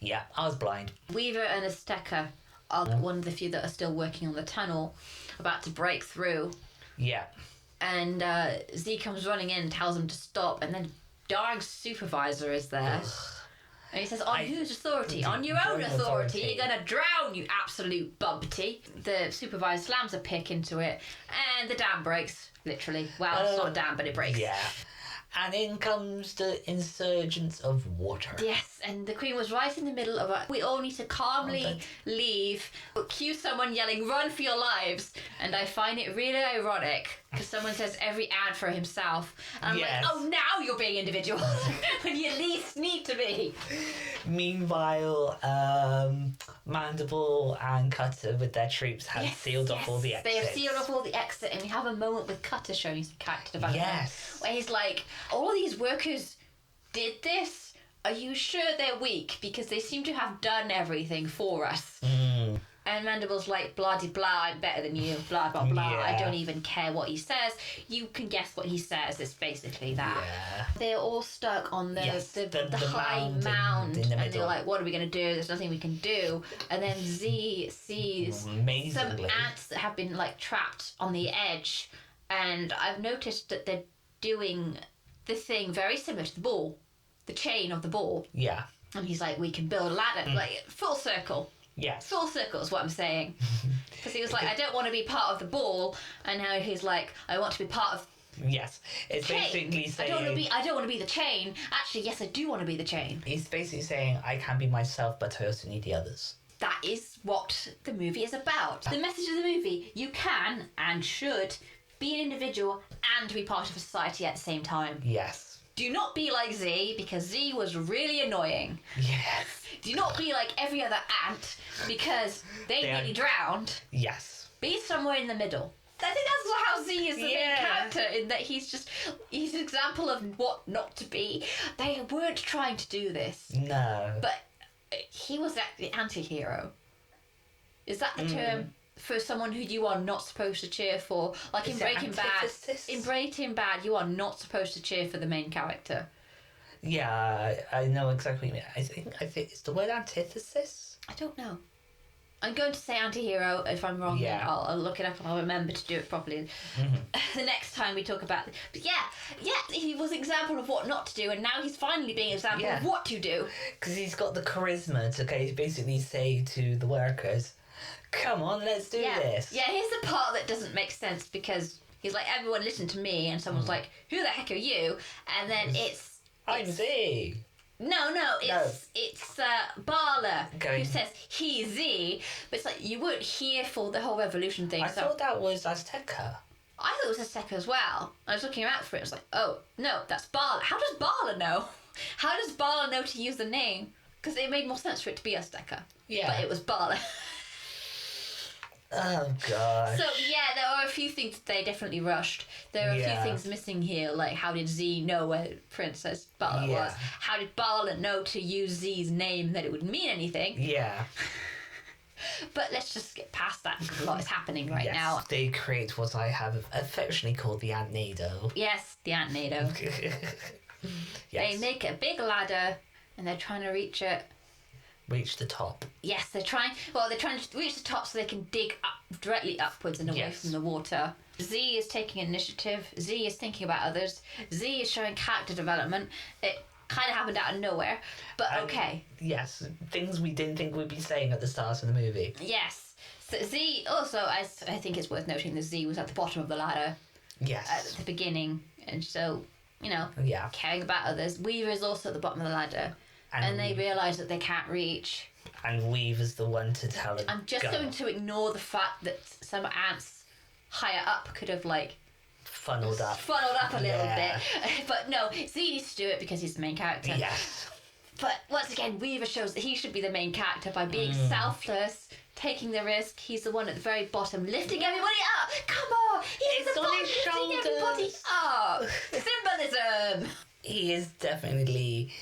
yeah, I was blind. Weaver and Azteca are one of the few that are still working on the tunnel, about to break through. Yeah. And Z comes running in and tells him to stop, and then Darg's supervisor is there. Ugh. And he says, on whose authority? On your own authority. You're going to drown, you absolute bumpty. The supervisor slams a pick into it, and the dam breaks, literally. Well, it's not a dam, but it breaks. Yeah. And in comes the insurgents of water. Yes, and the Queen was right in the middle of it. We all need to calmly leave. Cue someone yelling, "Run for your lives!" And I find it really ironic because someone says every ad for himself. And I'm like, oh, now you're being individual when you least need to be. Meanwhile, Mandible and Cutter with their troops have sealed off all the exits. They have sealed off all the exit, and we have a moment with Cutter showing some character development. Where he's like, all these workers did this? Are you sure they're weak? Because they seem to have done everything for us. And Mandible's like, blah de blah, I'm better than you, blah blah blah. I don't even care what he says. You can guess what he says. It's basically that. They're all stuck on the high mound, and they're like, what are we going to do? There's nothing we can do. And then Z sees some ants that have been like trapped on the edge, and I've noticed that they're doing the thing very similar to the ball, the chain of the ball. And he's like, we can build a ladder, like full circle. Full circle is what I'm saying. Because he was like, I don't want to be part of the ball, and now he's like, I want to be part of it's chain. basically saying I don't want to be the chain. Actually, yes, I do want to be the chain. He's basically saying, I can be myself, but I also need the others. That is what the movie is about. The message of the movie, you can and should be an individual and be part of a society at the same time. Do not be like Z, because Z was really annoying. Do not be like every other ant, because they nearly drowned. Be somewhere in the middle. I think that's how Z is the main character, in that he's an example of what not to be. They weren't trying to do this. No. But he was the anti-hero. Is that the term for someone who you are not supposed to cheer for? Like in Breaking Bad. In Breaking Bad, you are not supposed to cheer for the main character. Yeah, I know exactly what you mean. I think it's the word antithesis. I don't know. I'm going to say anti-hero. If I'm wrong, then I'll look it up and I'll remember to do it properly the next time we talk about it. But he was an example of what not to do, and now he's finally being an example of what to do. Because he's got the charisma to basically say to the workers, come on, let's do this. Yeah, here's the part that doesn't make sense, because he's like, everyone listen to me, and someone's like, who the heck are you? And then I'm Z. No, it's Barla who says he's Z, but it's like, you weren't here for the whole revolution thing. I thought that was Azteca. I thought it was Azteca as well. I was looking out for it, I was like, oh, no, that's Barla. How does Barla know? How does Barla know to use the name? Because it made more sense for it to be Azteca. But it was Barla. Oh, gosh. So, there are a few things that they definitely rushed. There are a few things missing here, like how did Z know where Princess Barla was? How did Barla know to use Z's name, that it would mean anything? But let's just get past that, because a lot is happening right now. They create what I have affectionately called the Ant-nado. Yes, the Ant-nado. They make a big ladder, and they're trying to reach it. Reach the top. Yes, they're trying to reach the top so they can dig up, directly upwards and away from the water. Z is taking initiative. Z is thinking about others. Z is showing character development. It kind of happened out of nowhere, but okay. Yes, things we didn't think we'd be saying at the start of the movie. Yes. So Z also, I think it's worth noting that Z was at the bottom of the ladder. At the beginning, and so, caring about others. Weaver is also at the bottom of the ladder. And they realise that they can't reach. And Weaver's the one to tell them. I'm just going to ignore the fact that some ants higher up could have, funneled up a little bit. But no, Z needs to do it because he's the main character. But once again, Weaver shows that he should be the main character by being selfless, taking the risk. He's the one at the very bottom, lifting everybody up. Come on! He's the one lifting everybody up! Symbolism! He is definitely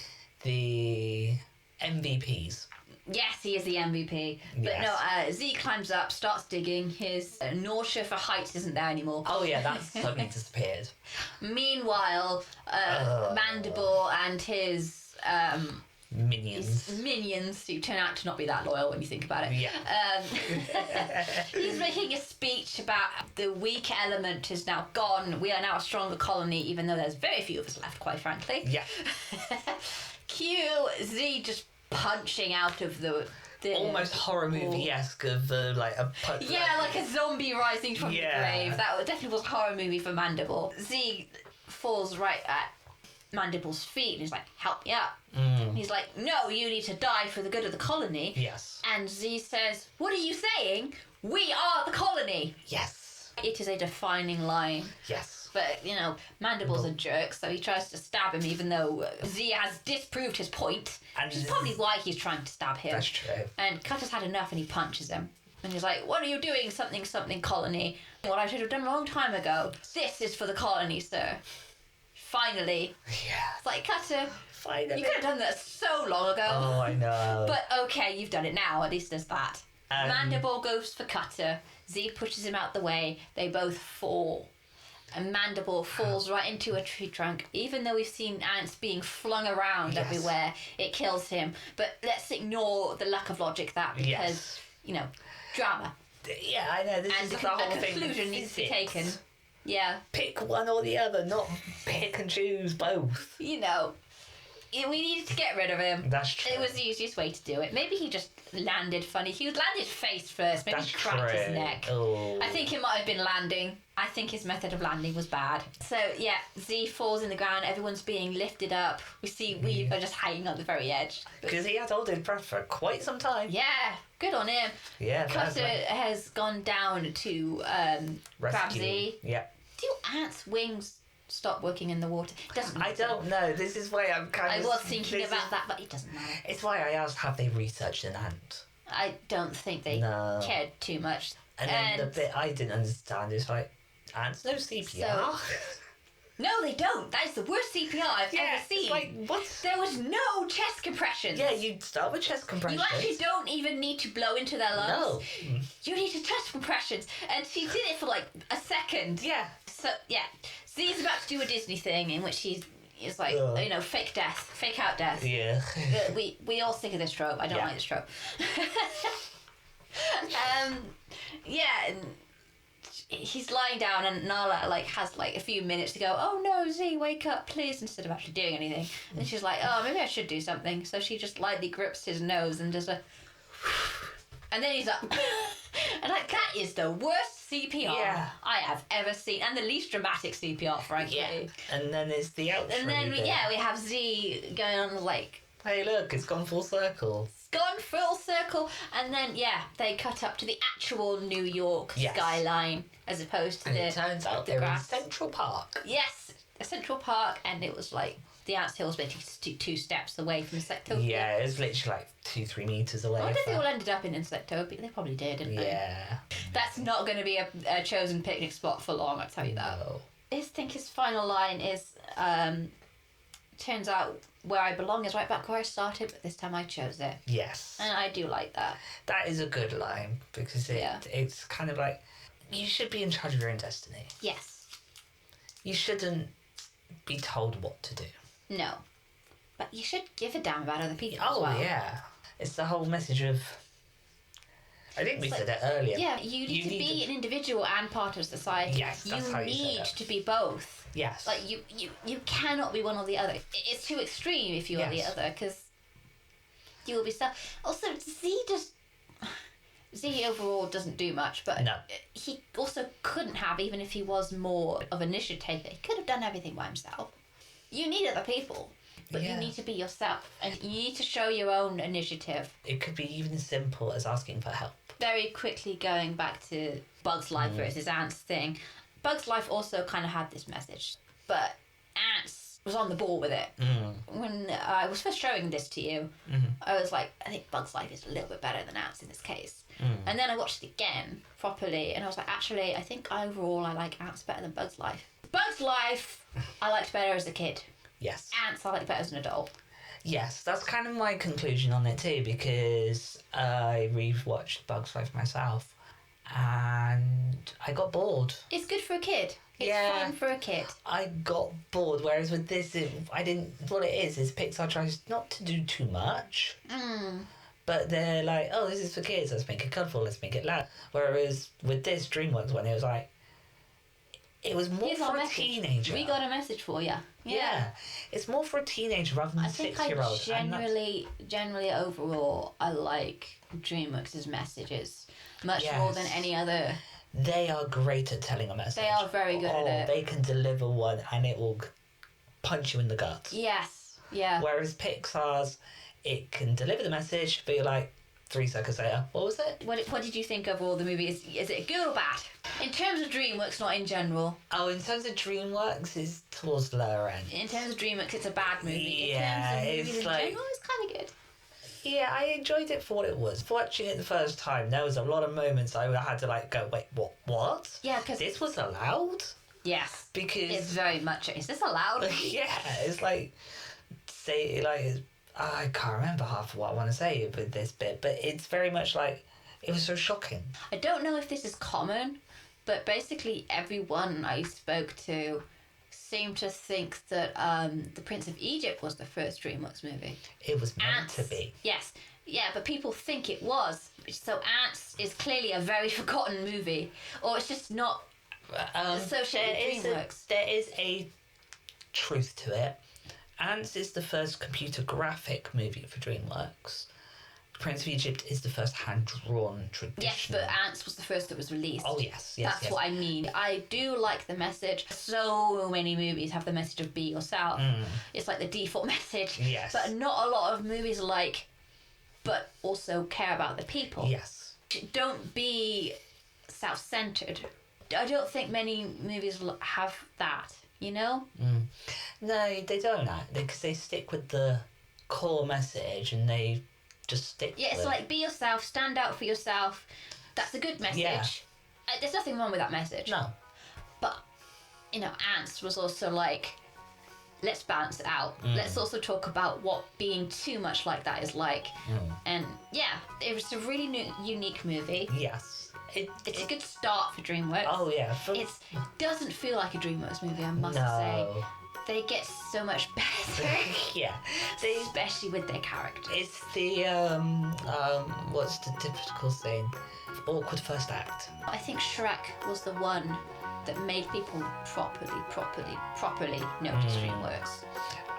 the MVPs. Yes, he is the MVP. But no, Z climbs up, starts digging. His nausea for heights isn't there anymore. Oh yeah, that's suddenly disappeared. Meanwhile, Mandible and his minions, who turn out to not be that loyal when you think about it. He's making a speech about the weak element is now gone. We are now a stronger colony, even though there's very few of us left, quite frankly. Cue Z just punching out of the almost horror movie-esque of like a like a zombie rising from the grave. That definitely was a horror movie for Mandible. Z falls right at Mandible's feet and he's like, help me up. Mm. He's like, no, you need to die for the good of the colony. Yes. And Z says, what are you saying? We are the colony. Yes. It is a defining line. Yes. But, you know, Mandible's a jerk, so he tries to stab him even though Z has disproved his point. And Which is probably why he's trying to stab him. That's true. And Cutter's had enough and he punches him. And he's like, what are you doing, something, something, colony? What I should have done a long time ago. This is for the colony, sir. Finally. Yeah. It's like, Cutter, Finally. you could have done that so long ago. Oh, I know. But okay, you've done it now. At least there's that. Mandible goes for Cutter. Z pushes him out the way. They both fall. And Mandible falls right into a tree trunk. Even though we've seen ants being flung around everywhere, it kills him. But let's ignore the lack of logic that because, you know, drama. Yeah, I know. This is the whole thing. Conclusion needs to be taken. Yeah. Pick one or the other, not pick and choose both. You know, we needed to get rid of him. That's true. It was the easiest way to do it. Maybe he just landed funny. He landed face first. Maybe he cracked his neck. Oh. I think it might have been landing. I think his method of landing was bad. So, yeah, Z falls in the ground. Everyone's being lifted up. We are just hanging on the very edge. Because he had hold his breath for quite some time. Yeah, good on him. Yeah, Cutter has gone down to grab Z. Yeah. Do ants' wings stop working in the water? It doesn't matter. I don't know. This is why I'm kind of... I was thinking about that, but it doesn't matter. It's why I asked, have they researched an ant? I don't think they cared too much. And then the bit I didn't understand is like, ants no CPR? No, they don't. That is the worst CPR I've ever seen. It's like, what? There was no chest compressions. Yeah, you start with chest compressions. You actually don't even need to blow into their lungs. No. You need to chest compressions. And she did it for like a second. Yeah. So, yeah. Z's about to do a Disney thing in which he's like, you know, fake death. Fake out death. Yeah. We all think of this trope. I don't like this trope. Yeah, and he's lying down and Nala like has like a few minutes to go, oh no, Z, wake up please, instead of actually doing anything. And she's like, oh, maybe I should do something. So she just lightly grips his nose and does a and then he's up. And like, that is the worst CPR I have ever seen, and the least dramatic CPR, frankly. Yeah. And then there's the outro. And then we have Z going on like, hey look, it's gone full circle. Gone full circle, and then they cut up to the actual New York skyline as opposed to it turns out they're in Central Park. Yes, a Central Park, and it was like the ants hill was literally two steps away from Insectopia. Yeah, it was literally like 2-3 meters away. I wonder if they all ended up in Insectopia. They probably did, didn't they? Yeah. That's not going to be a chosen picnic spot for long, I'll tell you that. No. I think his final line is, turns out where I belong is right back where I started, but this time I chose it. Yes. And I do like that. That is a good line, because it's kind of like, you should be in charge of your own destiny. Yes. You shouldn't be told what to do. No. But you should give a damn about other people as Oh, well. yeah. It's the whole message of... I think we said it earlier. Yeah, you need to be an individual and part of society. Yes, that's how you say need it. to be both. Yes. Like, you cannot be one or the other. It's too extreme if you are the other, because you will be stuck. Also, Z overall doesn't do much, but he also couldn't have, even if he was more of an initiative taker. He could have done everything by himself. You need other people, but you need to be yourself, and you need to show your own initiative. It could be even as simple as asking for help. Very quickly going back to Bug's Life versus Ants thing, Bug's Life also kind of had this message, but Ants was on the ball with it. When I was first showing this to you, I was like, I think Bug's Life is a little bit better than Ants in this case. And then I watched it again properly, and I was like, actually, I think overall I like Ants better than Bug's Life. Bug's Life I liked better as a kid. Yes. Ants I liked better as an adult. Yes, that's kind of my conclusion on it too, because I rewatched Bug's Life myself and I got bored. It's good for a kid. It's fun for a kid. I got bored, whereas with this, what it is Pixar tries not to do too much. But they're like, oh, this is for kids, let's make it colourful, let's make it loud. Whereas with this, DreamWorks one, it was like, it was more for a teenager. We got a message for you. Yeah. It's more for a teenager rather than a 6-year-old. Generally overall, I like DreamWorks' messages much more than any other. They are great at telling a message. They are very good at it. They can deliver one and it will punch you in the gut. Yes. Yeah. Whereas Pixar's, it can deliver the message, but you're like, 3 seconds later, what was it? What did you think of all the movies? Is it good or bad? In terms of DreamWorks, not in general. Oh, in terms of DreamWorks, it's towards the lower end. In terms of DreamWorks, it's a bad movie. Yeah, in terms of movies it's in like... general, it's kind of good. Yeah, I enjoyed it for what it was. Watching it the first time, there was a lot of moments I had to like go, wait, what? Yeah, because... This was allowed? Yes. Because... It's very much... Is this allowed? Yeah, it's like... Say, like... I can't remember half of what I want to say with this bit, but it's very much like... It was so shocking. I don't know if this is common, but basically everyone I spoke to seemed to think that The Prince of Egypt was the first DreamWorks movie. It was meant to be. Yes. Yeah, but people think it was. So Ants is clearly a very forgotten movie. Or it's just not associated with DreamWorks. There is a truth to it. Ants is the first computer graphic movie for DreamWorks. Prince of Egypt is the first hand-drawn traditional. Yes, but Ants was the first that was released. Oh, yes. That's what I mean. I do like the message. So many movies have the message of be yourself. It's like the default message. Yes. But not a lot of movies like, but also care about the people. Yes. Don't be self-centered. I don't think many movies have that, you know? No, they don't, because they stick with the core message and they just stick Yeah, it's with like be yourself, stand out for yourself. That's a good message. Yeah. There's nothing wrong with that message. No. But, Ants was also like, let's balance it out. Let's also talk about what being too much like that is like. And yeah, it was a really unique movie. Yes. It's a good start for DreamWorks. Oh, yeah. It doesn't feel like a DreamWorks movie, I must say. They get so much better. Yeah. Especially with their characters. It's the, what's the typical thing? Awkward first act. I think Shrek was the one that made people properly notice DreamWorks.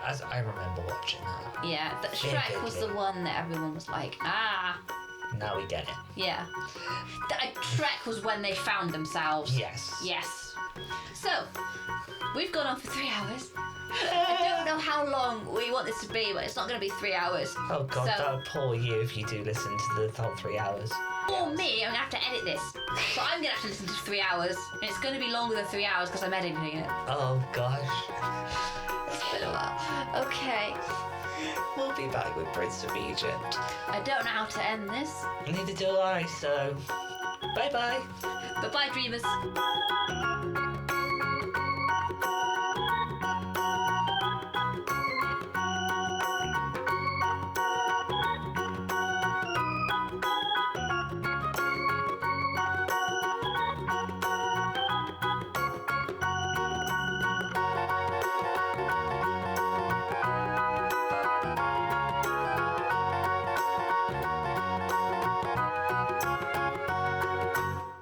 As I remember watching that. Yeah, that Shrek was the one that everyone was like, now we get it. Yeah. Shrek was when they found themselves. Yes. Yes. So, we've gone on for 3 hours. I don't know how long we want this to be, but it's not going to be 3 hours. Oh God, that would poor you if you do listen to the whole 3 hours. For me, I'm going to have to edit this. So I'm going to have to listen to 3 hours. And it's going to be longer than 3 hours because I'm editing it. Oh gosh. It's been a while. Okay. We'll be back with Prince of Egypt. I don't know how to end this. Neither do I, so... Bye-bye. Bye-bye, dreamers.